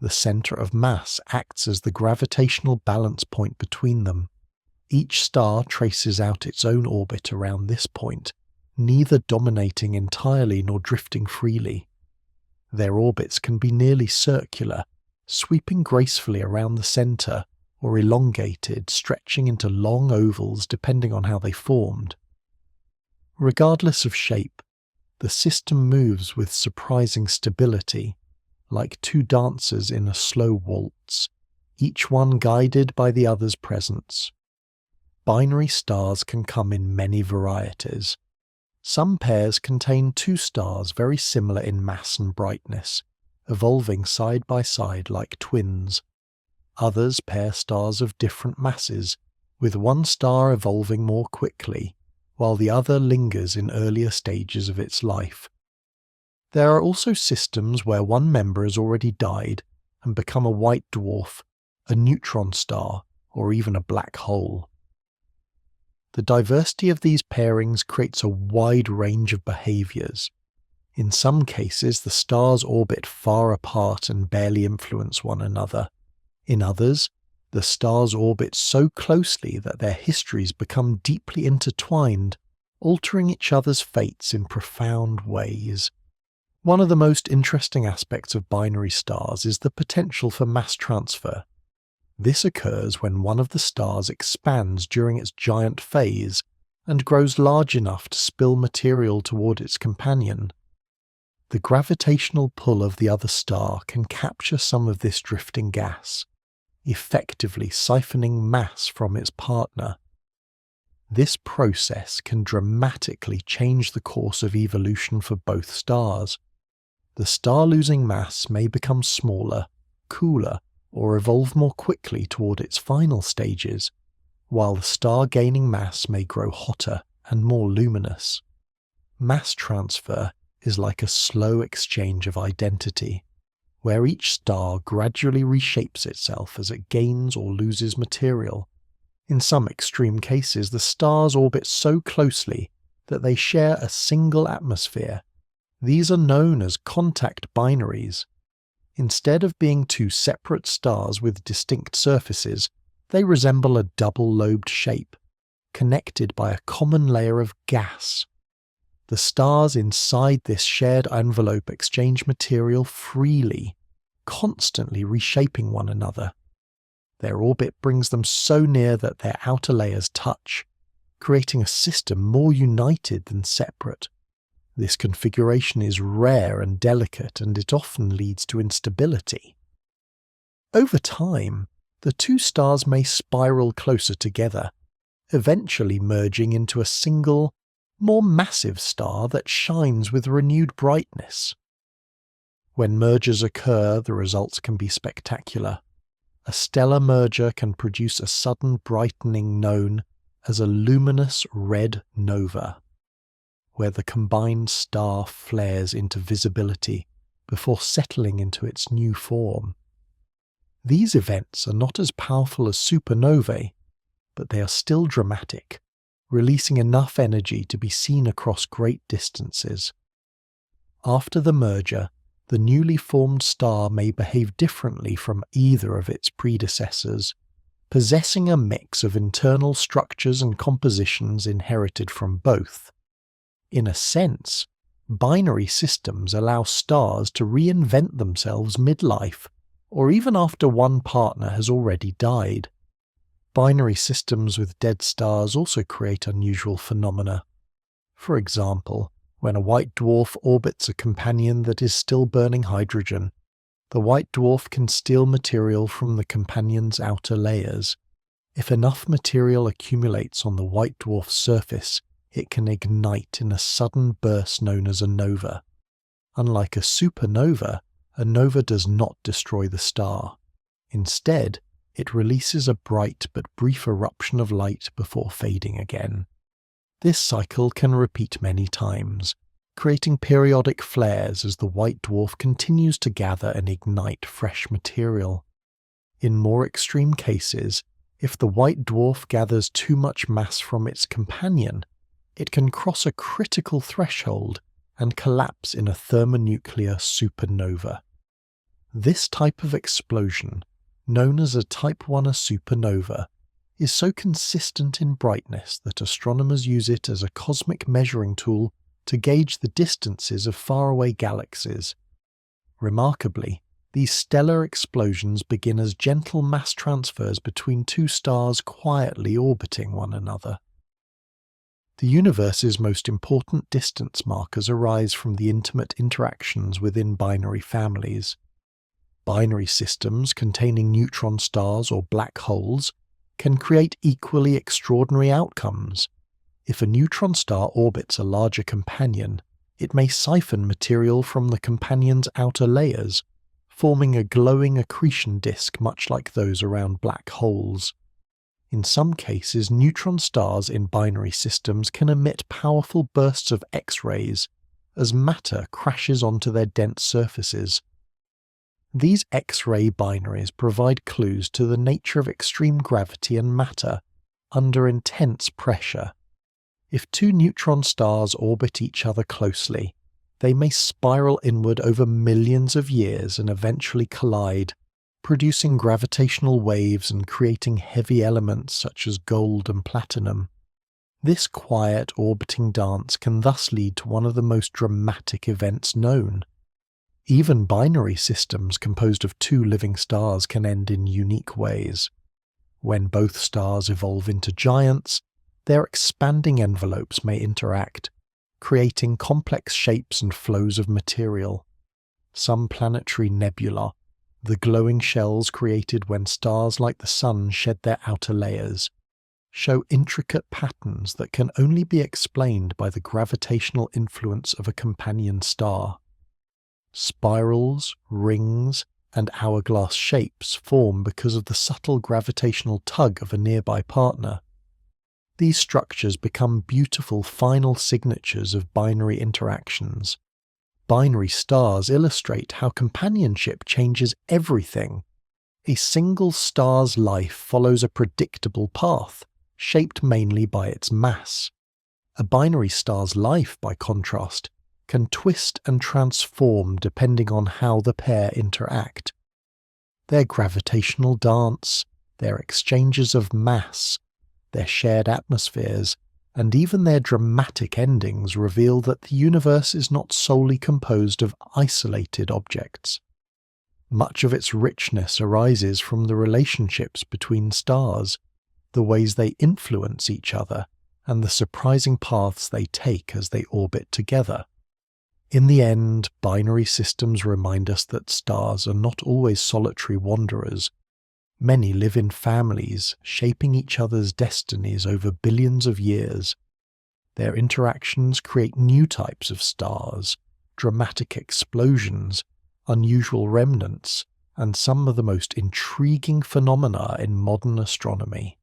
The centre of mass acts as the gravitational balance point between them. Each star traces out its own orbit around this point, neither dominating entirely nor drifting freely. Their orbits can be nearly circular, sweeping gracefully around the centre, or elongated, stretching into long ovals depending on how they formed. Regardless of shape, the system moves with surprising stability, like two dancers in a slow waltz, each one guided by the other's presence. Binary stars can come in many varieties. Some pairs contain two stars very similar in mass and brightness, evolving side by side like twins. Others pair stars of different masses, with one star evolving more quickly, while the other lingers in earlier stages of its life. There are also systems where one member has already died and become a white dwarf, a neutron star, or even a black hole. The diversity of these pairings creates a wide range of behaviours. In some cases, the stars orbit far apart and barely influence one another. In others, the stars orbit so closely that their histories become deeply intertwined, altering each other's fates in profound ways. One of the most interesting aspects of binary stars is the potential for mass transfer. This occurs when one of the stars expands during its giant phase and grows large enough to spill material toward its companion. The gravitational pull of the other star can capture some of this drifting gas, effectively siphoning mass from its partner. This process can dramatically change the course of evolution for both stars. The star losing mass may become smaller, cooler, or evolve more quickly toward its final stages, while the star gaining mass may grow hotter and more luminous. Mass transfer is like a slow exchange of identity, where each star gradually reshapes itself as it gains or loses material. In some extreme cases, the stars orbit so closely that they share a single atmosphere. These are known as contact binaries. Instead of being two separate stars with distinct surfaces, they resemble a double-lobed shape, connected by a common layer of gas. The stars inside this shared envelope exchange material freely, constantly reshaping one another. Their orbit brings them so near that their outer layers touch, creating a system more united than separate. This configuration is rare and delicate, and it often leads to instability. Over time, the two stars may spiral closer together, eventually merging into a single, more massive star that shines with renewed brightness. When mergers occur, the results can be spectacular. A stellar merger can produce a sudden brightening known as a luminous red nova, where the combined star flares into visibility before settling into its new form. These events are not as powerful as supernovae, but they are still dramatic, releasing enough energy to be seen across great distances. After the merger, the newly formed star may behave differently from either of its predecessors, possessing a mix of internal structures and compositions inherited from both. In a sense, binary systems allow stars to reinvent themselves midlife, or even after one partner has already died. Binary systems with dead stars also create unusual phenomena. For example, when a white dwarf orbits a companion that is still burning hydrogen, the white dwarf can steal material from the companion's outer layers. If enough material accumulates on the white dwarf's surface, it can ignite in a sudden burst known as a nova. Unlike a supernova, a nova does not destroy the star. Instead, it releases a bright but brief eruption of light before fading again. This cycle can repeat many times, creating periodic flares as the white dwarf continues to gather and ignite fresh material. In more extreme cases, if the white dwarf gathers too much mass from its companion, it can cross a critical threshold and collapse in a thermonuclear supernova. This type of explosion, known as a Type 1a supernova, is so consistent in brightness that astronomers use it as a cosmic measuring tool to gauge the distances of faraway galaxies. Remarkably, these stellar explosions begin as gentle mass transfers between two stars quietly orbiting one another. The universe's most important distance markers arise from the intimate interactions within binary families. Binary systems containing neutron stars or black holes can create equally extraordinary outcomes. If a neutron star orbits a larger companion, it may siphon material from the companion's outer layers, forming a glowing accretion disk much like those around black holes. In some cases, neutron stars in binary systems can emit powerful bursts of X-rays as matter crashes onto their dense surfaces. These X-ray binaries provide clues to the nature of extreme gravity and matter under intense pressure. If two neutron stars orbit each other closely, they may spiral inward over millions of years and eventually collide, producing gravitational waves and creating heavy elements such as gold and platinum. This quiet orbiting dance can thus lead to one of the most dramatic events known. Even binary systems composed of two living stars can end in unique ways. When both stars evolve into giants, their expanding envelopes may interact, creating complex shapes and flows of material. Some planetary nebulae, the glowing shells created when stars like the Sun shed their outer layers, show intricate patterns that can only be explained by the gravitational influence of a companion star. Spirals, rings, and hourglass shapes form because of the subtle gravitational tug of a nearby partner. These structures become beautiful final signatures of binary interactions. Binary stars illustrate how companionship changes everything. A single star's life follows a predictable path, shaped mainly by its mass. A binary star's life, by contrast, can twist and transform depending on how the pair interact. Their gravitational dance, their exchanges of mass, their shared atmospheres, and even their dramatic endings reveal that the universe is not solely composed of isolated objects. Much of its richness arises from the relationships between stars, the ways they influence each other, and the surprising paths they take as they orbit together. In the end, binary systems remind us that stars are not always solitary wanderers. Many live in families, shaping each other's destinies over billions of years. Their interactions create new types of stars, dramatic explosions, unusual remnants, and some of the most intriguing phenomena in modern astronomy.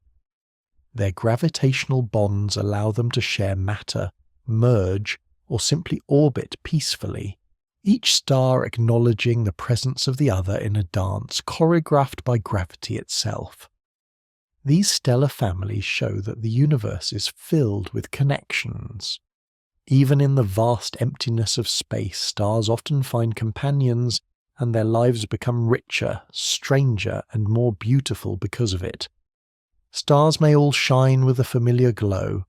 Their gravitational bonds allow them to share matter, merge, or simply orbit peacefully, each star acknowledging the presence of the other in a dance choreographed by gravity itself. These stellar families show that the universe is filled with connections. Even in the vast emptiness of space, stars often find companions, and their lives become richer, stranger, and more beautiful because of it. Stars may all shine with a familiar glow,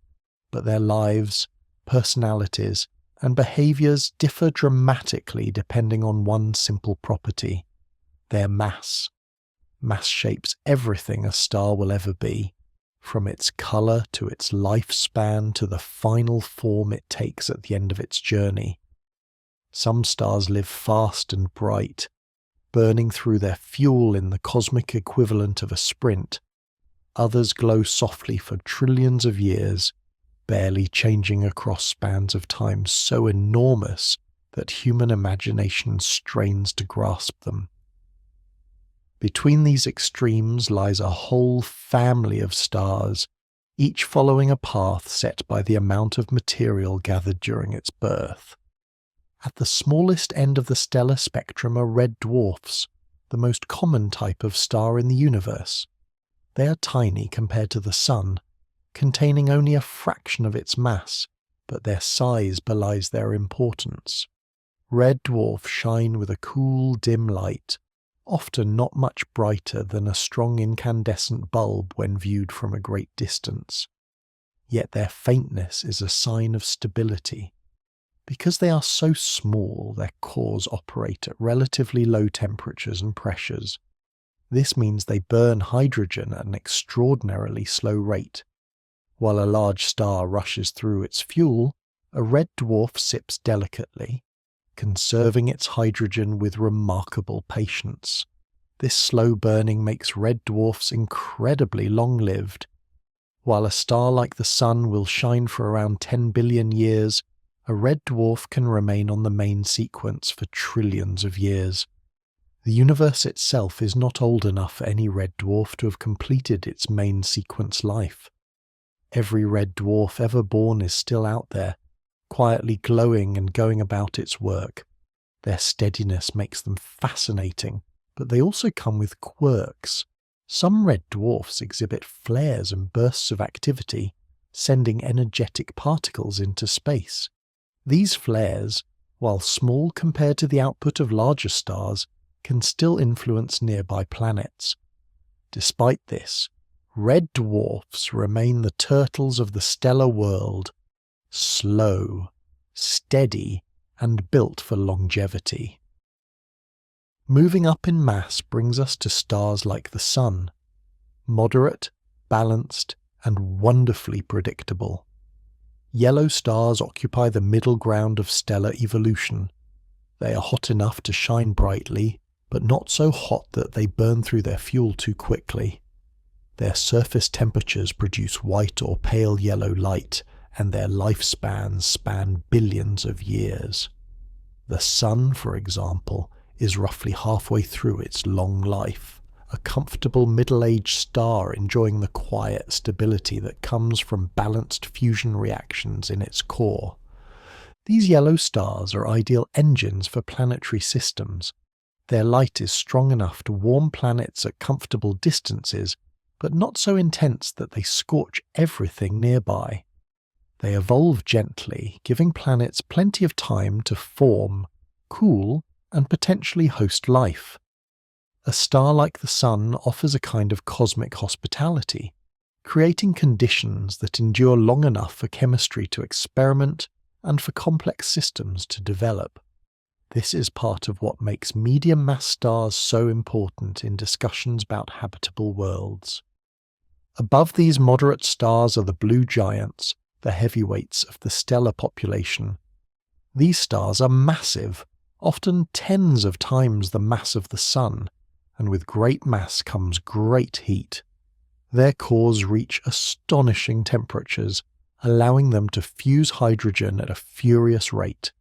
but their lives, personalities, and behaviours differ dramatically depending on one simple property: their mass. Mass shapes everything a star will ever be, from its colour to its lifespan to the final form it takes at the end of its journey. Some stars live fast and bright, burning through their fuel in the cosmic equivalent of a sprint. Others glow softly for trillions of years, barely changing across spans of time so enormous that human imagination strains to grasp them. Between these extremes lies a whole family of stars, each following a path set by the amount of material gathered during its birth. At the smallest end of the stellar spectrum are red dwarfs, the most common type of star in the universe. They are tiny compared to the Sun, containing only a fraction of its mass, but their size belies their importance. Red dwarfs shine with a cool, dim light, often not much brighter than a strong incandescent bulb when viewed from a great distance. Yet their faintness is a sign of stability. Because they are so small, their cores operate at relatively low temperatures and pressures. This means they burn hydrogen at an extraordinarily slow rate. While a large star rushes through its fuel, a red dwarf sips delicately, conserving its hydrogen with remarkable patience. This slow burning makes red dwarfs incredibly long-lived. While a star like the Sun will shine for around 10 billion years, a red dwarf can remain on the main sequence for trillions of years. The universe itself is not old enough for any red dwarf to have completed its main sequence life. Every red dwarf ever born is still out there, quietly glowing and going about its work. Their steadiness makes them fascinating, but they also come with quirks. Some red dwarfs exhibit flares and bursts of activity, sending energetic particles into space. These flares, while small compared to the output of larger stars, can still influence nearby planets. Despite this, red dwarfs remain the turtles of the stellar world, slow, steady, and built for longevity. Moving up in mass brings us to stars like the Sun, moderate, balanced, and wonderfully predictable. Yellow stars occupy the middle ground of stellar evolution. They are hot enough to shine brightly, but not so hot that they burn through their fuel too quickly. Their surface temperatures produce white or pale yellow light, and their lifespans span billions of years. The Sun, for example, is roughly halfway through its long life, a comfortable middle-aged star enjoying the quiet stability that comes from balanced fusion reactions in its core. These yellow stars are ideal engines for planetary systems. Their light is strong enough to warm planets at comfortable distances, but not so intense that they scorch everything nearby. They evolve gently, giving planets plenty of time to form, cool, and potentially host life. A star like the Sun offers a kind of cosmic hospitality, creating conditions that endure long enough for chemistry to experiment and for complex systems to develop. This is part of what makes medium-mass stars so important in discussions about habitable worlds. Above these moderate stars are the blue giants, the heavyweights of the stellar population. These stars are massive, often tens of times the mass of the Sun, and with great mass comes great heat. Their cores reach astonishing temperatures, allowing them to fuse hydrogen at a furious rate.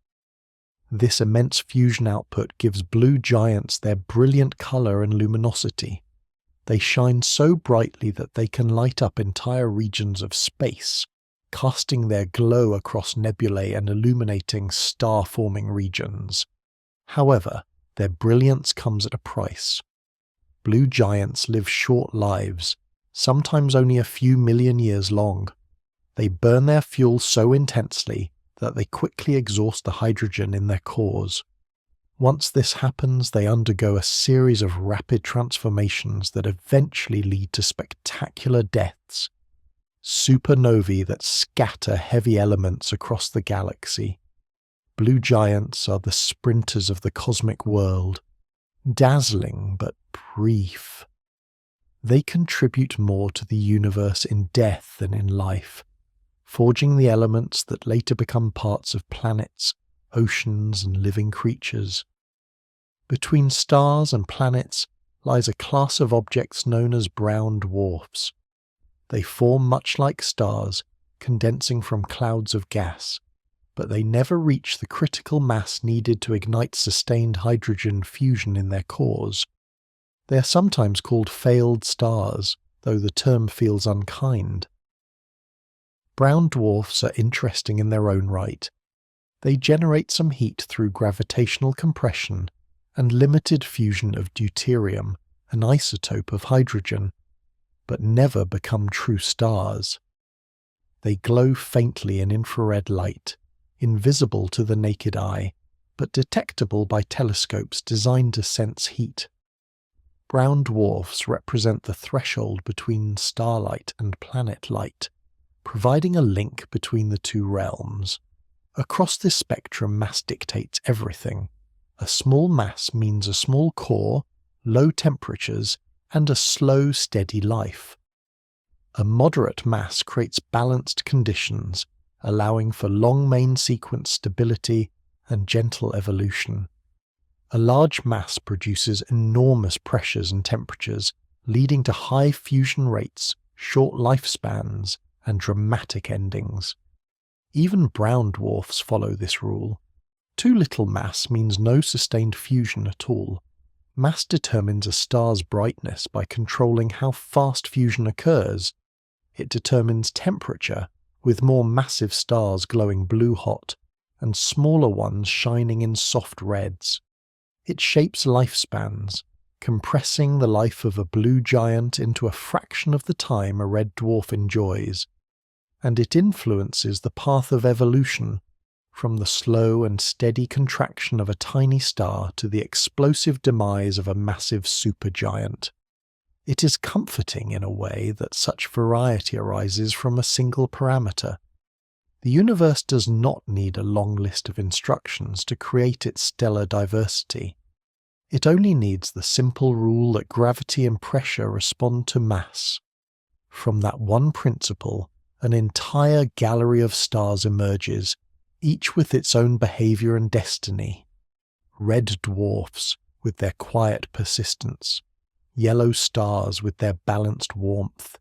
This immense fusion output gives blue giants their brilliant colour and luminosity. They shine so brightly that they can light up entire regions of space, casting their glow across nebulae and illuminating star-forming regions. However, their brilliance comes at a price. Blue giants live short lives, sometimes only a few million years long. They burn their fuel so intensely that they quickly exhaust the hydrogen in their cores. Once this happens, they undergo a series of rapid transformations that eventually lead to spectacular deaths. Supernovae that scatter heavy elements across the galaxy. Blue giants are the sprinters of the cosmic world. Dazzling but brief. They contribute more to the universe in death than in life, forging the elements that later become parts of planets, oceans, and living creatures. Between stars and planets lies a class of objects known as brown dwarfs. They form much like stars, condensing from clouds of gas, but they never reach the critical mass needed to ignite sustained hydrogen fusion in their cores. They are sometimes called failed stars, though the term feels unkind. Brown dwarfs are interesting in their own right. They generate some heat through gravitational compression and limited fusion of deuterium, an isotope of hydrogen, but never become true stars. They glow faintly in infrared light, invisible to the naked eye, but detectable by telescopes designed to sense heat. Brown dwarfs represent the threshold between starlight and planet light, providing a link between the two realms. Across this spectrum, mass dictates everything. A small mass means a small core, low temperatures, and a slow, steady life. A moderate mass creates balanced conditions, allowing for long main sequence stability and gentle evolution. A large mass produces enormous pressures and temperatures, leading to high fusion rates, short lifespans, and dramatic endings. Even brown dwarfs follow this rule. Too little mass means no sustained fusion at all. Mass determines a star's brightness by controlling how fast fusion occurs. It determines temperature, with more massive stars glowing blue-hot, and smaller ones shining in soft reds. It shapes lifespans, compressing the life of a blue giant into a fraction of the time a red dwarf enjoys. And it influences the path of evolution, from the slow and steady contraction of a tiny star to the explosive demise of a massive supergiant. It is comforting in a way that such variety arises from a single parameter. The universe does not need a long list of instructions to create its stellar diversity. It only needs the simple rule that gravity and pressure respond to mass. From that one principle, an entire gallery of stars emerges, each with its own behaviour and destiny. Red dwarfs, with their quiet persistence. Yellow stars with their balanced warmth.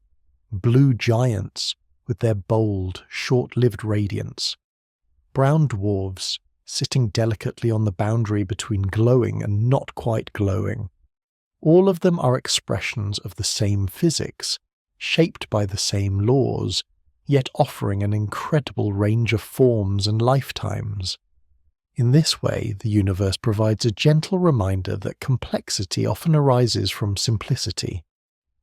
Blue giants, with their bold, short-lived radiance. Brown dwarfs, sitting delicately on the boundary between glowing and not quite glowing. All of them are expressions of the same physics, shaped by the same laws, yet offering an incredible range of forms and lifetimes. In this way, the universe provides a gentle reminder that complexity often arises from simplicity.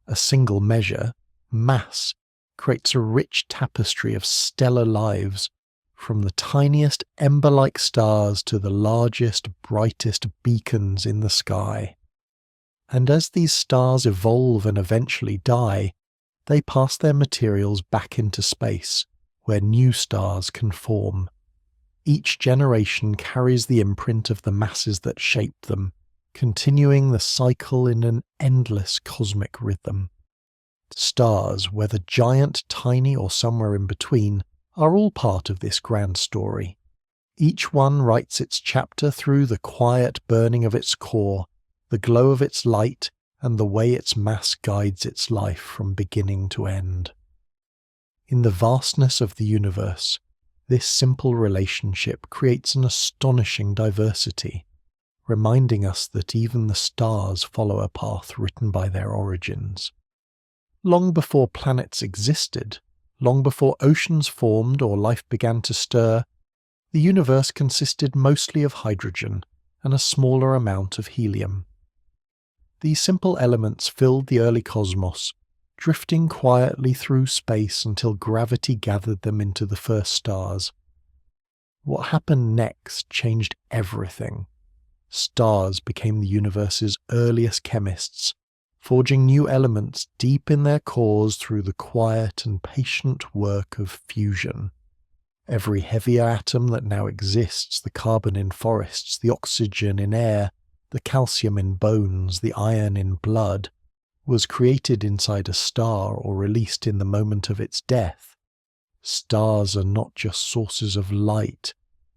A single measure, mass, creates a rich tapestry of stellar lives, from the tiniest ember-like stars to the largest, brightest beacons in the sky. And as these stars evolve and eventually die, they pass their materials back into space, where new stars can form. Each generation carries the imprint of the masses that shaped them, continuing the cycle in an endless cosmic rhythm. Stars, whether giant, tiny, or somewhere in between, are all part of this grand story. Each one writes its chapter through the quiet burning of its core, the glow of its light, and the way its mass guides its life from beginning to end. In the vastness of the universe, this simple relationship creates an astonishing diversity, reminding us that even the stars follow a path written by their origins. Long before planets existed, long before oceans formed or life began to stir, the universe consisted mostly of hydrogen and a smaller amount of helium. These simple elements filled the early cosmos, drifting quietly through space until gravity gathered them into the first stars. What happened next changed everything. Stars became the universe's earliest chemists, forging new elements deep in their cores through the quiet and patient work of fusion. Every heavier atom that now exists, the carbon in forests, the oxygen in air, the calcium in bones, the iron in blood, was created inside a star or released in the moment of its death. Stars are not just sources of light,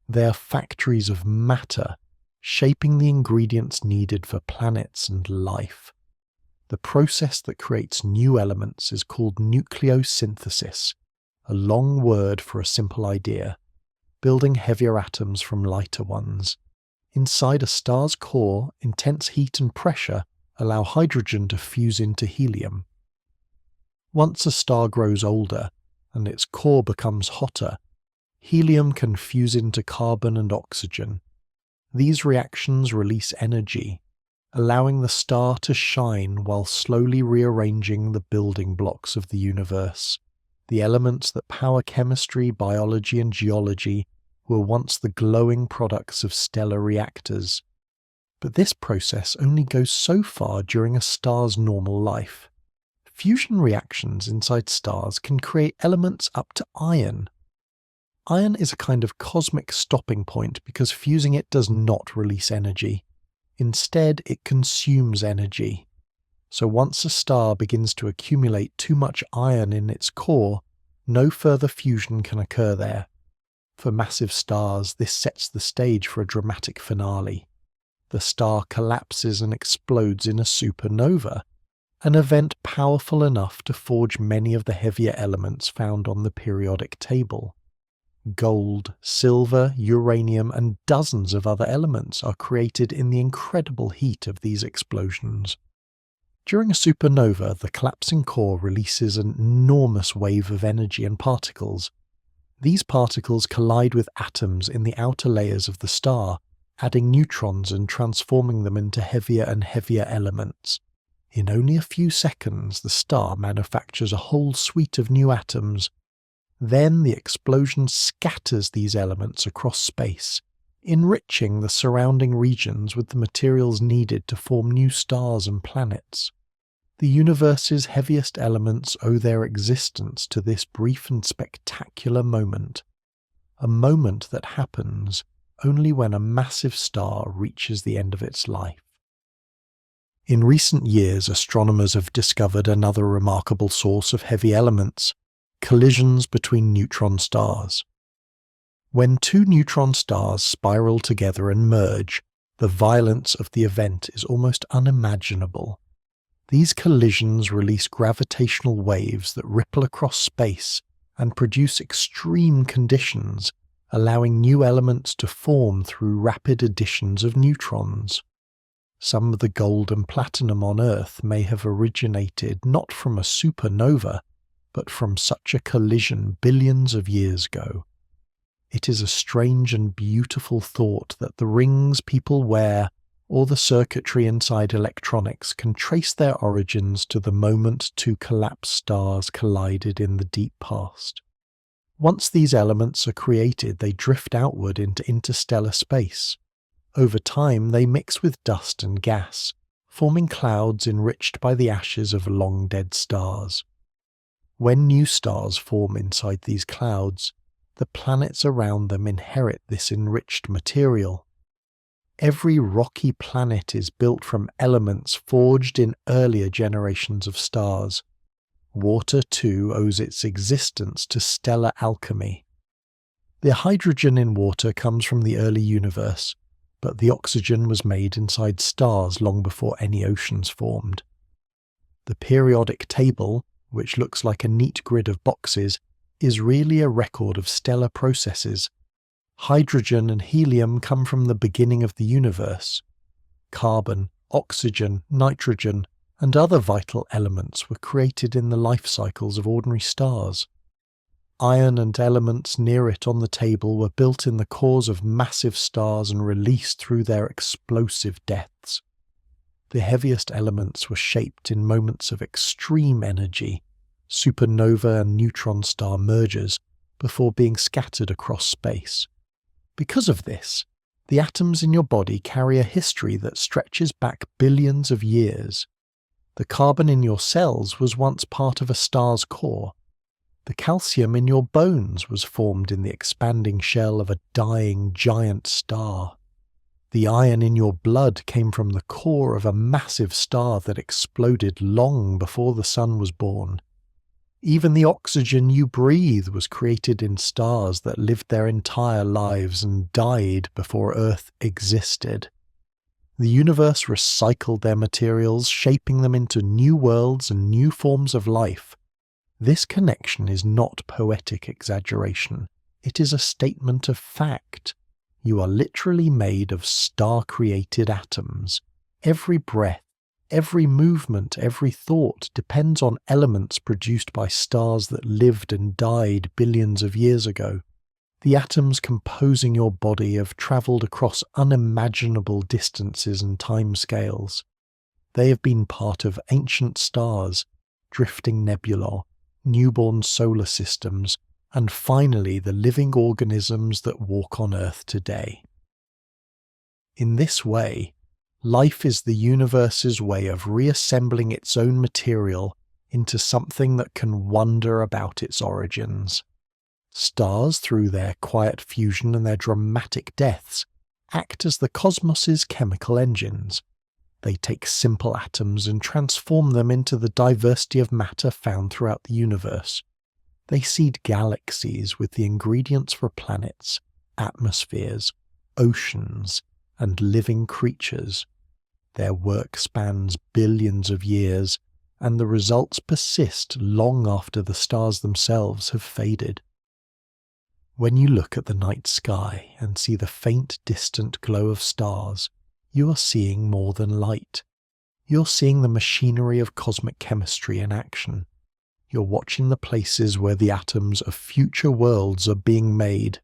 they are factories of matter, shaping the ingredients needed for planets and life. The process that creates new elements is called nucleosynthesis, a long word for a simple idea, building heavier atoms from lighter ones. Inside a star's core, intense heat and pressure allow hydrogen to fuse into helium. Once a star grows older and its core becomes hotter, helium can fuse into carbon and oxygen. These reactions release energy, allowing the star to shine while slowly rearranging the building blocks of the universe. The elements that power chemistry, biology, and geology were once the glowing products of stellar reactors. But this process only goes so far during a star's normal life. Fusion reactions inside stars can create elements up to iron. Iron is a kind of cosmic stopping point because fusing it does not release energy. Instead, it consumes energy. So once a star begins to accumulate too much iron in its core, no further fusion can occur there. For massive stars, this sets the stage for a dramatic finale. The star collapses and explodes in a supernova, an event powerful enough to forge many of the heavier elements found on the periodic table. Gold, silver, uranium, and dozens of other elements are created in the incredible heat of these explosions. During a supernova, the collapsing core releases an enormous wave of energy and particles. These particles collide with atoms in the outer layers of the star, adding neutrons and transforming them into heavier and heavier elements. In only a few seconds, the star manufactures a whole suite of new atoms. Then the explosion scatters these elements across space, enriching the surrounding regions with the materials needed to form new stars and planets. The universe's heaviest elements owe their existence to this brief and spectacular moment, a moment that happens only when a massive star reaches the end of its life. In recent years, astronomers have discovered another remarkable source of heavy elements: collisions between neutron stars. When two neutron stars spiral together and merge, the violence of the event is almost unimaginable. These collisions release gravitational waves that ripple across space and produce extreme conditions, allowing new elements to form through rapid additions of neutrons. Some of the gold and platinum on Earth may have originated not from a supernova, but from such a collision billions of years ago. It is a strange and beautiful thought that the rings people wear or the circuitry inside electronics can trace their origins to the moment two collapsed stars collided in the deep past. Once these elements are created, they drift outward into interstellar space. Over time, they mix with dust and gas, forming clouds enriched by the ashes of long-dead stars. When new stars form inside these clouds, the planets around them inherit this enriched material. Every rocky planet is built from elements forged in earlier generations of stars. Water, too, owes its existence to stellar alchemy. The hydrogen in water comes from the early universe, but the oxygen was made inside stars long before any oceans formed. The periodic table, which looks like a neat grid of boxes, is really a record of stellar processes. Hydrogen and helium come from the beginning of the universe. Carbon, oxygen, nitrogen, and other vital elements were created in the life cycles of ordinary stars. Iron and elements near it on the table were built in the cores of massive stars and released through their explosive deaths. The heaviest elements were shaped in moments of extreme energy, supernova and neutron star mergers, before being scattered across space. Because of this, the atoms in your body carry a history that stretches back billions of years. The carbon in your cells was once part of a star's core. The calcium in your bones was formed in the expanding shell of a dying giant star. The iron in your blood came from the core of a massive star that exploded long before the sun was born. Even the oxygen you breathe was created in stars that lived their entire lives and died before Earth existed. The universe recycled their materials, shaping them into new worlds and new forms of life. This connection is not poetic exaggeration. It is a statement of fact. You are literally made of star-created atoms. Every breath, every movement, every thought depends on elements produced by stars that lived and died billions of years ago. The atoms composing your body have travelled across unimaginable distances and timescales. They have been part of ancient stars, drifting nebulae, newborn solar systems, and finally the living organisms that walk on Earth today. In this way, life is the universe's way of reassembling its own material into something that can wonder about its origins. Stars, through their quiet fusion and their dramatic deaths, act as the cosmos's chemical engines. They take simple atoms and transform them into the diversity of matter found throughout the universe. They seed galaxies with the ingredients for planets, atmospheres, oceans, and living creatures. Their work spans billions of years, and the results persist long after the stars themselves have faded. When you look at the night sky and see the faint, distant glow of stars, you are seeing more than light. You're seeing the machinery of cosmic chemistry in action. You're watching the places where the atoms of future worlds are being made.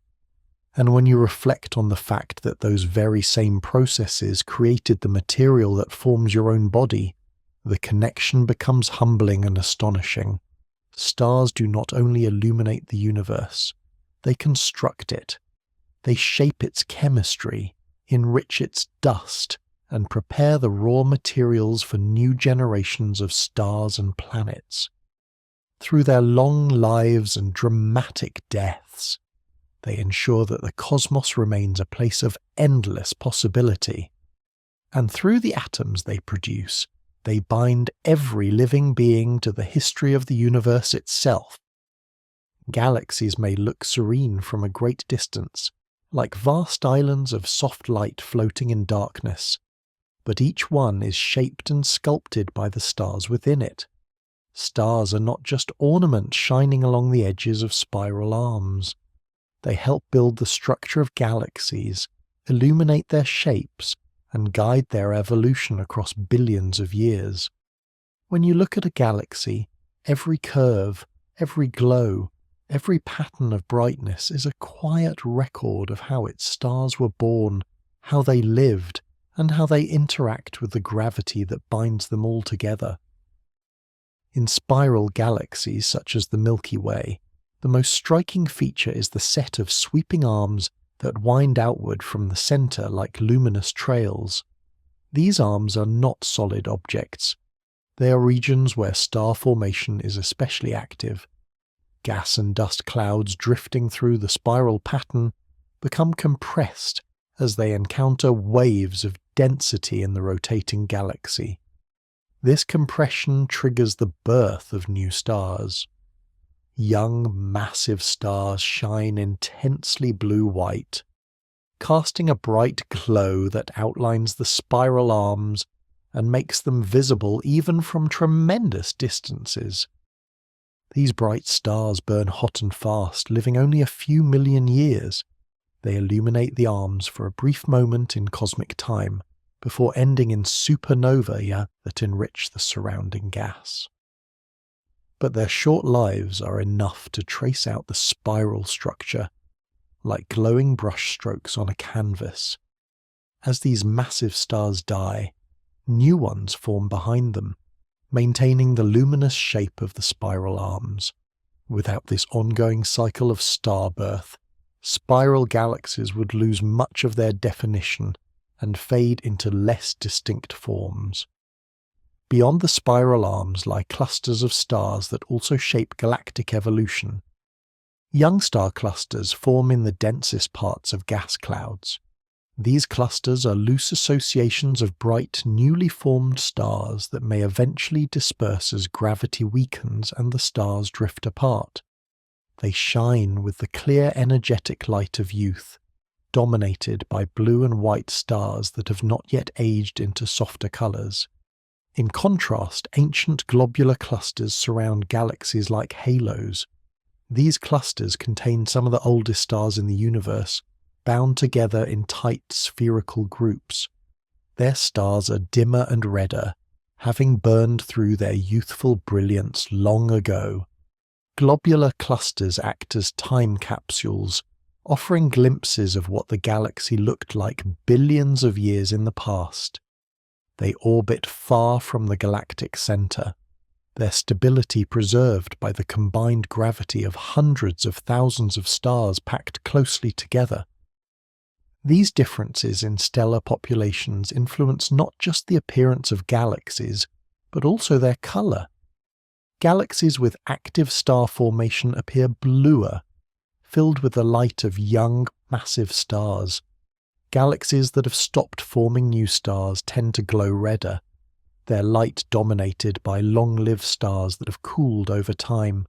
And when you reflect on the fact that those very same processes created the material that forms your own body, the connection becomes humbling and astonishing. Stars do not only illuminate the universe, they construct it. They shape its chemistry, enrich its dust, and prepare the raw materials for new generations of stars and planets. Through their long lives and dramatic deaths, they ensure that the cosmos remains a place of endless possibility. And through the atoms they produce, they bind every living being to the history of the universe itself. Galaxies may look serene from a great distance, like vast islands of soft light floating in darkness, but each one is shaped and sculpted by the stars within it. Stars are not just ornaments shining along the edges of spiral arms. They help build the structure of galaxies, illuminate their shapes, and guide their evolution across billions of years. When you look at a galaxy, every curve, every glow, every pattern of brightness is a quiet record of how its stars were born, how they lived, and how they interact with the gravity that binds them all together. In spiral galaxies such as the Milky Way, the most striking feature is the set of sweeping arms that wind outward from the centre like luminous trails. These arms are not solid objects. They are regions where star formation is especially active. Gas and dust clouds drifting through the spiral pattern become compressed as they encounter waves of density in the rotating galaxy. This compression triggers the birth of new stars. Young, massive stars shine intensely blue-white, casting a bright glow that outlines the spiral arms and makes them visible even from tremendous distances. These bright stars burn hot and fast, living only a few million years. They illuminate the arms for a brief moment in cosmic time, before ending in supernovae that enrich the surrounding gas. But their short lives are enough to trace out the spiral structure, like glowing brushstrokes on a canvas. As these massive stars die, new ones form behind them, maintaining the luminous shape of the spiral arms. Without this ongoing cycle of star birth, spiral galaxies would lose much of their definition and fade into less distinct forms. Beyond the spiral arms lie clusters of stars that also shape galactic evolution. Young star clusters form in the densest parts of gas clouds. These clusters are loose associations of bright, newly formed stars that may eventually disperse as gravity weakens and the stars drift apart. They shine with the clear, energetic light of youth, dominated by blue and white stars that have not yet aged into softer colours. In contrast, ancient globular clusters surround galaxies like halos. These clusters contain some of the oldest stars in the universe, bound together in tight spherical groups. Their stars are dimmer and redder, having burned through their youthful brilliance long ago. Globular clusters act as time capsules, offering glimpses of what the galaxy looked like billions of years in the past. They orbit far from the galactic centre, their stability preserved by the combined gravity of hundreds of thousands of stars packed closely together. These differences in stellar populations influence not just the appearance of galaxies, but also their colour. Galaxies with active star formation appear bluer, filled with the light of young, massive stars. Galaxies that have stopped forming new stars tend to glow redder, their light dominated by long-lived stars that have cooled over time.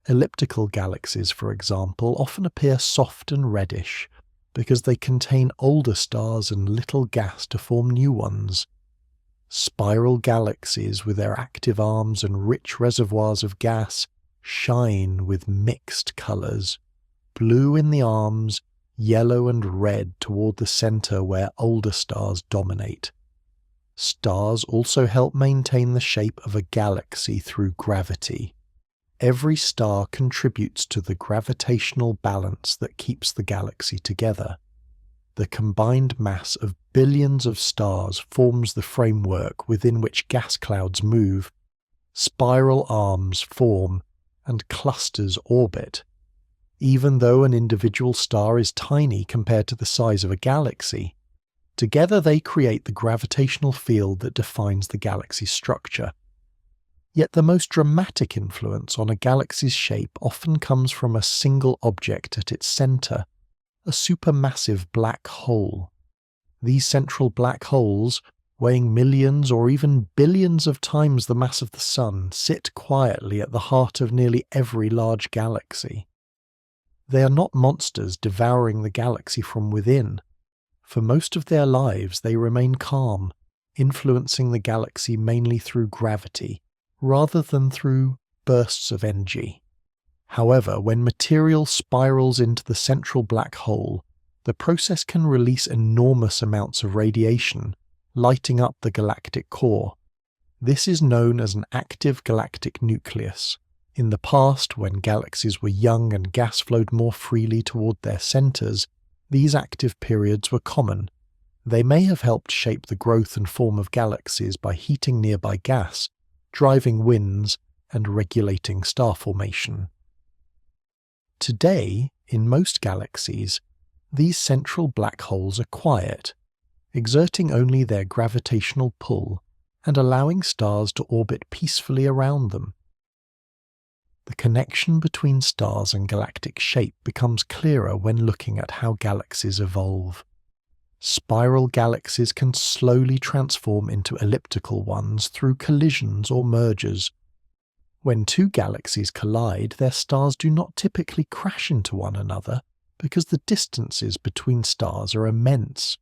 Elliptical galaxies, for example, often appear soft and reddish, because they contain older stars and little gas to form new ones. Spiral galaxies with their active arms and rich reservoirs of gas shine with mixed colours, blue in the arms, yellow and red toward the centre where older stars dominate. Stars also help maintain the shape of a galaxy through gravity. Every star contributes to the gravitational balance that keeps the galaxy together. The combined mass of billions of stars forms the framework within which gas clouds move, spiral arms form, and clusters orbit. Even though an individual star is tiny compared to the size of a galaxy, together they create the gravitational field that defines the galaxy's structure. Yet the most dramatic influence on a galaxy's shape often comes from a single object at its centre, a supermassive black hole. These central black holes, weighing millions or even billions of times the mass of the Sun, sit quietly at the heart of nearly every large galaxy. They are not monsters devouring the galaxy from within. For most of their lives they remain calm, influencing the galaxy mainly through gravity, rather than through bursts of energy. However, when material spirals into the central black hole, the process can release enormous amounts of radiation, lighting up the galactic core. This is known as an active galactic nucleus. In the past, when galaxies were young and gas flowed more freely toward their centres, these active periods were common. They may have helped shape the growth and form of galaxies by heating nearby gas, driving winds, and regulating star formation. Today, in most galaxies, these central black holes are quiet, exerting only their gravitational pull and allowing stars to orbit peacefully around them. The connection between stars and galactic shape becomes clearer when looking at how galaxies evolve. Spiral galaxies can slowly transform into elliptical ones through collisions or mergers. When two galaxies collide, their stars do not typically crash into one another because the distances between stars are immense.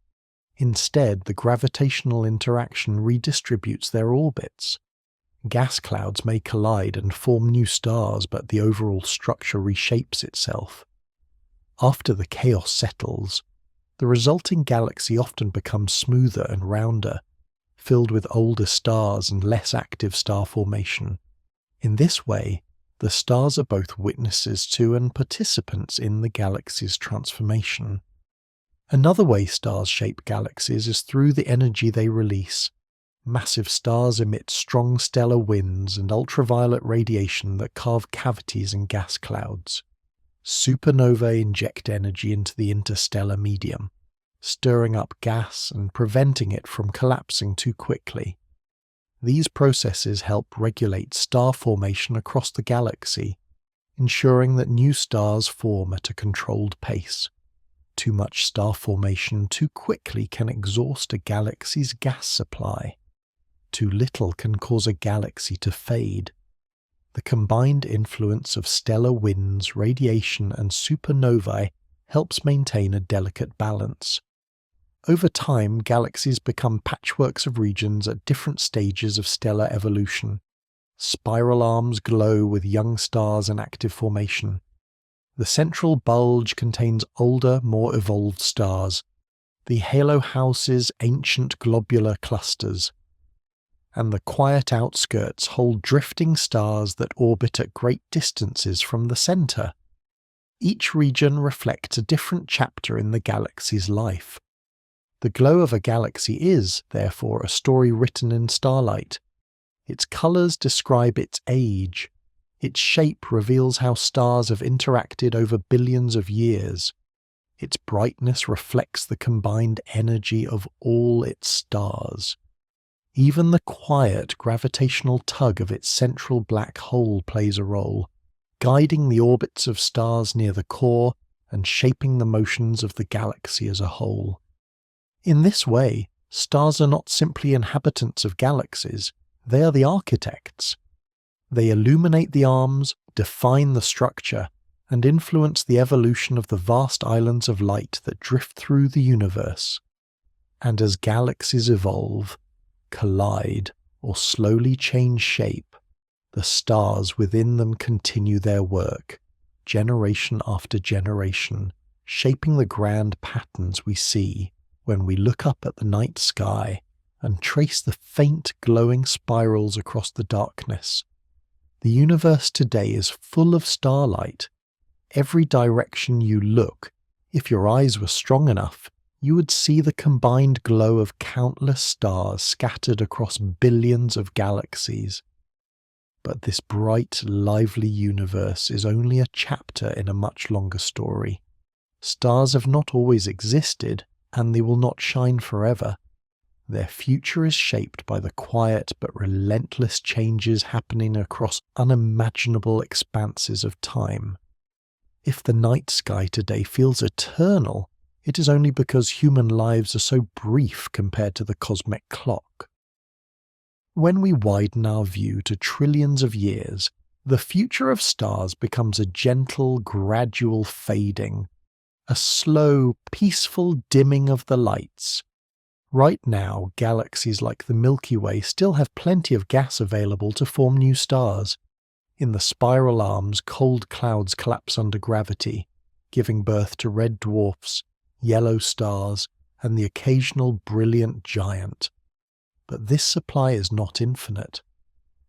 Instead, the gravitational interaction redistributes their orbits. Gas clouds may collide and form new stars, but the overall structure reshapes itself. After the chaos settles, the resulting galaxy often becomes smoother and rounder, filled with older stars and less active star formation. In this way, the stars are both witnesses to and participants in the galaxy's transformation. Another way stars shape galaxies is through the energy they release. Massive stars emit strong stellar winds and ultraviolet radiation that carve cavities in gas clouds. Supernovae inject energy into the interstellar medium, stirring up gas and preventing it from collapsing too quickly. These processes help regulate star formation across the galaxy, ensuring that new stars form at a controlled pace. Too much star formation too quickly can exhaust a galaxy's gas supply. Too little can cause a galaxy to fade. The combined influence of stellar winds, radiation, and supernovae helps maintain a delicate balance. Over time, galaxies become patchworks of regions at different stages of stellar evolution. Spiral arms glow with young stars in active formation. The central bulge contains older, more evolved stars. The halo houses ancient globular clusters. And the quiet outskirts hold drifting stars that orbit at great distances from the center. Each region reflects a different chapter in the galaxy's life. The glow of a galaxy is, therefore, a story written in starlight. Its colors describe its age. Its shape reveals how stars have interacted over billions of years. Its brightness reflects the combined energy of all its stars. Even the quiet gravitational tug of its central black hole plays a role, guiding the orbits of stars near the core and shaping the motions of the galaxy as a whole. In this way, stars are not simply inhabitants of galaxies, they are the architects. They illuminate the arms, define the structure, and influence the evolution of the vast islands of light that drift through the universe. And as galaxies evolve, collide, or slowly change shape, the stars within them continue their work, generation after generation, shaping the grand patterns we see when we look up at the night sky and trace the faint glowing spirals across the darkness. The universe today is full of starlight. Every direction you look, if your eyes were strong enough, you would see the combined glow of countless stars scattered across billions of galaxies. But this bright, lively universe is only a chapter in a much longer story. Stars have not always existed, and they will not shine forever. Their future is shaped by the quiet but relentless changes happening across unimaginable expanses of time. If the night sky today feels eternal, it is only because human lives are so brief compared to the cosmic clock. When we widen our view to trillions of years, the future of stars becomes a gentle, gradual fading, a slow, peaceful dimming of the lights. Right now, galaxies like the Milky Way still have plenty of gas available to form new stars. In the spiral arms, cold clouds collapse under gravity, giving birth to red dwarfs, yellow stars, and the occasional brilliant giant. But this supply is not infinite.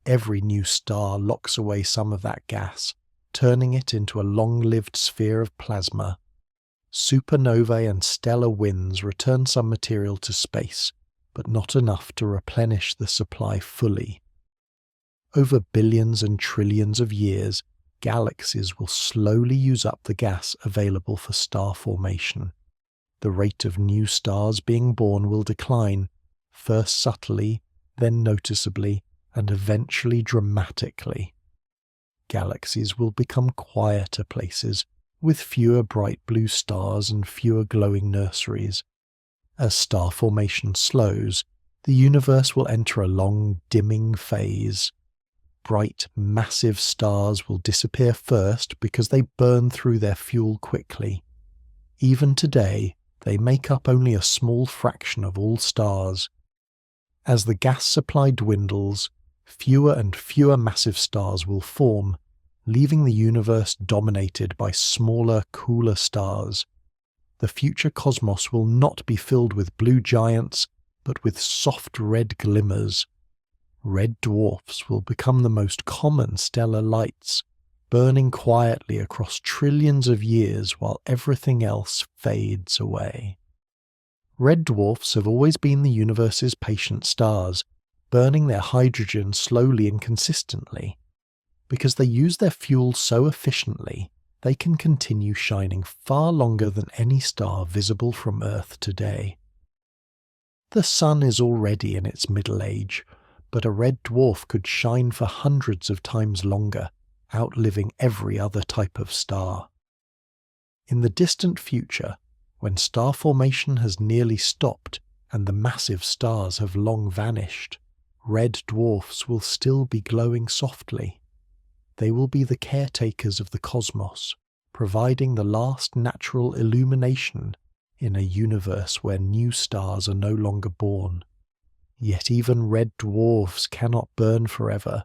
Every new star locks away some of that gas, turning it into a long-lived sphere of plasma. Supernovae and stellar winds return some material to space, but not enough to replenish the supply fully. Over billions and trillions of years, galaxies will slowly use up the gas available for star formation. The rate of new stars being born will decline, first subtly, then noticeably, and eventually dramatically. galaxies will become quieter places, with fewer bright blue stars and fewer glowing nurseries. As star formation slows, the universe will enter a long dimming phase. Bright, massive stars will disappear first because they burn through their fuel quickly. Even today, they make up only a small fraction of all stars. As the gas supply dwindles, fewer and fewer massive stars will form, leaving the universe dominated by smaller, cooler stars. The future cosmos will not be filled with blue giants, but with soft red glimmers. Red dwarfs will become the most common stellar lights, burning quietly across trillions of years while everything else fades away. Red dwarfs have always been the universe's patient stars, burning their hydrogen slowly and consistently. Because they use their fuel so efficiently, they can continue shining far longer than any star visible from Earth today. The Sun is already in its middle age, but a red dwarf could shine for hundreds of times longer, outliving every other type of star. In the distant future, when star formation has nearly stopped and the massive stars have long vanished, red dwarfs will still be glowing softly. They will be the caretakers of the cosmos, providing the last natural illumination in a universe where new stars are no longer born. Yet even red dwarfs cannot burn forever.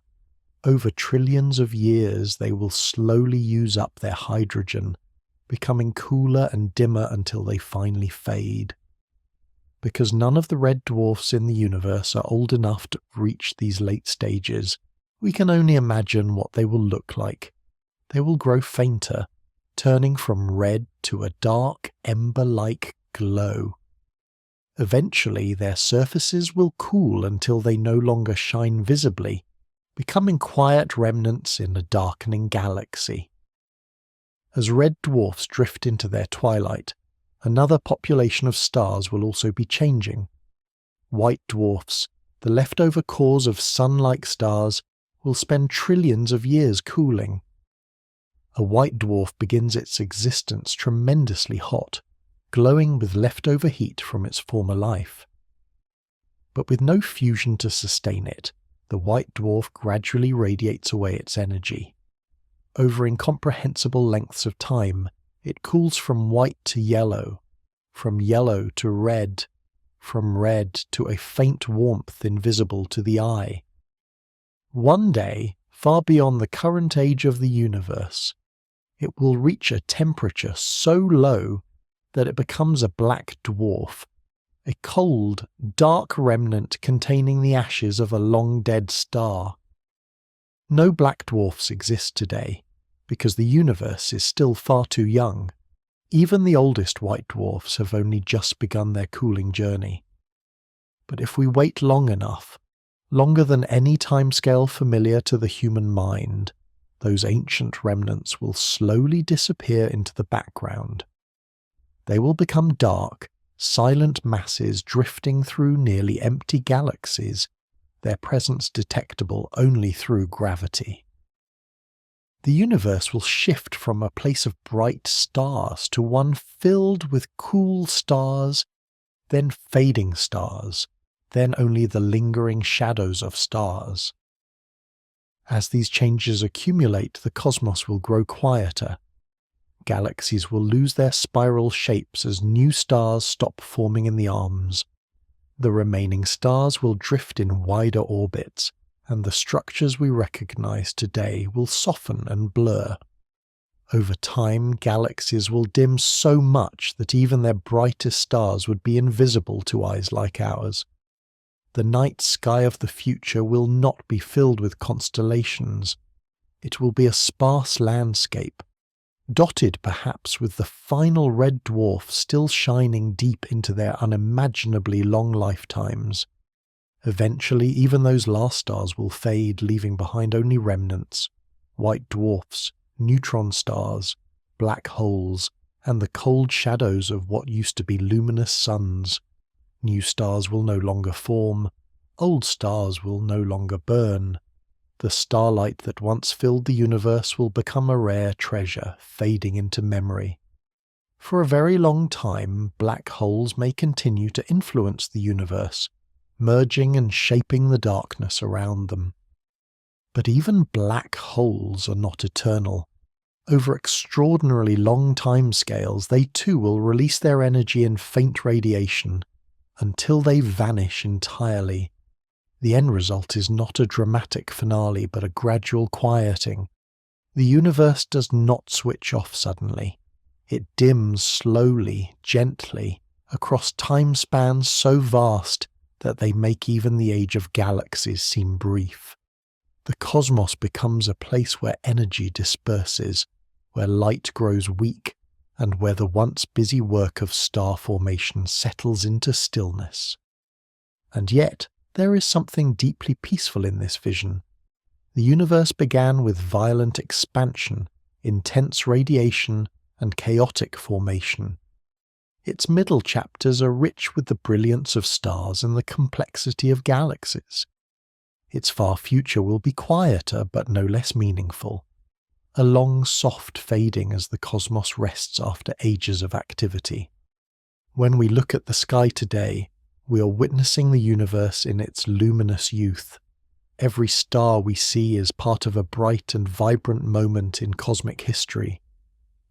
Over trillions of years they will slowly use up their hydrogen, becoming cooler and dimmer until they finally fade. Because none of the red dwarfs in the universe are old enough to reach these late stages, we can only imagine what they will look like. They will grow fainter, turning from red to a dark, ember-like glow. Eventually, their surfaces will cool until they no longer shine visibly, becoming quiet remnants in a darkening galaxy. As red dwarfs drift into their twilight, another population of stars will also be changing. White dwarfs, the leftover cores of sun-like stars, will spend trillions of years cooling. A white dwarf begins its existence tremendously hot, glowing with leftover heat from its former life. But with no fusion to sustain it, the white dwarf gradually radiates away its energy. Over incomprehensible lengths of time, it cools from white to yellow, from yellow to red, from red to a faint warmth invisible to the eye. One day, far beyond the current age of the universe, it will reach a temperature so low that it becomes a black dwarf, a cold, dark remnant containing the ashes of a long-dead star. No black dwarfs exist today, because the universe is still far too young. Even the oldest white dwarfs have only just begun their cooling journey. But if we wait long enough, longer than any timescale familiar to the human mind, those ancient remnants will slowly disappear into the background. They will become dark, silent masses drifting through nearly empty galaxies, their presence detectable only through gravity. The universe will shift from a place of bright stars to one filled with cool stars, then fading stars, then only the lingering shadows of stars. As these changes accumulate, the cosmos will grow quieter. Galaxies will lose their spiral shapes as new stars stop forming in the arms. The remaining stars will drift in wider orbits, and the structures we recognize today will soften and blur. Over time, galaxies will dim so much that even their brightest stars would be invisible to eyes like ours. The night sky of the future will not be filled with constellations. It will be a sparse landscape, dotted perhaps with the final red dwarf still shining deep into their unimaginably long lifetimes. Eventually, even those last stars will fade, leaving behind only remnants, white dwarfs, neutron stars, black holes, and the cold shadows of what used to be luminous suns. New stars will no longer form, old stars will no longer burn. The starlight that once filled the universe will become a rare treasure, fading into memory. For a very long time, black holes may continue to influence the universe, merging and shaping the darkness around them. But even black holes are not eternal. Over extraordinarily long timescales, they too will release their energy in faint radiation until they vanish entirely. The end result is not a dramatic finale, but a gradual quieting. The universe does not switch off suddenly. It dims slowly, gently, across time spans so vast that they make even the age of galaxies seem brief. The cosmos becomes a place where energy disperses, where light grows weak, and where the once busy work of star formation settles into stillness. And yet, there is something deeply peaceful in this vision. The universe began with violent expansion, intense radiation, and chaotic formation. Its middle chapters are rich with the brilliance of stars and the complexity of galaxies. Its far future will be quieter but no less meaningful. A long, soft fading as the cosmos rests after ages of activity. When we look at the sky today, we are witnessing the universe in its luminous youth. Every star we see is part of a bright and vibrant moment in cosmic history.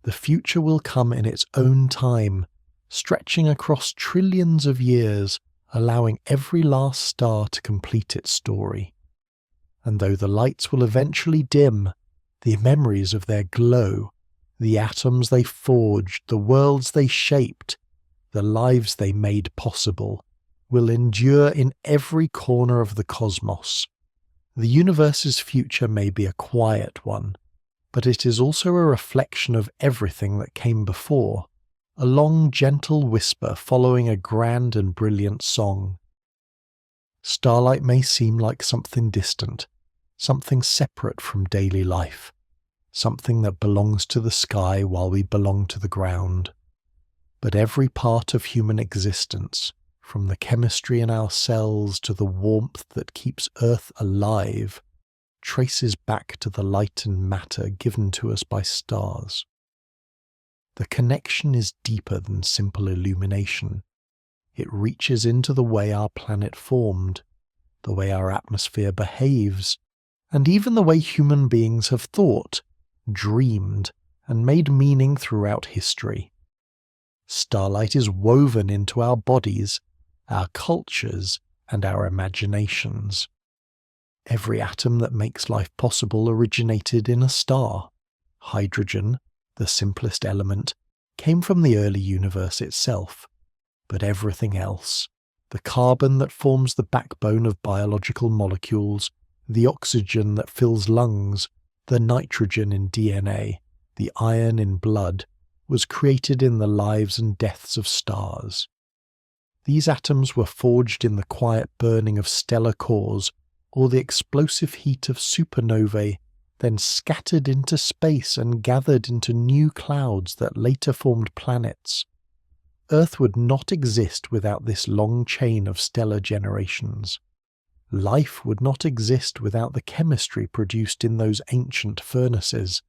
The future will come in its own time, stretching across trillions of years, allowing every last star to complete its story. And though the lights will eventually dim, the memories of their glow, the atoms they forged, the worlds they shaped, the lives they made possible, will endure in every corner of the cosmos. The universe's future may be a quiet one, but it is also a reflection of everything that came before, a long, gentle whisper following a grand and brilliant song. Starlight may seem like something distant, something separate from daily life, something that belongs to the sky while we belong to the ground. But every part of human existence, from the chemistry in our cells to the warmth that keeps Earth alive, traces back to the light and matter given to us by stars. The connection is deeper than simple illumination. It reaches into the way our planet formed, the way our atmosphere behaves, and even the way human beings have thought, dreamed, and made meaning throughout history. Starlight is woven into our bodies, our cultures, and our imaginations. Every atom that makes life possible originated in a star. Hydrogen, the simplest element, came from the early universe itself. But everything else, the carbon that forms the backbone of biological molecules, the oxygen that fills lungs, the nitrogen in DNA, the iron in blood, was created in the lives and deaths of stars. These atoms were forged in the quiet burning of stellar cores or the explosive heat of supernovae, then scattered into space and gathered into new clouds that later formed planets. Earth would not exist without this long chain of stellar generations. Life would not exist without the chemistry produced in those ancient furnaces.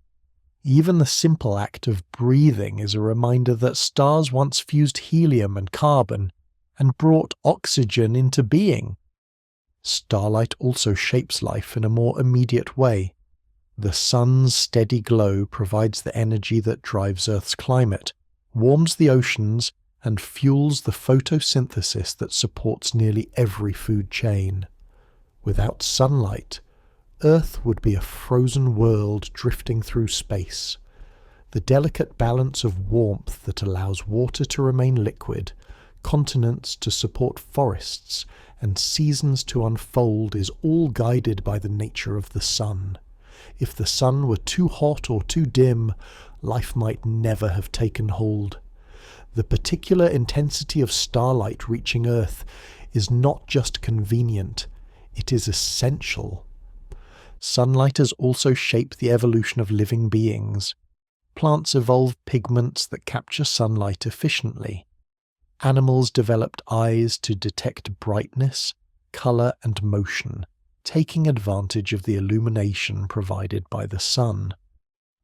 Even the simple act of breathing is a reminder that stars once fused helium and carbon and brought oxygen into being. Starlight also shapes life in a more immediate way. The sun's steady glow provides the energy that drives Earth's climate, warms the oceans, and fuels the photosynthesis that supports nearly every food chain. Without sunlight, Earth would be a frozen world drifting through space. The delicate balance of warmth that allows water to remain liquid, continents to support forests, and seasons to unfold is all guided by the nature of the sun. If the sun were too hot or too dim, life might never have taken hold. The particular intensity of starlight reaching Earth is not just convenient, it is essential. Sunlight has also shaped the evolution of living beings. Plants evolved pigments that capture sunlight efficiently. Animals developed eyes to detect brightness, colour and motion, taking advantage of the illumination provided by the sun.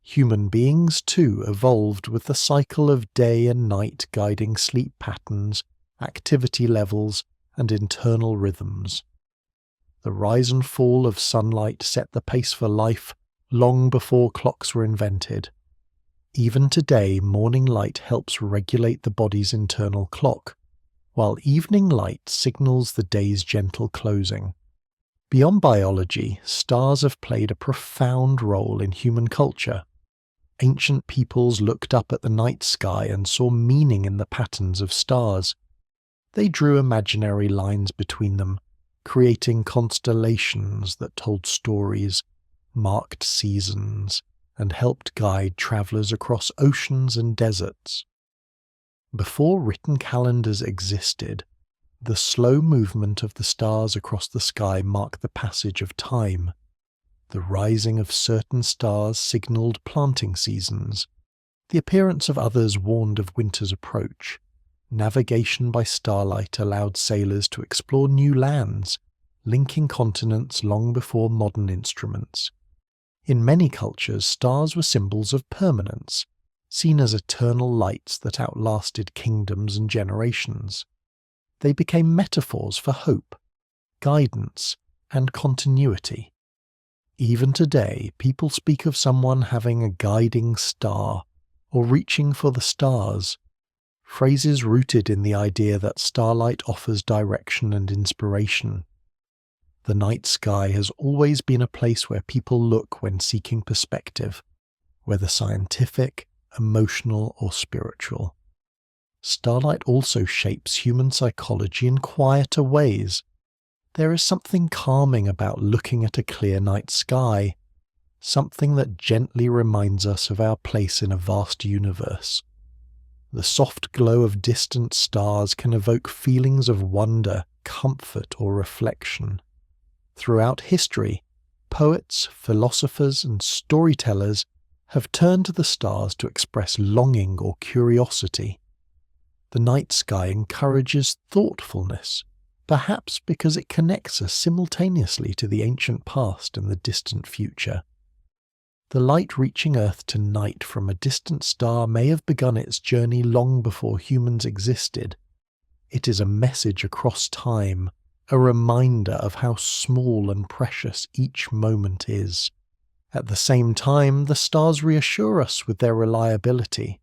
Human beings, too, evolved with the cycle of day and night guiding sleep patterns, activity levels, and internal rhythms. The rise and fall of sunlight set the pace for life long before clocks were invented. Even today, morning light helps regulate the body's internal clock, while evening light signals the day's gentle closing. Beyond biology, stars have played a profound role in human culture. Ancient peoples looked up at the night sky and saw meaning in the patterns of stars. They drew imaginary lines between them, creating constellations that told stories, marked seasons, and helped guide travellers across oceans and deserts. Before written calendars existed, the slow movement of the stars across the sky marked the passage of time. The rising of certain stars signalled planting seasons. The appearance of others warned of winter's approach. Navigation by starlight allowed sailors to explore new lands, linking continents long before modern instruments. In many cultures, stars were symbols of permanence, seen as eternal lights that outlasted kingdoms and generations. They became metaphors for hope, guidance, and continuity. Even today, people speak of someone having a guiding star, or reaching for the stars, phrases rooted in the idea that starlight offers direction and inspiration. The night sky has always been a place where people look when seeking perspective, whether scientific, emotional, or spiritual. Starlight also shapes human psychology in quieter ways. There is something calming about looking at a clear night sky, something that gently reminds us of our place in a vast universe. The soft glow of distant stars can evoke feelings of wonder, comfort, or reflection. Throughout history, poets, philosophers, and storytellers have turned to the stars to express longing or curiosity. The night sky encourages thoughtfulness, perhaps because it connects us simultaneously to the ancient past and the distant future. The light reaching Earth tonight from a distant star may have begun its journey long before humans existed. It is a message across time, a reminder of how small and precious each moment is. At the same time, the stars reassure us with their reliability.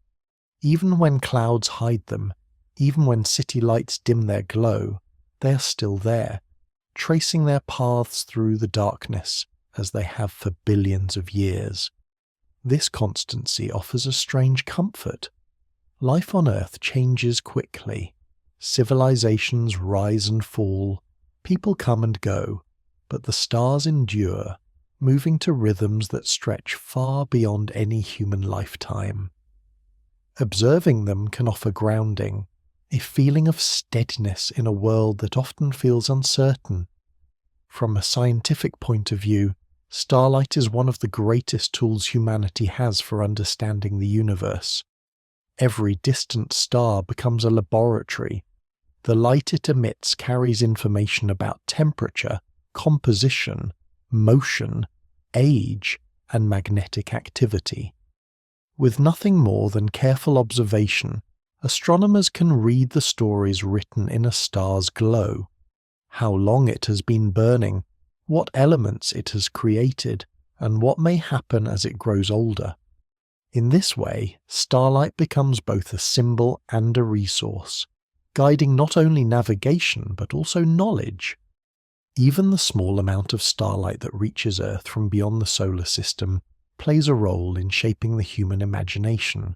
Even when clouds hide them, even when city lights dim their glow, they are still there, tracing their paths through the darkness as they have for billions of years. This constancy offers a strange comfort. Life on Earth changes quickly. Civilizations rise and fall, people come and go, but the stars endure, moving to rhythms that stretch far beyond any human lifetime. Observing them can offer grounding, a feeling of steadiness in a world that often feels uncertain. From a scientific point of view, starlight is one of the greatest tools humanity has for understanding the universe. Every distant star becomes a laboratory. The light it emits carries information about temperature, composition, motion, age, and magnetic activity. With nothing more than careful observation, astronomers can read the stories written in a star's glow, how long it has been burning, what elements it has created, and what may happen as it grows older. In this way, starlight becomes both a symbol and a resource, guiding not only navigation but also knowledge. Even the small amount of starlight that reaches Earth from beyond the solar system plays a role in shaping the human imagination.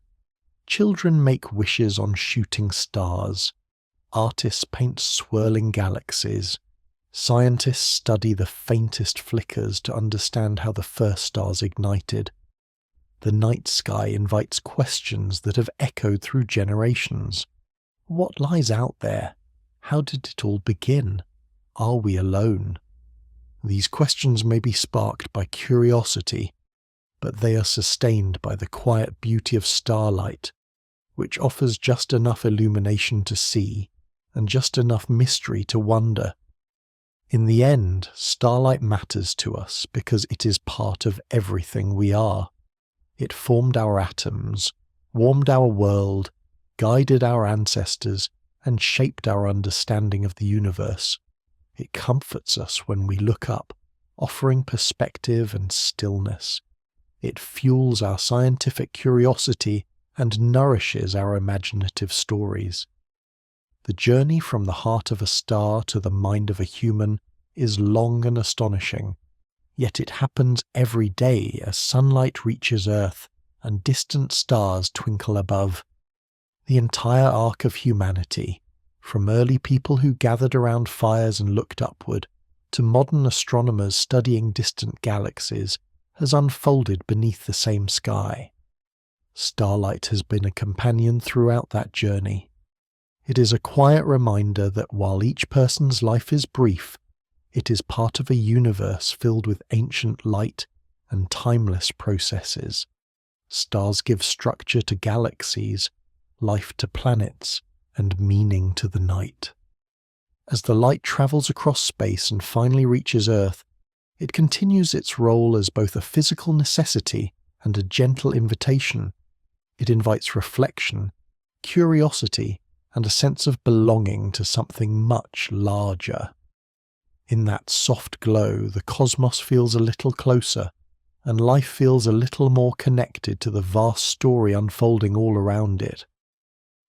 Children make wishes on shooting stars. Artists paint swirling galaxies. Scientists study the faintest flickers to understand how the first stars ignited. The night sky invites questions that have echoed through generations. What lies out there? How did it all begin? Are we alone? These questions may be sparked by curiosity, but they are sustained by the quiet beauty of starlight, which offers just enough illumination to see and just enough mystery to wonder. In the end, starlight matters to us because it is part of everything we are. It formed our atoms, warmed our world, guided our ancestors, and shaped our understanding of the universe. It comforts us when we look up, offering perspective and stillness. It fuels our scientific curiosity and nourishes our imaginative stories. The journey from the heart of a star to the mind of a human is long and astonishing, yet it happens every day as sunlight reaches Earth and distant stars twinkle above. The entire arc of humanity, from early people who gathered around fires and looked upward, to modern astronomers studying distant galaxies, has unfolded beneath the same sky. Starlight has been a companion throughout that journey. It is a quiet reminder that while each person's life is brief, it is part of a universe filled with ancient light and timeless processes. Stars give structure to galaxies, life to planets, and meaning to the night. As the light travels across space and finally reaches Earth, it continues its role as both a physical necessity and a gentle invitation. It invites reflection, curiosity, and a sense of belonging to something much larger. In that soft glow, the cosmos feels a little closer, and life feels a little more connected to the vast story unfolding all around it.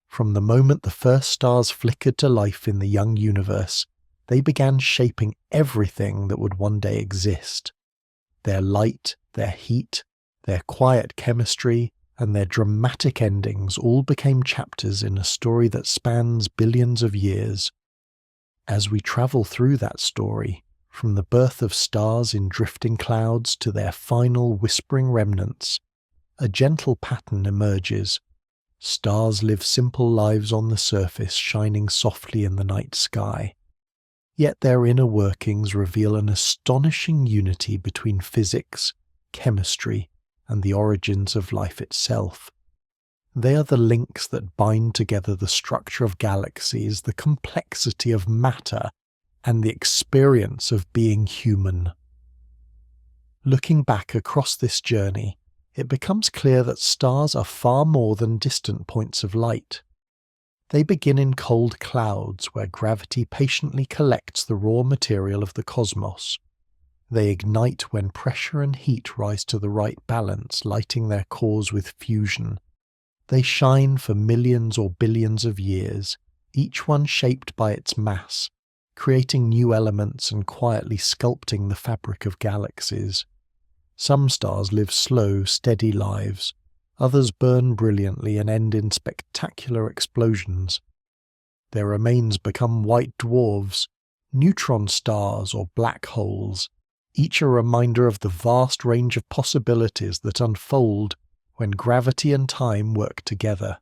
From the moment the first stars flickered to life in the young universe, they began shaping everything that would one day exist. Their light, their heat, their quiet chemistry, and their dramatic endings all became chapters in a story that spans billions of years. As we travel through that story, from the birth of stars in drifting clouds to their final whispering remnants, a gentle pattern emerges. Stars live simple lives on the surface, shining softly in the night sky. Yet their inner workings reveal an astonishing unity between physics, chemistry, and the origins of life itself. They are the links that bind together the structure of galaxies, the complexity of matter, and the experience of being human. Looking back across this journey, it becomes clear that stars are far more than distant points of light. They begin in cold clouds where gravity patiently collects the raw material of the cosmos. They ignite when pressure and heat rise to the right balance, lighting their cores with fusion. They shine for millions or billions of years, each one shaped by its mass, creating new elements and quietly sculpting the fabric of galaxies. Some stars live slow, steady lives. Others burn brilliantly and end in spectacular explosions. Their remains become white dwarfs, neutron stars, or black holes, each a reminder of the vast range of possibilities that unfold when gravity and time work together.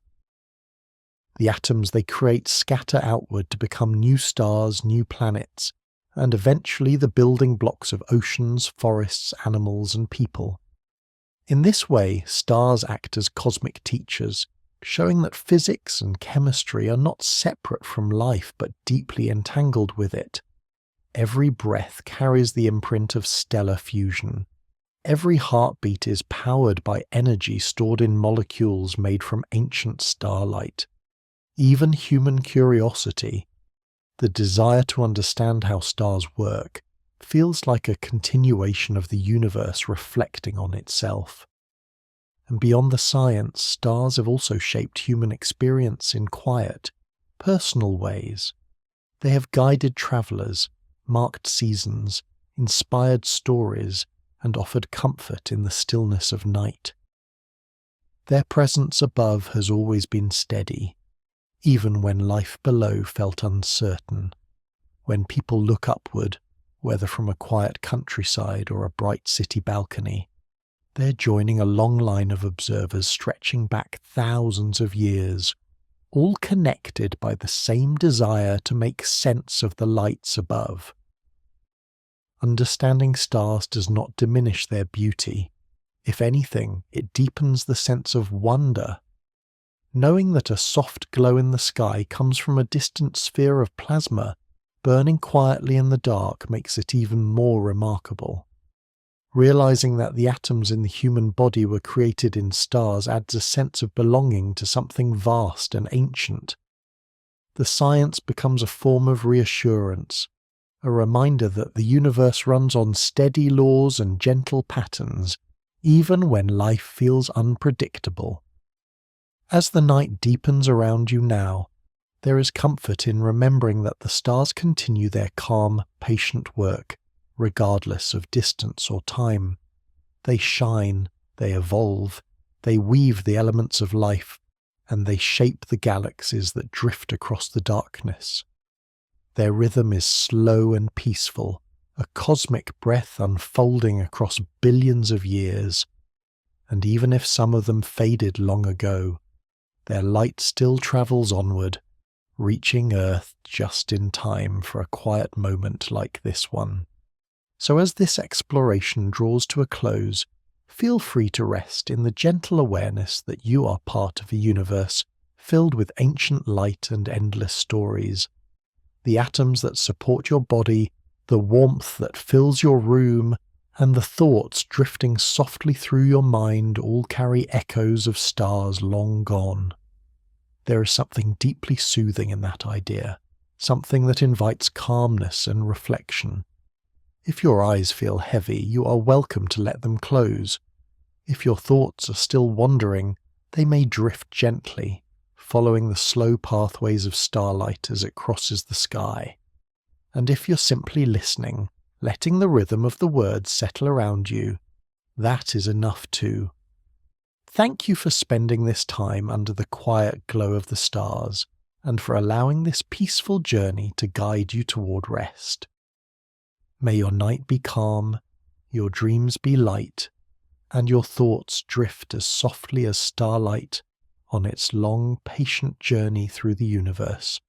The atoms they create scatter outward to become new stars, new planets, and eventually the building blocks of oceans, forests, animals, and people. In this way, stars act as cosmic teachers, showing that physics and chemistry are not separate from life but deeply entangled with it. Every breath carries the imprint of stellar fusion. Every heartbeat is powered by energy stored in molecules made from ancient starlight. Even human curiosity, the desire to understand how stars work, feels like a continuation of the universe reflecting on itself. And beyond the science, stars have also shaped human experience in quiet, personal ways. They have guided travellers, marked seasons, inspired stories, and offered comfort in the stillness of night. Their presence above has always been steady, even when life below felt uncertain. When people look upward, whether from a quiet countryside or a bright city balcony, they're joining a long line of observers stretching back thousands of years, all connected by the same desire to make sense of the lights above. Understanding stars does not diminish their beauty. If anything, it deepens the sense of wonder. Knowing that a soft glow in the sky comes from a distant sphere of plasma burning quietly in the dark makes it even more remarkable. Realizing that the atoms in the human body were created in stars adds a sense of belonging to something vast and ancient. The science becomes a form of reassurance, a reminder that the universe runs on steady laws and gentle patterns, even when life feels unpredictable. As the night deepens around you now, there is comfort in remembering that the stars continue their calm, patient work, regardless of distance or time. They shine, they evolve, they weave the elements of life, and they shape the galaxies that drift across the darkness. Their rhythm is slow and peaceful, a cosmic breath unfolding across billions of years. And even if some of them faded long ago, their light still travels onward, reaching Earth just in time for a quiet moment like this one. So as this exploration draws to a close, feel free to rest in the gentle awareness that you are part of a universe filled with ancient light and endless stories. The atoms that support your body, the warmth that fills your room, and the thoughts drifting softly through your mind all carry echoes of stars long gone. There is something deeply soothing in that idea, something that invites calmness and reflection. If your eyes feel heavy, you are welcome to let them close. If your thoughts are still wandering, they may drift gently, following the slow pathways of starlight as it crosses the sky. And if you're simply listening, letting the rhythm of the words settle around you, that is enough too. Thank you for spending this time under the quiet glow of the stars, and for allowing this peaceful journey to guide you toward rest. May your night be calm, your dreams be light, and your thoughts drift as softly as starlight on its long, patient journey through the universe.